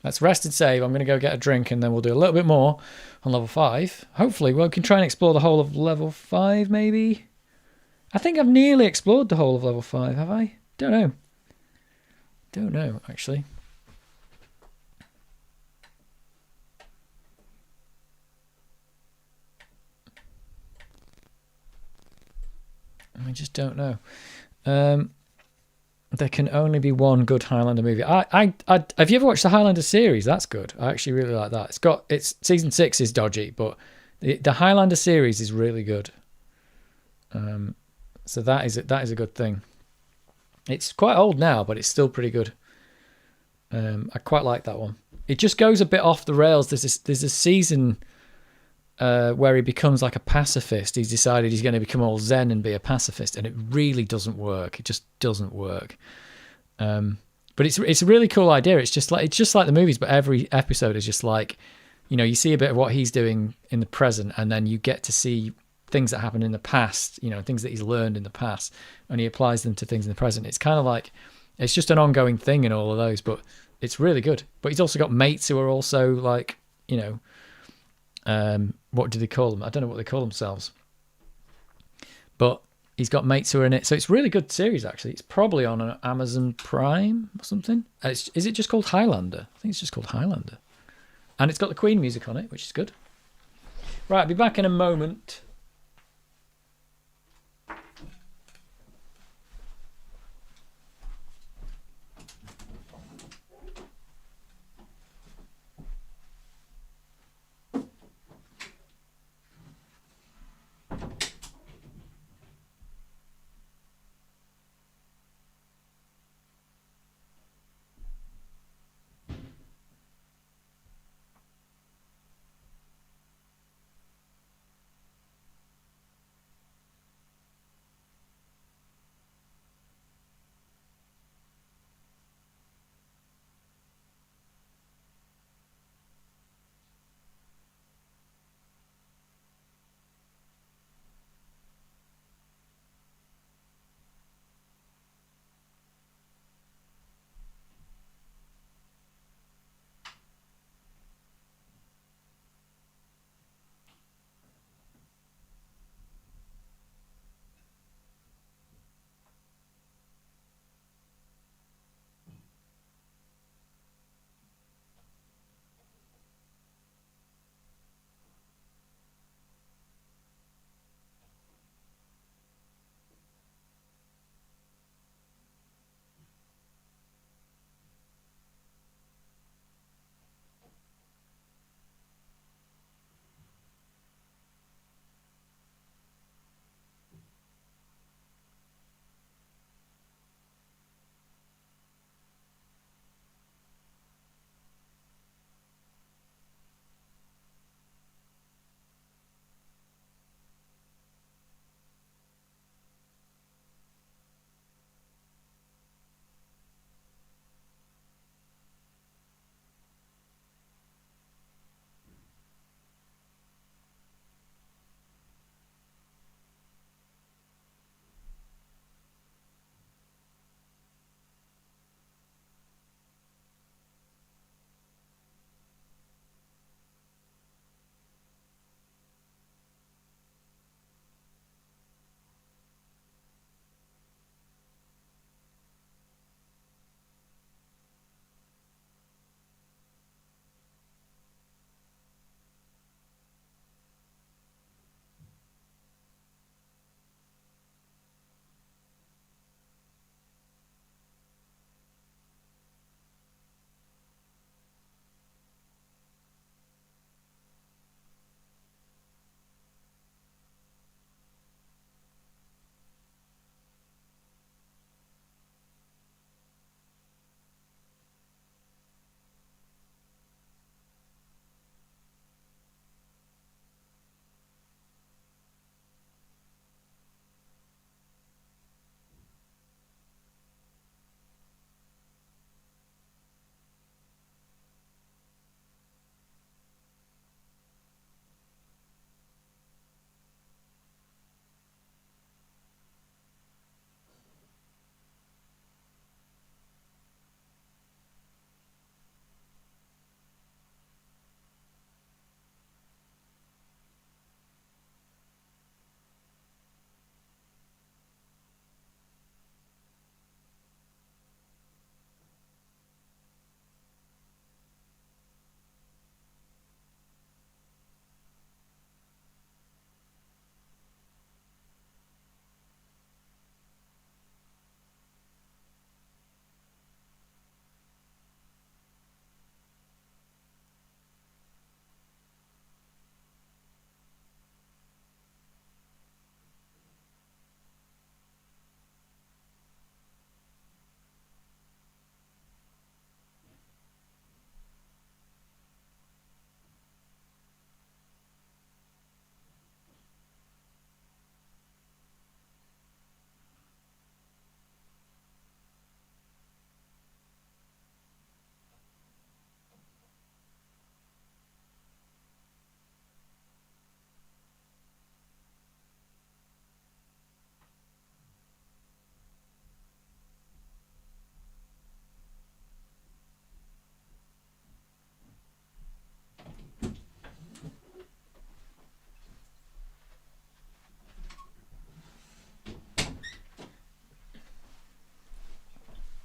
S1: Let's rest and save. I'm going to go get a drink and then we'll do a little bit more on level 5. Hopefully, we can try and explore the whole of level 5, maybe. I think I've nearly explored the whole of level 5, have I? Don't know. Don't know, actually. I just don't know. There can only be one good Highlander movie. Have you ever watched the Highlander series? That's good. I actually really like that. It's season 6 is dodgy, but the Highlander series is really good. So that is a good thing. It's quite old now, but it's still pretty good. I quite like that one. It just goes a bit off the rails. There's a season where he becomes like a pacifist. He's decided he's going to become all zen and be a pacifist, and it really doesn't work. It just doesn't work. But it's a really cool idea. It's just like the movies, but every episode is just like, you see a bit of what he's doing in the present, and then you get to see things that happened in the past, things that he's learned in the past, and he applies them to things in the present. It's kind of like, it's just an ongoing thing in all of those, but it's really good. But he's also got mates who are also like, what do they call them? I don't know what they call themselves. But he's got mates who are in it. So it's a really good series, actually. It's probably on an Amazon Prime or something. Is it just called Highlander? I think it's just called Highlander. And it's got the Queen music on it, which is good. Right, I'll be back in a moment.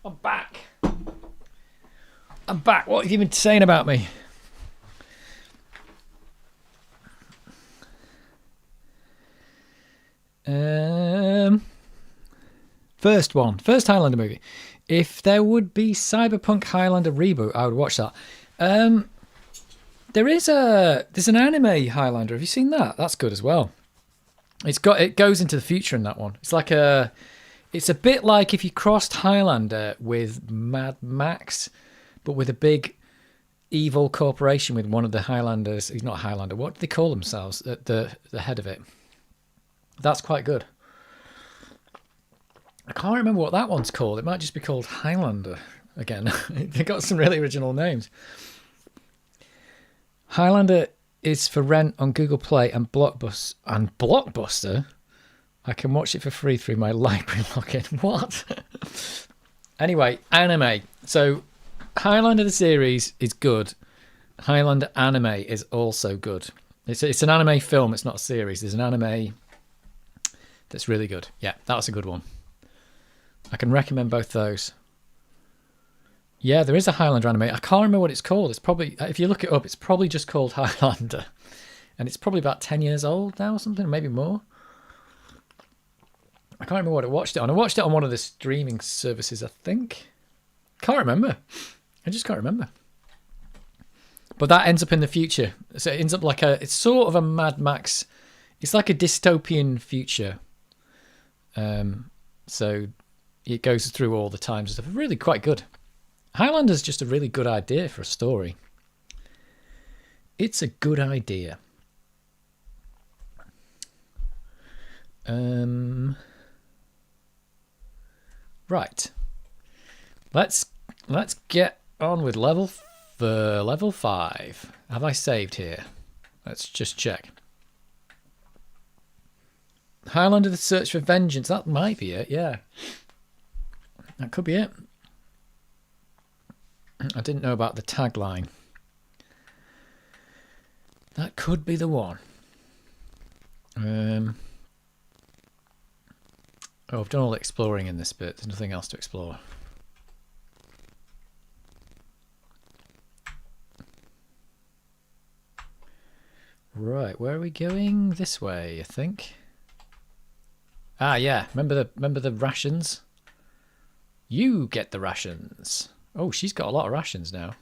S1: I'm back. I'm back. What have you been saying about me? First Highlander movie. If there would be Cyberpunk Highlander reboot, I would watch that. There's an anime Highlander. Have you seen that? That's good as well. It goes into the future in that one. It's a bit like if you crossed Highlander with Mad Max, but with a big evil corporation with one of the Highlanders. He's not a Highlander. What do they call themselves? The head of it. That's quite good. I can't remember what that one's called. It might just be called Highlander again. They got some really original names. Highlander is for rent on Google Play and Blockbuster. I can watch it for free through my library login. What? Anyway, anime. So Highlander the series is good. Highlander anime is also good. It's an anime film. It's not a series. There's an anime that's really good. Yeah, that was a good one. I can recommend both those. Yeah, there is a Highlander anime. I can't remember what it's called. It's probably, if you look it up, it's probably just called Highlander. And it's probably about 10 years old now or something, maybe more. I can't remember what I watched it on. I watched it on one of the streaming services, I think. Can't remember. I just can't remember. But that ends up in the future. So it ends up like it's sort of a Mad Max. It's like a dystopian future. So it goes through all the times and stuff. Really quite good. Highlander's just a really good idea for a story. It's a good idea. Right. Let's get on with level 5. Have I saved here? Let's just check. Highlander: The Search for Vengeance. That might be it, yeah. That could be it. I didn't know about the tagline. That could be the one. Oh, I've done all the exploring in this bit. There's nothing else to explore. Right, where are we going? This way, I think. Ah, yeah. Remember the rations? You get the rations. Oh, she's got a lot of rations now.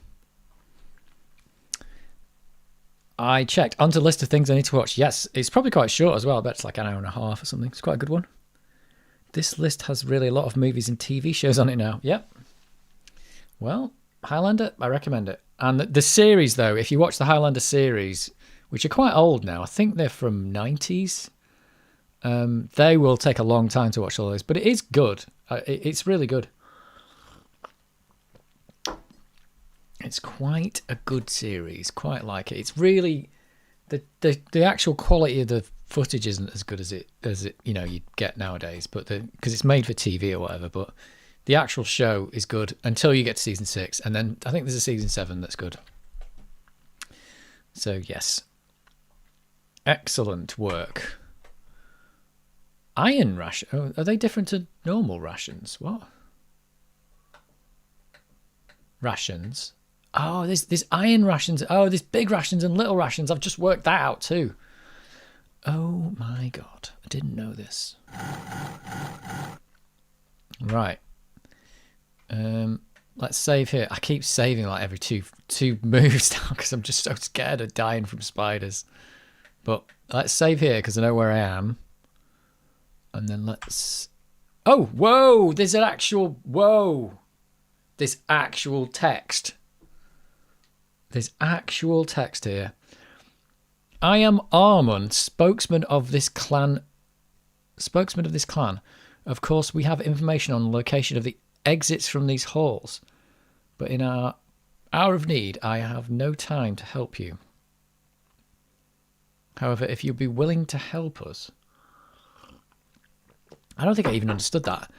S1: I checked. Onto the list of things I need to watch. Yes, it's probably quite short as well. I bet it's like an hour and a half or something. It's quite a good one. This list has really a lot of movies and TV shows on it now. Yep. Well, Highlander, I recommend it. And the series, though, if you watch the Highlander series, which are quite old now, I think they're from 90s. They will take a long time to watch all those, but it is good. It's really good. It's quite a good series. Quite like it. It's really the actual quality of the footage isn't as good as it you get nowadays, but because it's made for TV or whatever. But the actual show is good until you get to season 6, and then I think there's a season 7 that's good. So yes, excellent work. Iron ration. Oh, are they different to normal rations? What? Rations. Oh, there's iron rations. Oh, there's big rations and little rations. I've just worked that out too. Oh my god, I didn't know this. Right. Let's save here. I keep saving like every two moves now because I'm just so scared of dying from spiders. But let's save here because I know where I am. And then let's... Oh, whoa! There's an actual... Whoa! There's actual text. There's actual text here. I am Armon, spokesman of this clan. Of course, we have information on the location of the exits from these halls. But in our hour of need, I have no time to help you. However, if you'd be willing to help us... I don't think I even understood that.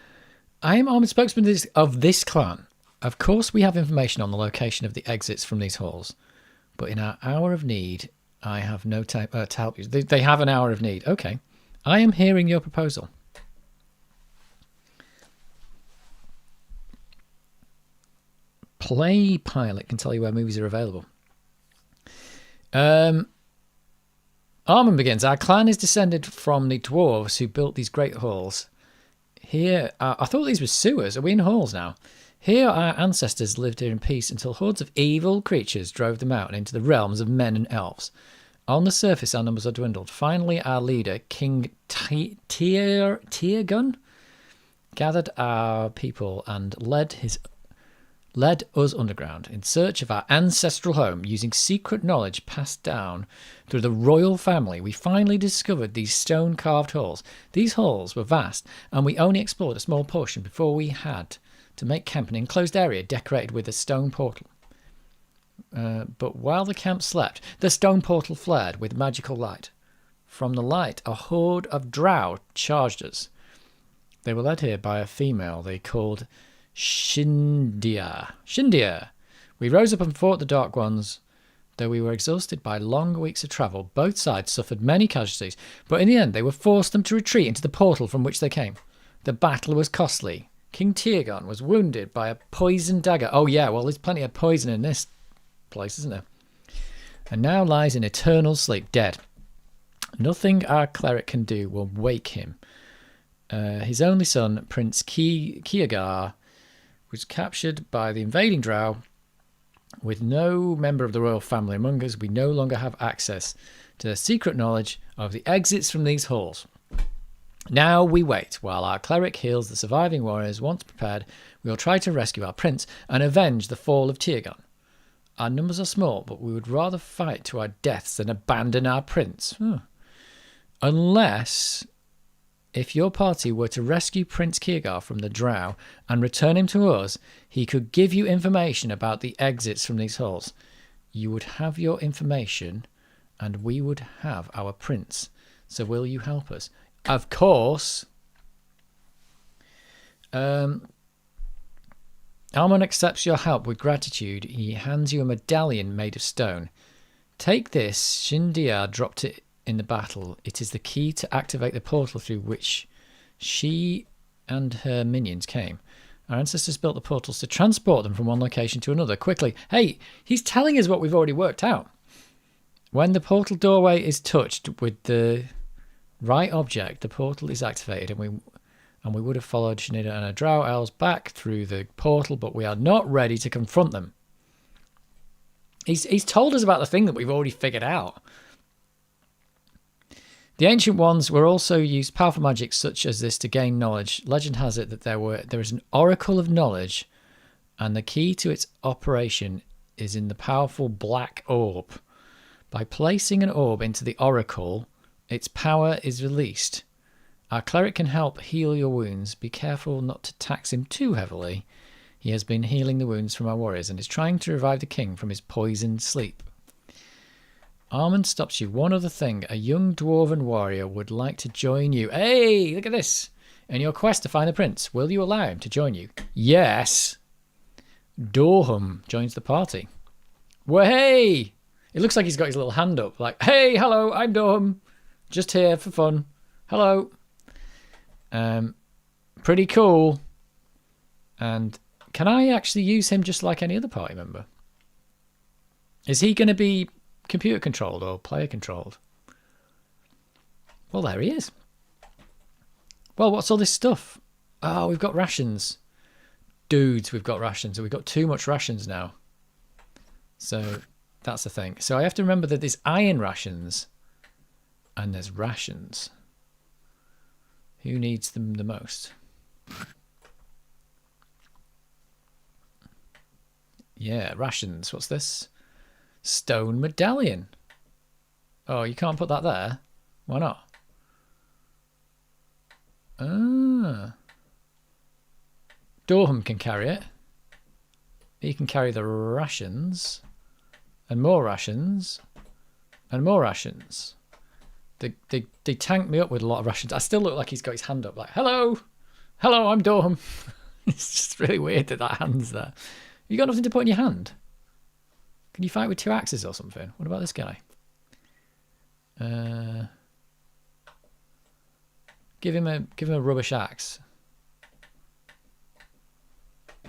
S1: I am Armon, spokesman of this clan. Of course, we have information on the location of the exits from these halls. But in our hour of need, I have no time to help you. They have an hour of need. Okay. I am hearing your proposal. Play Pilot can tell you where movies are available. Armand begins. Our clan is descended from the dwarves who built these great halls. Here, I thought these were sewers. Are we in halls now? Here our ancestors lived here in peace until hordes of evil creatures drove them out into the realms of men and elves. On the surface, our numbers are dwindled. Finally, our leader, King Tiergun, gathered our people and led us underground in search of our ancestral home. Using secret knowledge passed down through the royal family, we finally discovered these stone-carved halls. These halls were vast, and we only explored a small portion before we had to make camp in an enclosed area decorated with a stone portal. But while the camp slept, the stone portal flared with magical light. From the light, a horde of drow charged us. They were led here by a female they called Shindia. We rose up and fought the Dark Ones. Though we were exhausted by long weeks of travel, both sides suffered many casualties, but in the end they were forced them to retreat into the portal from which they came. The battle was costly. King Tiergon was wounded by a poisoned dagger. Oh yeah, well there's plenty of poison in this place, isn't there? And now lies in eternal sleep, dead. Nothing our cleric can do will wake him. His only son, Prince Kiagar, was captured by the invading drow. With no member of the royal family among us, we no longer have access to the secret knowledge of the exits from these halls. Now we wait while our cleric heals the surviving warriors. Once prepared, we will try to rescue our prince and avenge the fall of Tiergon. Our numbers are small, but we would rather fight to our deaths than abandon our prince. Unless, if your party were to rescue Prince Kiergar from the drow and return him to us, he could give you information about the exits from these halls. You would have your information, and we would have our prince. So will you help us? Of course. Armon accepts your help with gratitude. He hands you a medallion made of stone. Take this. Shindia dropped it in the battle. It is the key to activate the portal through which she and her minions came. Our ancestors built the portals to transport them from one location to another quickly. Hey, he's telling us what we've already worked out. When the portal doorway is touched with the right object, the portal is activated, and we would have followed Shinida and her drow elves back through the portal, but we are not ready to confront them. He's told us about the thing that we've already figured out. The Ancient Ones were also used powerful magic such as this to gain knowledge. Legend has it that there is an oracle of knowledge, and the key to its operation is in the powerful black orb. By placing an orb into the oracle, its power is released. Our cleric can help heal your wounds. Be careful not to tax him too heavily. He has been healing the wounds from our warriors and is trying to revive the king from his poisoned sleep. Armand stops you. One other thing. A young dwarven warrior would like to join you. Hey, look at this. In your quest to find the prince, will you allow him to join you? Yes. Dorham joins the party. Well, hey! It looks like he's got his little hand up. Like, hey, hello, I'm Dorham. Just here for fun. Hello. Pretty cool. And can I actually use him just like any other party member? Is he going to be computer controlled or player controlled? Well, there he is. Well, what's all this stuff? Oh, we've got rations. Dudes, we've got rations. We've got too much rations now. So that's the thing. So I have to remember that there's iron rations and there's rations. Who needs them the most? Yeah, rations. What's this? Stone medallion. Oh, you can't put that there? Why not? Ah. Dorham can carry it. He can carry the rations. And more rations. And more rations. They tanked me up with a lot of rations. I still look like he's got his hand up like, hello! Hello, I'm Dorham. It's just really weird that hand's there. You got nothing to put in your hand? Can you fight with 2 axes or something? What about this guy? Give him a rubbish axe.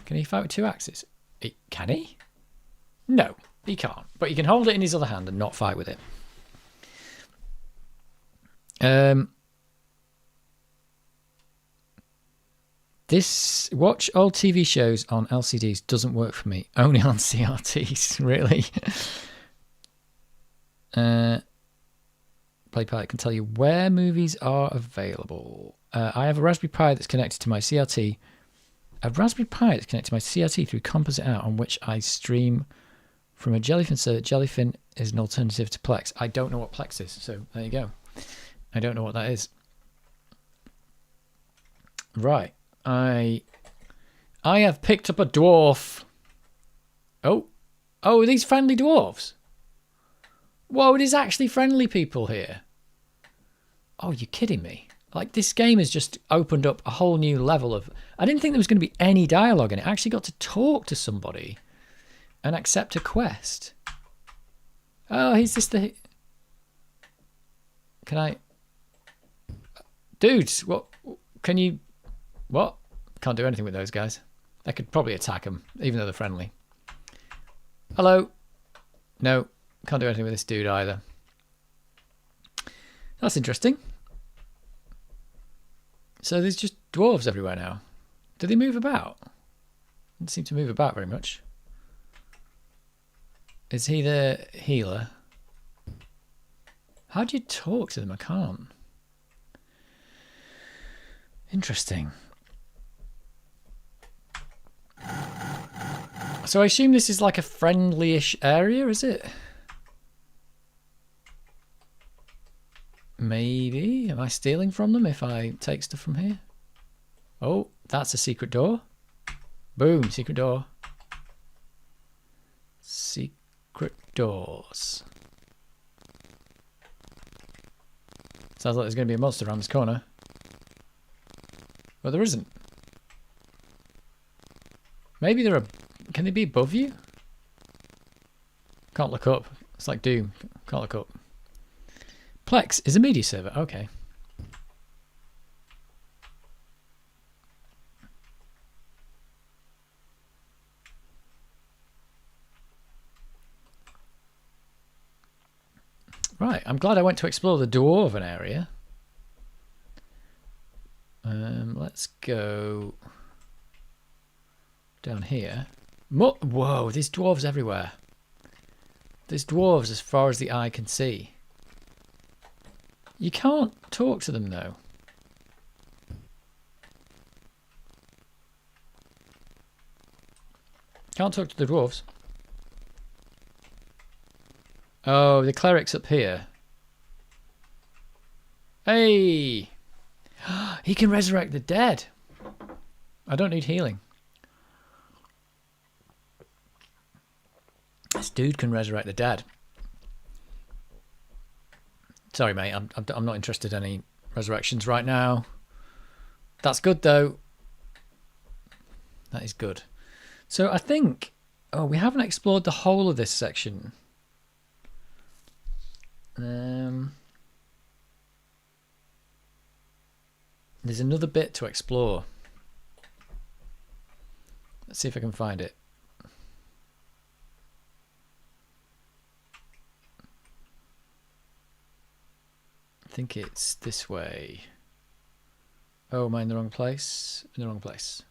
S1: Can he fight with 2 axes? Can he? No, he can't. But he can hold it in his other hand and not fight with it. This watch old TV shows on LCDs doesn't work for me. Only on CRTs, really. PlayPilot can tell you where movies are available. I have a Raspberry Pi that's connected to my CRT. A Raspberry Pi that's connected to my CRT through Composite Out, on which I stream from a Jellyfin server. Jellyfin is an alternative to Plex. I don't know what Plex is, so there you go. I don't know what that is. Right. I have picked up a dwarf. Oh, are these friendly dwarves? Whoa, it is actually friendly people here. Oh, you're kidding me. Like, this game has just opened up a whole new level of... I didn't think there was going to be any dialogue in it. I actually got to talk to somebody and accept a quest. Oh, he's just the... Can I... Dudes, what... Can you... What? Can't do anything with those guys. I could probably attack them, even though they're friendly. Hello. No, can't do anything with this dude either. That's interesting. So there's just dwarves everywhere now. Do they move about? Don't seem to move about very much. Is he the healer? How do you talk to them? I can't. Interesting. So I assume this is like a friendly-ish area, is it? Maybe. Am I stealing from them if I take stuff from here? Oh, that's a secret door. Boom, secret door. Secret doors. Sounds like there's going to be a monster around this corner. Well, there isn't. Maybe there are... Can they be above you? Can't look up. It's like Doom. Can't look up. Plex is a media server. Okay. Right. I'm glad I went to explore the dwarven area. Let's go down here. Whoa, there's dwarves everywhere. There's dwarves as far as the eye can see. You can't talk to them though. Can't talk to the dwarves. Oh, the cleric's up here. Hey! He can resurrect the dead. I don't need healing. This dude can resurrect the dead. Sorry, mate. I'm not interested in any resurrections right now. That's good, though. That is good. So I think... Oh, we haven't explored the whole of this section. There's another bit to explore. Let's see if I can find it. I think it's this way. Oh, am I in the wrong place? In the wrong place.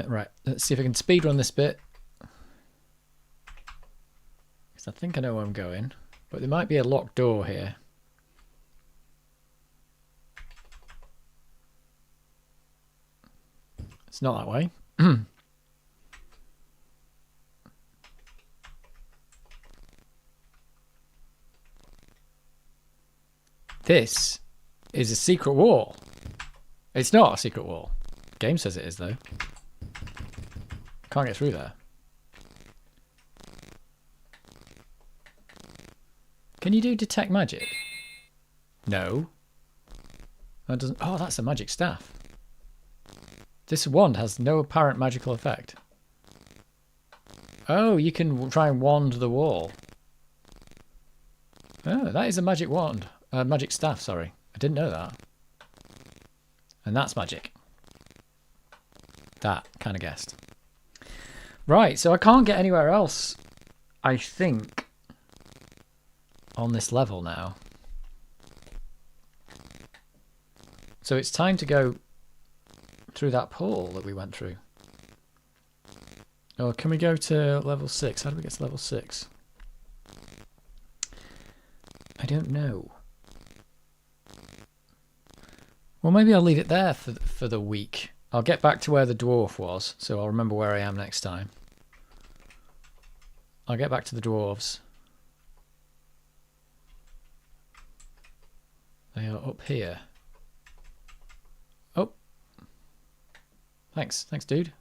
S1: Right, let's see if I can speedrun this bit. Because I think I know where I'm going. But there might be a locked door here. It's not that way. This is a secret wall. It's not a secret wall. The game says it is, though. Can't get through there. Can you do detect magic? No. That doesn't. Oh, that's a magic staff. This wand has no apparent magical effect. Oh, you can try and wand the wall. Oh, that is a magic wand. Magic staff, sorry. I didn't know that. And that's magic. That kind of guessed. Right, so I can't get anywhere else, I think, on this level now. So it's time to go through that portal that we went through. Oh, can we go to level 6? How do we get to level 6? I don't know. Well, maybe I'll leave it there for the week. I'll get back to where the dwarf was, so I'll remember where I am next time. I'll get back to the dwarves. They are up here. Oh. Thanks. Thanks, dude.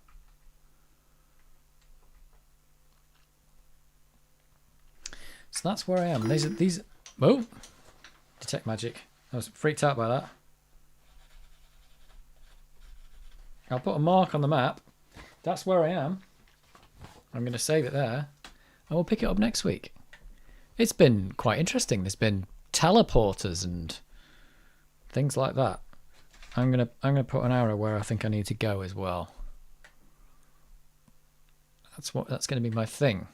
S1: So that's where I am. These. Oh. Detect magic. I was freaked out by that. I'll put a mark on the map. That's where I am. I'm going to save it there. And we'll pick it up next week. It's been quite interesting. There's been teleporters and things like that. I'm gonna put an arrow where I think I need to go as well. That's going to be my thing.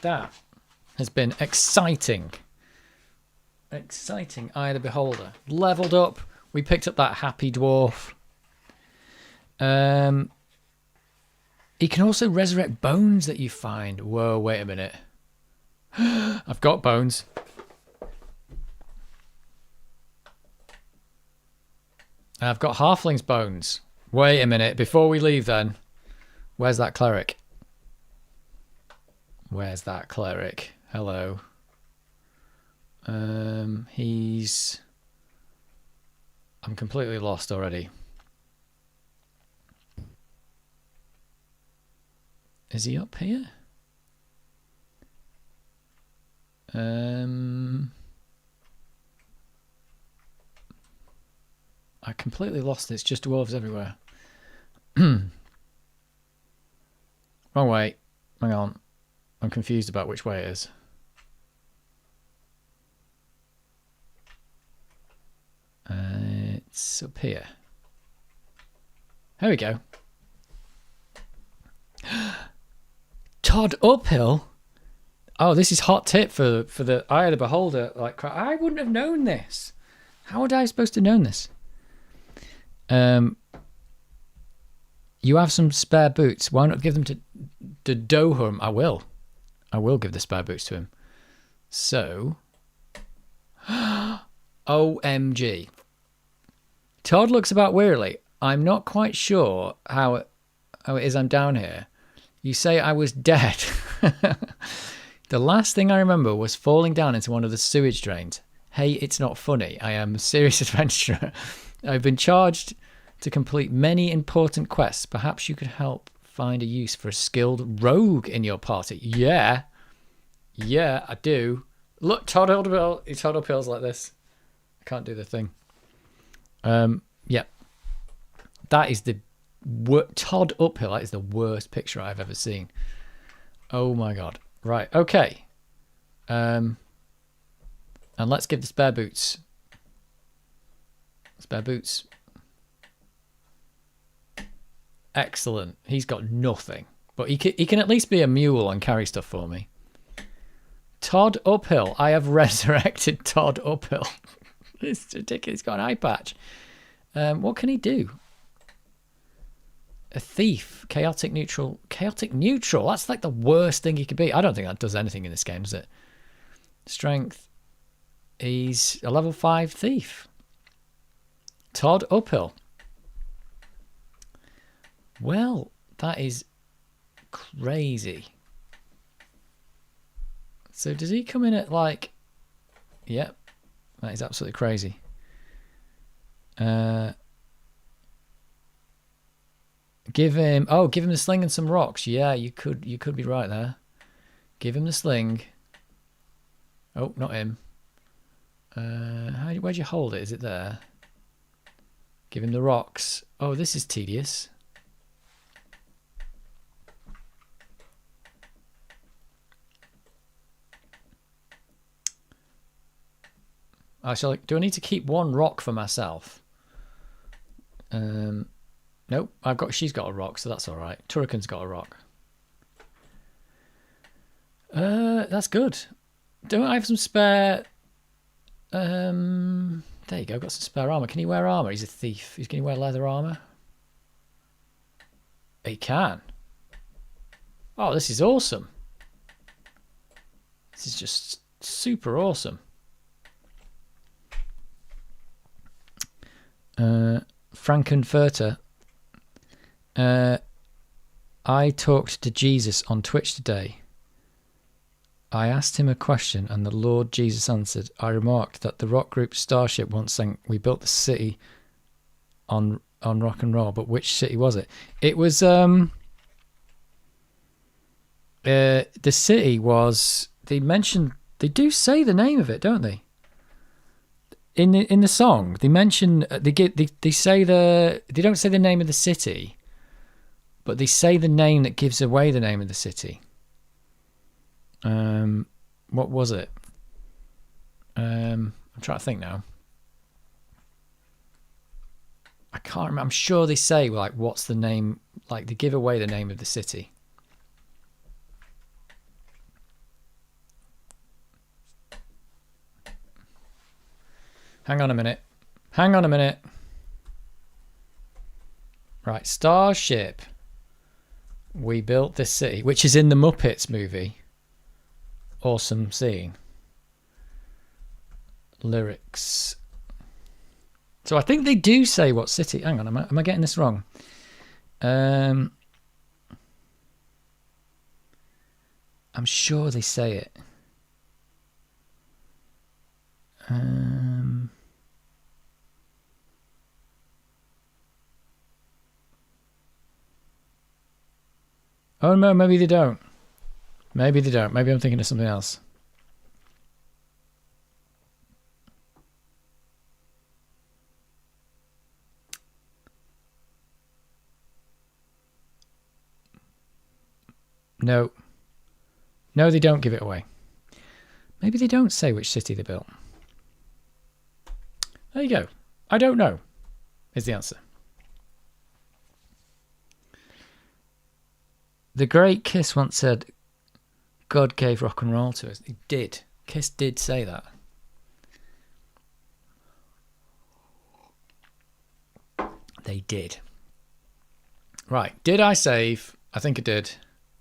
S1: That has been exciting. Exciting Eye of the Beholder. Leveled up. We picked up that happy dwarf. He can also resurrect bones that you find. Whoa, wait a minute. I've got bones. I've got halfling's bones. Wait a minute. Before we leave then, where's that cleric? Where's that cleric? Hello. He's... I'm completely lost already. Is he up here? I completely lost it. It's just dwarves everywhere. Wrong way. Hang on. I'm confused about which way it is. It's up here. There we go. Todd Uphill? Oh, this is hot tip for the Eye of the Beholder. Like, I wouldn't have known this. How would I supposed to have known this? You have some spare boots. Why not give them to Dohum? I will. I will give the spare boots to him. So, OMG. Todd looks about wearily. I'm not quite sure how it is I'm down here. You say I was dead. The last thing I remember was falling down into one of the sewage drains. Hey, it's not funny. I am a serious adventurer. I've been charged to complete many important quests. Perhaps you could help find a use for a skilled rogue in your party. Yeah. Yeah, I do. Look, Todd Uphill's like this. I can't do the thing. Yeah. That is the... Todd Uphill, that is the worst picture I've ever seen. Oh my god. Right, okay. And let's give the spare boots. Spare boots. Excellent. He's got nothing. But he can at least be a mule and carry stuff for me. Todd Uphill. I have resurrected Todd Uphill. It's ridiculous. He's got an eye patch. What can he do? A thief. Chaotic neutral. Chaotic neutral. That's like the worst thing he could be. I don't think that does anything in this game, does it? Strength. He's a level 5 thief. Todd Uphill. Well, that is crazy. So does he come in at like... Yep. That is absolutely crazy. Give him the sling and some rocks. Yeah, you could be right there. Give him the sling. Oh, not him. Where'd you hold it? Is it there? Give him the rocks. Oh, this is tedious. Do I need to keep one rock for myself? Nope. She's got a rock, so that's all right. Turrican's got a rock. That's good. Don't I have some spare? There you go. Got some spare armor. Can he wear armor? He's a thief. Can he wear leather armor? He can. Oh, this is awesome. This is just super awesome. Frankenfurter. I talked to Jesus on Twitch today. I asked him a question and the Lord Jesus answered. I remarked that the rock group Starship once sang, we built the city on rock and roll, but which city was it? It was the city was, they do say the name of it, don't they? In the song, they mention they don't say the name of the city, but they say the name that gives away the name of the city. What was it? I'm trying to think now. I can't remember. I'm sure they say like what's the name, like they give away the name of the city. Hang on a minute. Right, Starship. We built this city, which is in the Muppets movie. Awesome scene. Lyrics. So I think they do say what city. Hang on, am I getting this wrong? I'm sure they say it. Oh no, maybe they don't. Maybe I'm thinking of something else. No, they don't give it away. Maybe they don't say which city they built. There you go. I don't know, is the answer. The great Kiss once said, God gave rock and roll to us. He did. Kiss did say that. They did. Right. Did I save? I think I did.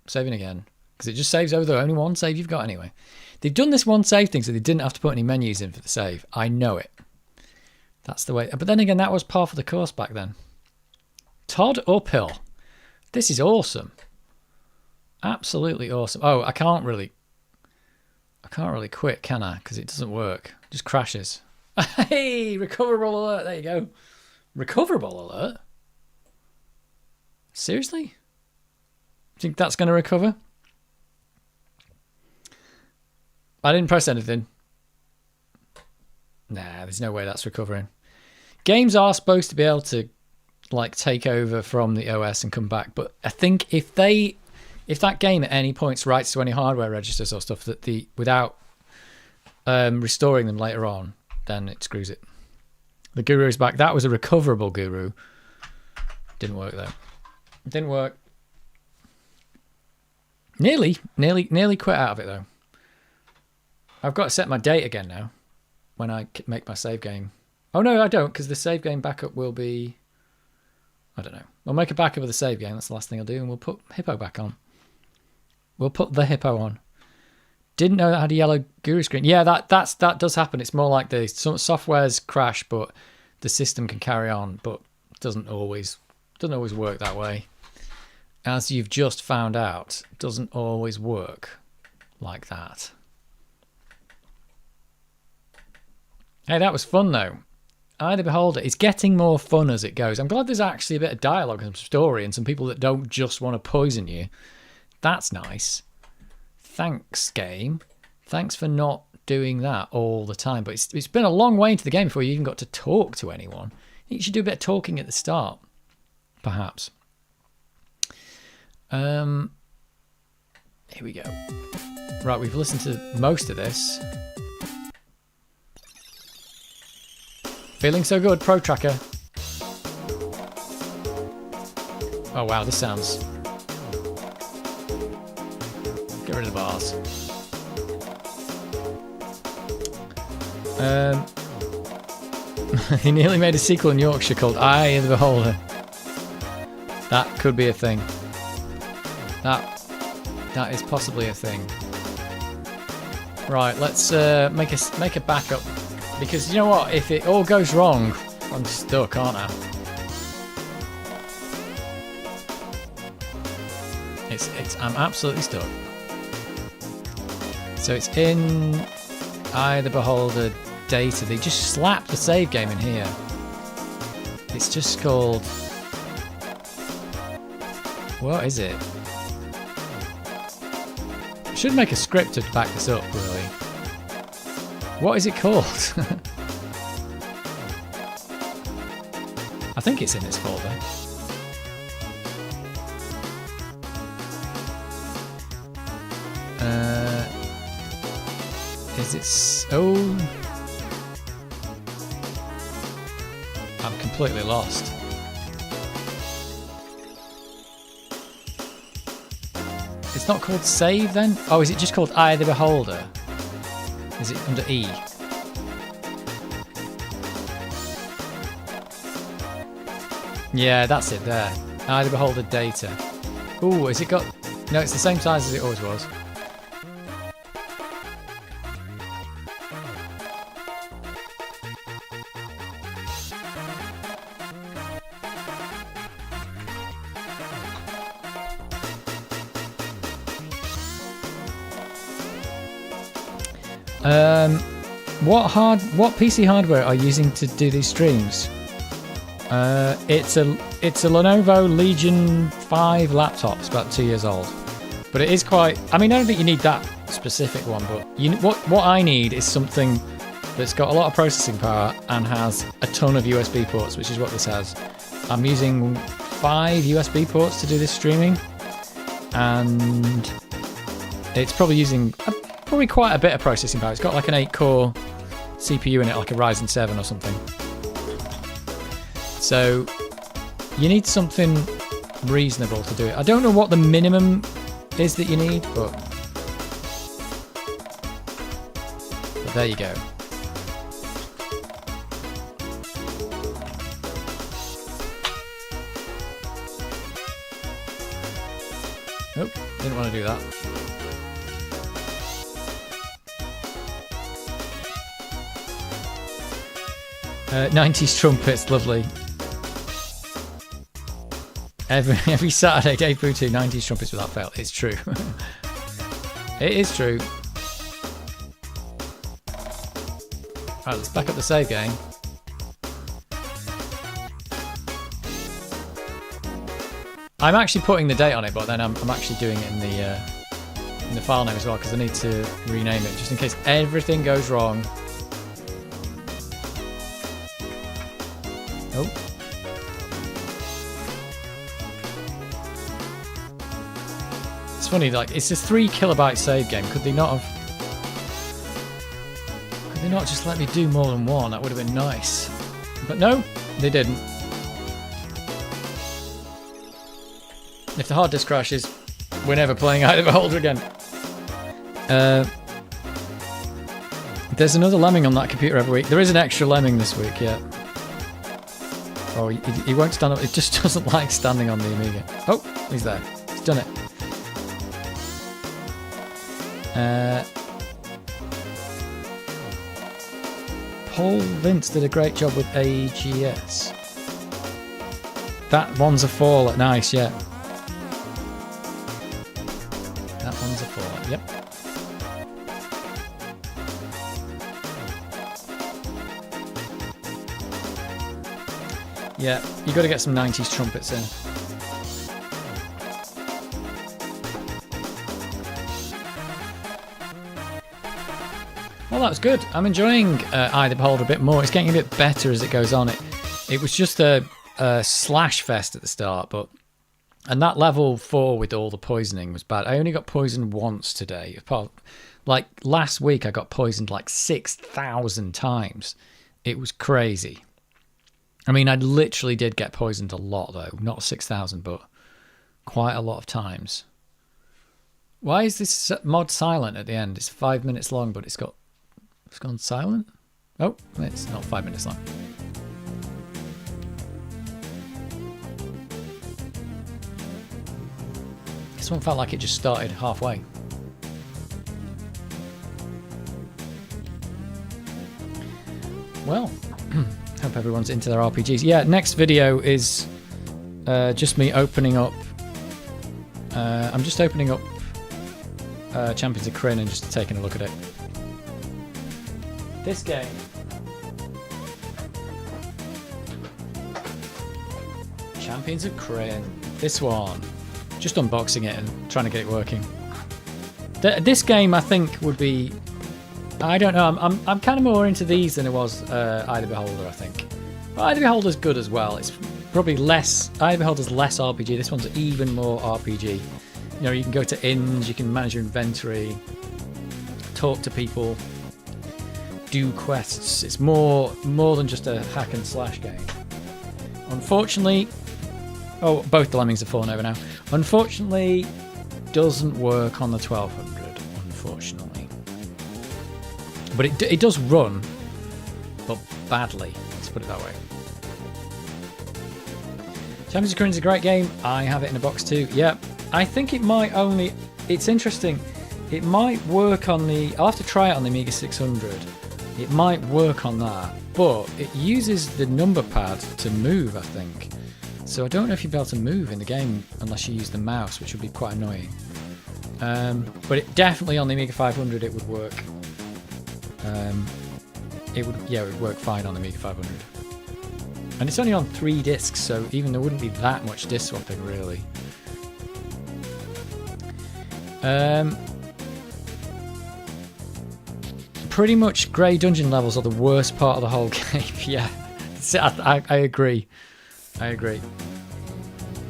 S1: Saving again. Because it just saves over the only one save you've got anyway. They've done this one save thing so they didn't have to put any menus in for the save. I know it. That's the way. But then again, that was part of the course back then. Todd Uphill. This is awesome. Absolutely awesome. Oh, I can't really quit, can I? Because it doesn't work. It just crashes. Hey, recoverable alert. There you go. Recoverable alert? Seriously? Think that's going to recover? I didn't press anything. Nah, there's no way that's recovering. Games are supposed to be able to like take over from the OS and come back, but I think if that game at any point writes to any hardware registers or stuff that without restoring them later on, then it screws it. The Guru is back. That was a recoverable Guru. Didn't work though. Didn't work. Nearly quit out of it though. I've got to set my date again now when I make my save game. Oh no, I don't, because the save game backup will be, I don't know. I'll make a backup of the save game. That's the last thing I'll do, and we'll put Hippo back on. We'll put the Hippo on. Didn't know that had a yellow Guru screen. Yeah, that does happen. It's more like some software's crash, but the system can carry on, but doesn't always work that way. As you've just found out, doesn't always work like that. Hey, that was fun though. Eye the Beholder. It's getting more fun as it goes. I'm glad there's actually a bit of dialogue and some story and some people that don't just want to poison you. That's nice. Thanks, game. Thanks for not doing that all the time. But it's been a long way into the game before you even got to talk to anyone. You should do a bit of talking at the start, perhaps. Here we go. Right, we've listened to most of this. Feeling so good, Pro Tracker. Oh wow, this sounds... Get rid of the bars. He nearly made a sequel in Yorkshire called Eye of the Beholder. That could be a thing. That is possibly a thing. Right, let's make a backup, because you know what? If it all goes wrong, I'm stuck, aren't I? I'm absolutely stuck. So it's in Eye of the Beholder data. They just slapped the save game in here. It's just called... What is it? I should make a script to back this up, really. What is it called? I think it's in this folder. Is it... Oh... I'm completely lost. It's not called save then? Oh, is it just called Eye of the Beholder? Is it under E? Yeah, that's it there. Eye of the Beholder data. Ooh, has it got... No, it's the same size as it always was. What PC hardware are you using to do these streams? It's a Lenovo Legion 5 laptop. It's about 2 years old, but it is quite. I mean, I don't think you need that specific one, but what I need is something that's got a lot of processing power and has a ton of USB ports, which is what this has. I'm using 5 USB ports to do this streaming, and it's probably using probably quite a bit of processing power. It's got like an 8-core CPU in it, like a Ryzen 7 or something. So you need something reasonable to do it. I don't know what the minimum is that you need, but there you go. Nope, didn't want to do that. '90s trumpets, lovely. Every Saturday, Dave Booty, 90s trumpets without fail. It's true. It is true. Alright, let's back up the save game. I'm actually putting the date on it, but then I'm actually doing it in the file name as well, because I need to rename it just in case everything goes wrong. Oh. It's funny, like, it's a 3 kilobyte save game. Could they not just let me do more than one? That would have been nice. But no, they didn't. If the hard disk crashes, we're never playing Eye of the Beholder again. There's another lemming on that computer every week. There is an extra lemming this week, yeah. Oh, he won't stand up. It just doesn't like standing on the Amiga. Oh, he's there. He's done it. Paul Vince did a great job with AGS. That one's a fall. Nice, yeah. That one's a fall. Yep. Yeah, you got to get some 90s trumpets in. Well, that was good. I'm enjoying Eye of the Beholder a bit more. It's getting a bit better as it goes on. It was just a slash fest at the start, and that level 4 with all the poisoning was bad. I only got poisoned once today. Like last week, I got poisoned like 6,000 times. It was crazy. I mean, I literally did get poisoned a lot, though. Not 6,000, but quite a lot of times. Why is this mod silent at the end? It's 5 minutes long, but it's gone silent? Oh, it's not 5 minutes long. This one felt like it just started halfway. Well, hope everyone's into their RPGs. Yeah, next video is just me opening up. I'm just opening up Champions of Krynn and just taking a look at it. This game. Champions of Krynn. This one. Just unboxing it and trying to get it working. This game, I think, would be... I don't know. I'm kind of more into these than it was Eye of the Beholder, I think. But Eye of the Beholder's good as well. It's probably less... Eye of the Beholder's less RPG. This one's even more RPG. You know, you can go to inns, you can manage your inventory, talk to people, do quests. It's more than just a hack and slash game. Unfortunately... Oh, both the Lemmings have fallen over now. Unfortunately, doesn't work on the 1200, unfortunately. But it does run, but badly. Let's put it that way. Champions of Krynn is a great game. I have it in a box too. Yep. I think it might only... It's interesting. It might work on the... I'll have to try it on the Amiga 600. It might work on that. But it uses the number pad to move, I think. So I don't know if you'd be able to move in the game unless you use the mouse, which would be quite annoying. But it definitely on the Amiga 500 it would work. It would work fine on the Amiga 500. And it's only on 3 discs, so even there wouldn't be that much disc swapping really. Pretty much grey dungeon levels are the worst part of the whole game. Yeah, I agree. I agree.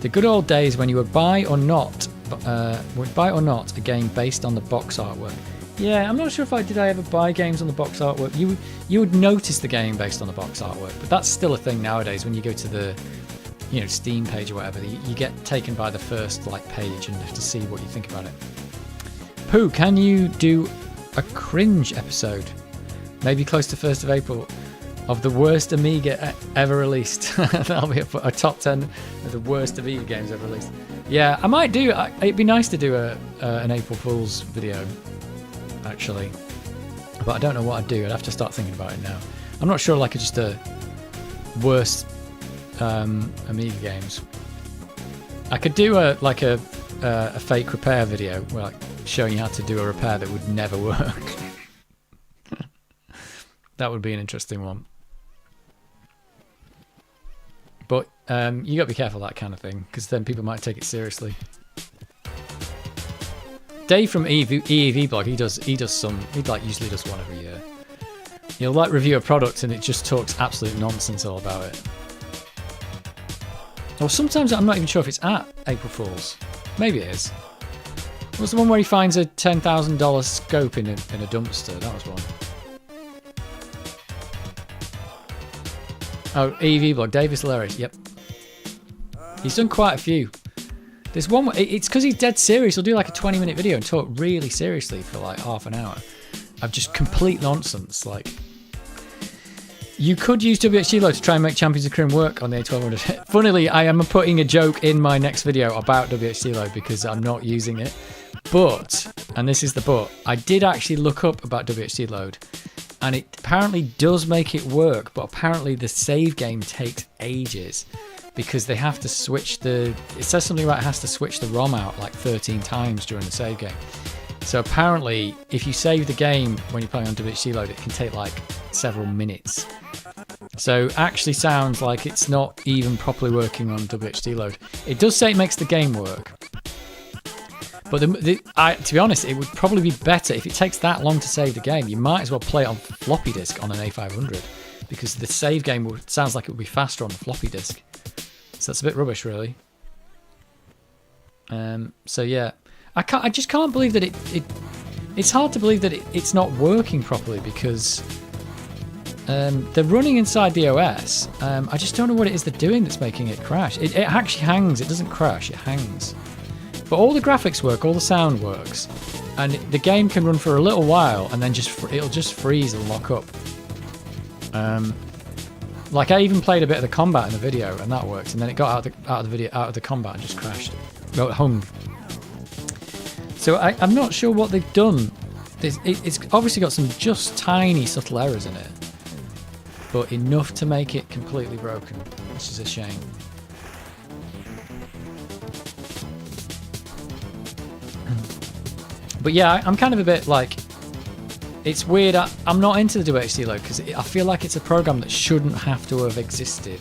S1: The good old days when you would buy or not a game based on the box artwork. Yeah, I'm not sure if I ever buy games on the box artwork. You would notice the game based on the box artwork, but that's still a thing nowadays. When you go to the Steam page or whatever, you get taken by the first page and have to see what you think about it. Pooh, can you do a cringe episode? Maybe close to 1st of April. Of the worst Amiga ever released. That'll be a top 10 of the worst Amiga games ever released. Yeah, I might do. It'd be nice to do an April Fool's video, actually. But I don't know what I'd do. I'd have to start thinking about it now. I'm not sure, just a worst Amiga games. I could do a fake repair video, showing you how to do a repair that would never work. That would be an interesting one. But you got to be careful of that kind of thing, because then people might take it seriously. Dave from EEV blog, he usually does one every year. He'll review a product and it just talks absolute nonsense all about it. Or sometimes I'm not even sure if it's at April Fool's. Maybe it is. It was the one where he finds a $10,000 scope in a dumpster. That was one. Oh, EV blog, Davis Hilarious, yep. He's done quite a few. There's one, it's because he's dead serious. He'll do a 20-minute video and talk really seriously for half an hour of just complete nonsense. You could use WHG Load to try and make Champions of Krynn work on the A1200. Funnily, I am putting a joke in my next video about WHG Load because I'm not using it. But, and this is the but, I did actually look up about WHG Load. And it apparently does make it work, but apparently the save game takes ages because they have to switch it says something about it has to switch the ROM out 13 times during the save game. So apparently, if you save the game when you're playing on WHC Load, it can take several minutes. So actually sounds like it's not even properly working on WHD Load. It does say it makes the game work. But to be honest, it would probably be better if it takes that long to save the game. You might as well play it on floppy disk on an A500 because the save game sounds like it would be faster on the floppy disk. So that's a bit rubbish, really. So yeah, I just can't believe that it's hard to believe that it's not working properly because they're running inside the OS. I just don't know what it is they're doing that's making it crash. It actually hangs. It doesn't crash. It hangs. But all the graphics work. All the sound works. And the game can run for a little while, and then it'll just freeze and lock up. Like I even played a bit of the combat in the video, and that worked. And then it got out of the combat and just crashed. Well, it hung. So I'm not sure what they've done. It's obviously got some just tiny subtle errors in it, but enough to make it completely broken, which is a shame. But yeah, I'm kind of a bit like, it's weird. I'm not into the WHC load because I feel like it's a program that shouldn't have to have existed.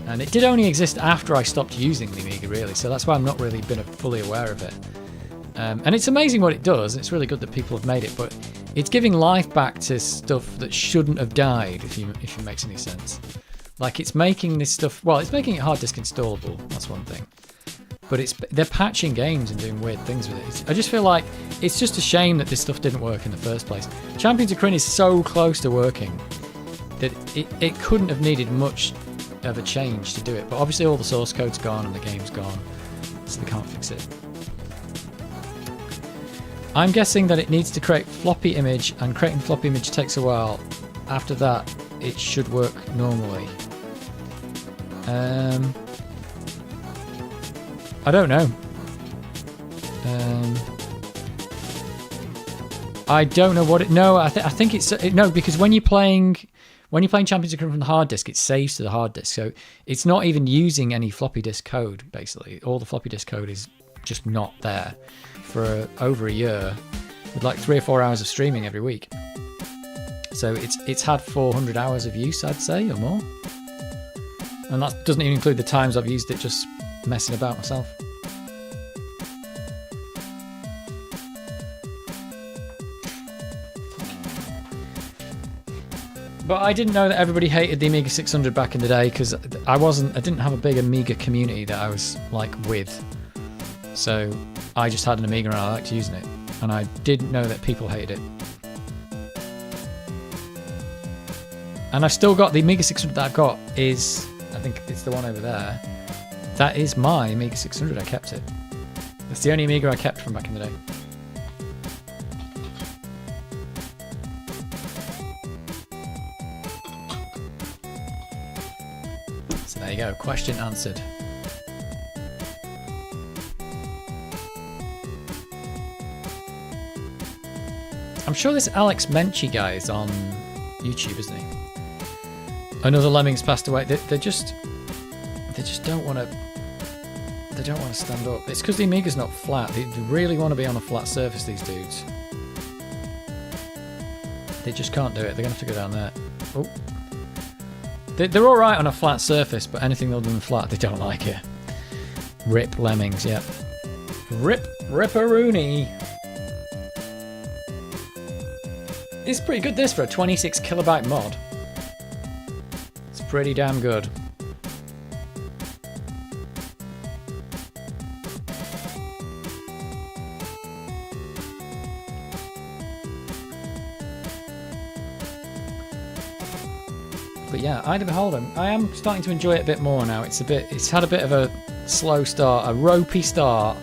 S1: And it did only exist after I stopped using the Amiga, really, so that's why I'm not really been fully aware of it. And it's amazing what it does. It's really good that people have made it, but it's giving life back to stuff that shouldn't have died, if it makes any sense. Like, it's making this stuff... Well, it's making it hard disk installable, that's one thing. But they're patching games and doing weird things with it. I just feel like it's just a shame that this stuff didn't work in the first place. Champions of Kryn is so close to working that it couldn't have needed much of a change to do it. But obviously all the source code's gone and the game's gone, so they can't fix it. I'm guessing that it needs to create floppy image, and creating floppy image takes a while. After that, it should work normally. I don't know. I don't know what it. No, I think it's no, because when you're playing Champions of Kryn from the hard disk, it saves to the hard disk, so it's not even using any floppy disk code. Basically, all the floppy disk code is just not there for over a year, with like 3 or 4 hours of streaming every week. So it's had 400 hours of use, I'd say, or more, and that doesn't even include the times I've used it just messing about myself. But I didn't know that everybody hated the Amiga 600 back in the day, because I didn't have a big Amiga community that I was like with. So I just had an Amiga and I liked using it, and I didn't know that people hated it. And I've still got the Amiga 600 that I've got is, I think it's the one over there. That is my Amiga 600. I kept it. That's the only Amiga I kept from back in the day. So there you go. Question answered. I'm sure this Alex Menchie guy is on YouTube, isn't he? Another Lemmings passed away. They just don't want to. They don't want to stand up. It's because the Amiga's not flat. They really want to be on a flat surface, these dudes. They just can't do it. They're going to have to go down there. Oh. They're alright on a flat surface, but anything other than flat, they don't like it. Rip Lemmings, yep. Ripperoonie. It's pretty good, this, for a 26 kilobyte mod. It's pretty damn good. But yeah, Ida Beholder, I am starting to enjoy it a bit more now. It's had a bit of a slow start, a ropey start.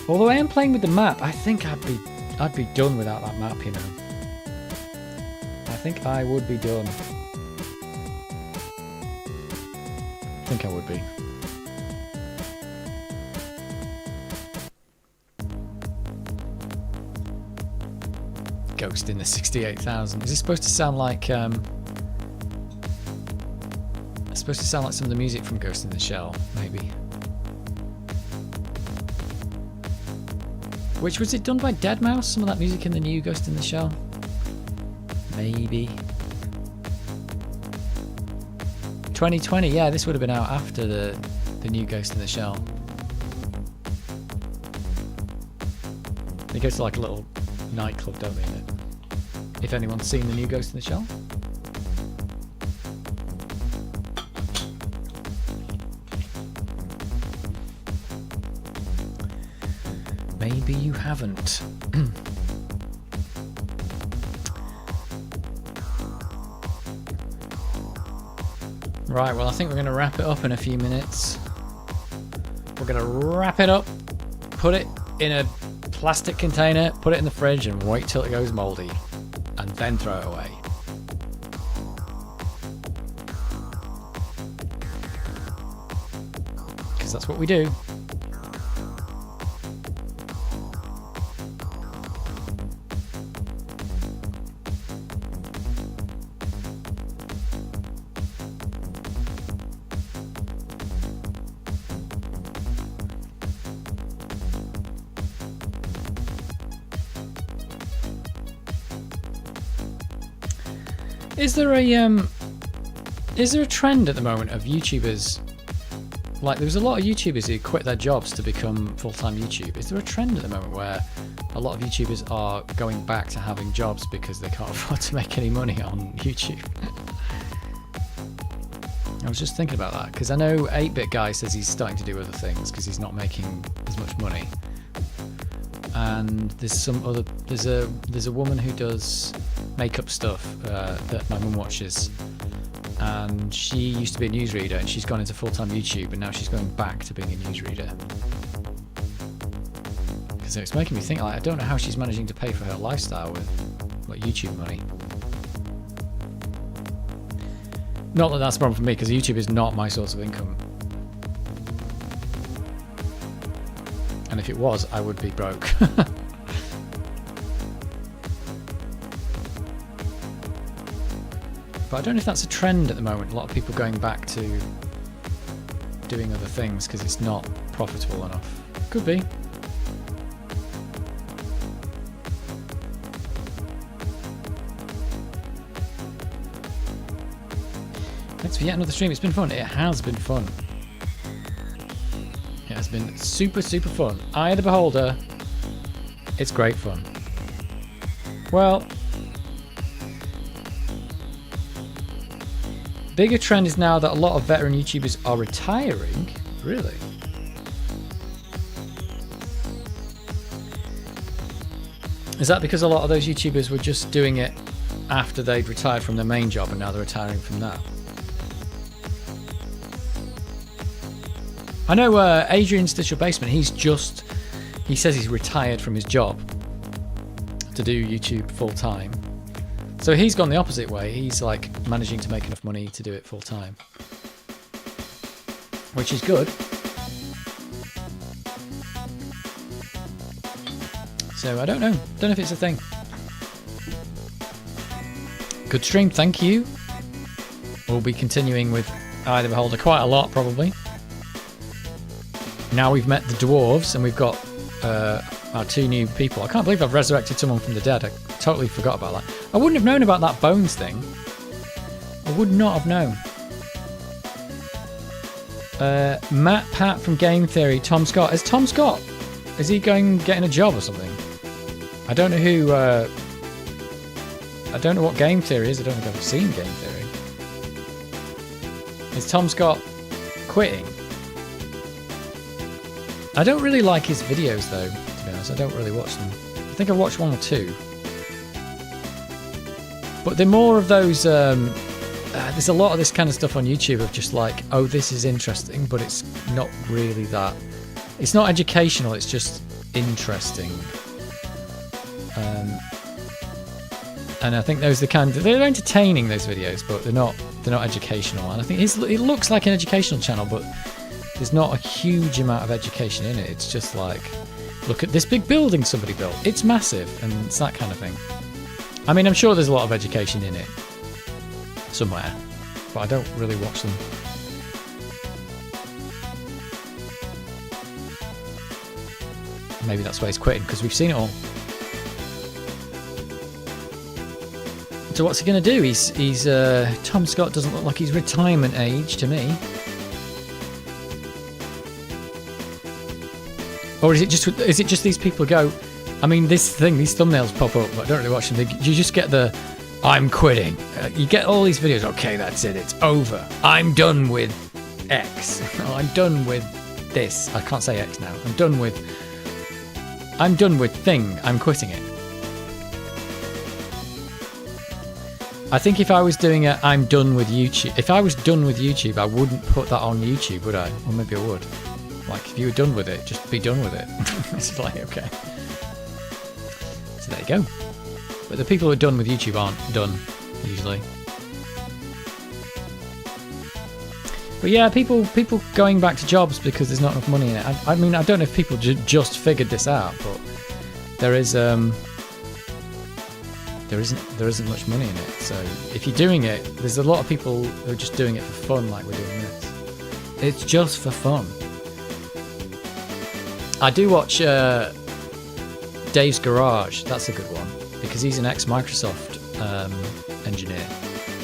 S1: Although I am playing with the map, I think I'd be done without that map, you know. I think I would be done. I think I would be. Ghost in the 68,000. Is this supposed to sound like it's supposed to sound like some of the music from Ghost in the Shell, maybe. Which, was it done by Deadmau5? Some of that music in the new Ghost in the Shell? Maybe. 2020, yeah, this would have been out after the new Ghost in the Shell. They go to like a little nightclub, don't they, in it? If anyone's seen the new Ghost in the Shell. Maybe you haven't. Right, well, I think we're going to wrap it up in a few minutes. We're going to wrap it up, put it in a plastic container, put it in the fridge, and wait till it goes mouldy, and then throw it away. Because that's what we do. Is there a trend at the moment of YouTubers? Like, there was a lot of YouTubers who quit their jobs to become full-time YouTube. Is there a trend at the moment where a lot of YouTubers are going back to having jobs because they can't afford to make any money on YouTube? I was just thinking about that because I know 8-Bit Guy says he's starting to do other things because he's not making as much money. And there's a woman who does makeup stuff that my mum watches, and she used to be a newsreader and she's gone into full-time YouTube, and now she's going back to being a newsreader. So it's making me think, like, I don't know how she's managing to pay for her lifestyle with like YouTube money. Not that that's a problem for me, because YouTube is not my source of income. And if it was, I would be broke. But I don't know if that's a trend at the moment. A lot of people going back to doing other things because it's not profitable enough. Could be. Thanks for yet another stream. It's been fun. It has been fun. It has been super, super fun. Eye of the beholder. It's great fun. Well, bigger trend is now that a lot of veteran YouTubers are retiring. Really? Is that because a lot of those YouTubers were just doing it after they'd retired from their main job and now they're retiring from that? I know Adrian's Digital Basement, he says he's retired from his job to do YouTube full time. So he's gone the opposite way. He's like managing to make enough money to do it full time, which is good. So I don't know if it's a thing. Good stream, thank you. We'll be continuing with Eye of the Beholder quite a lot, probably. Now we've met the dwarves and we've got our 2 new people. I can't believe I've resurrected someone from the dead. I totally forgot about that. I wouldn't have known about that bones thing. I would not have known. Matt Pat from Game Theory. Tom Scott. Is Tom Scott? Is he getting a job or something? I don't know who. I don't know what Game Theory is. I don't think I've seen Game Theory. Is Tom Scott quitting? I don't really like his videos though, to be honest. I don't really watch them. I think I've watched 1 or 2. But they're more of those, there's a lot of this kind of stuff on YouTube of just like, oh, this is interesting, but it's not really that. It's not educational, it's just interesting. And I think those are the kind of, they're entertaining, those videos, but they're not educational. And I think it looks like an educational channel, but there's not a huge amount of education in it. It's just like, look at this big building somebody built. It's massive, and it's that kind of thing. I mean, I'm sure there's a lot of education in it somewhere, but I don't really watch them. Maybe that's why he's quitting, because we've seen it all. So what's he going to do? He's Tom Scott doesn't look like he's retirement age to me. Or is it just these people go, I mean, these thumbnails pop up, but I don't really watch them. You just get the, I'm quitting. You get all these videos, okay, that's it, it's over. I'm done with X. I'm done with this. I can't say X now. I'm done with thing. I'm quitting it. I think if I was doing it, I'm done with YouTube. If I was done with YouTube, I wouldn't put that on YouTube, would I? Or maybe I would. Like, if you were done with it, just be done with it. It's like, okay. So there you go. But the people who are done with YouTube aren't done, usually. But yeah, people going back to jobs because there's not enough money in it. I mean, I don't know if people just figured this out, but there isn't much money in it. So if you're doing it, there's a lot of people who are just doing it for fun, like we're doing this. It's just for fun. I do watch Dave's Garage. That's a good one because he's an ex-Microsoft engineer.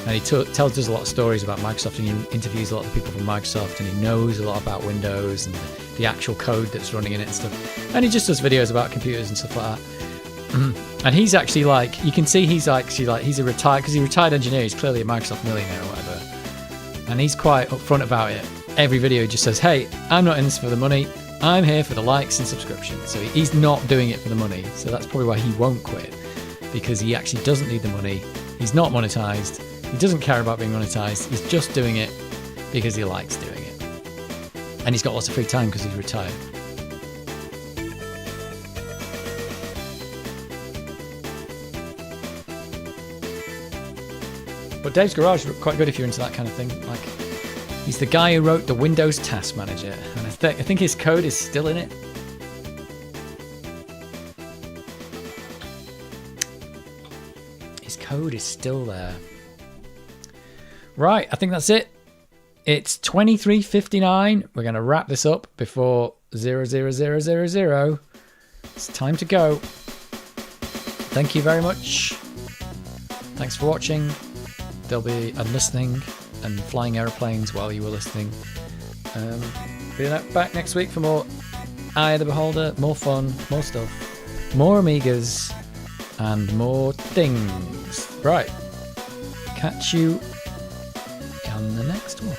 S1: And he tells us a lot of stories about Microsoft, and he interviews a lot of people from Microsoft, and he knows a lot about Windows and the actual code that's running in it and stuff. And he just does videos about computers and stuff like that. And he's actually like, you can see he's actually like, he's a retired engineer. He's clearly a Microsoft millionaire or whatever. And he's quite upfront about it. Every video he just says, hey, I'm not in this for the money. I'm here for the likes and subscriptions. So he's not doing it for the money. So that's probably why he won't quit, because he actually doesn't need the money. He's not monetized. He doesn't care about being monetized. He's just doing it because he likes doing it. And he's got lots of free time because he's retired. But Dave's Garage is quite good if you're into that kind of thing. Like, he's the guy who wrote the Windows Task Manager, and I think his code is still in it. His code is still there. Right, I think that's it. It's 23:59. We're going to wrap this up before 00000. It's time to go. Thank you very much. Thanks for watching. There'll be and listening and flying airplanes while you were listening. Be back next week for more Eye of the Beholder, more fun, more stuff, more Amigas, and more things. Right. Catch you on the next one.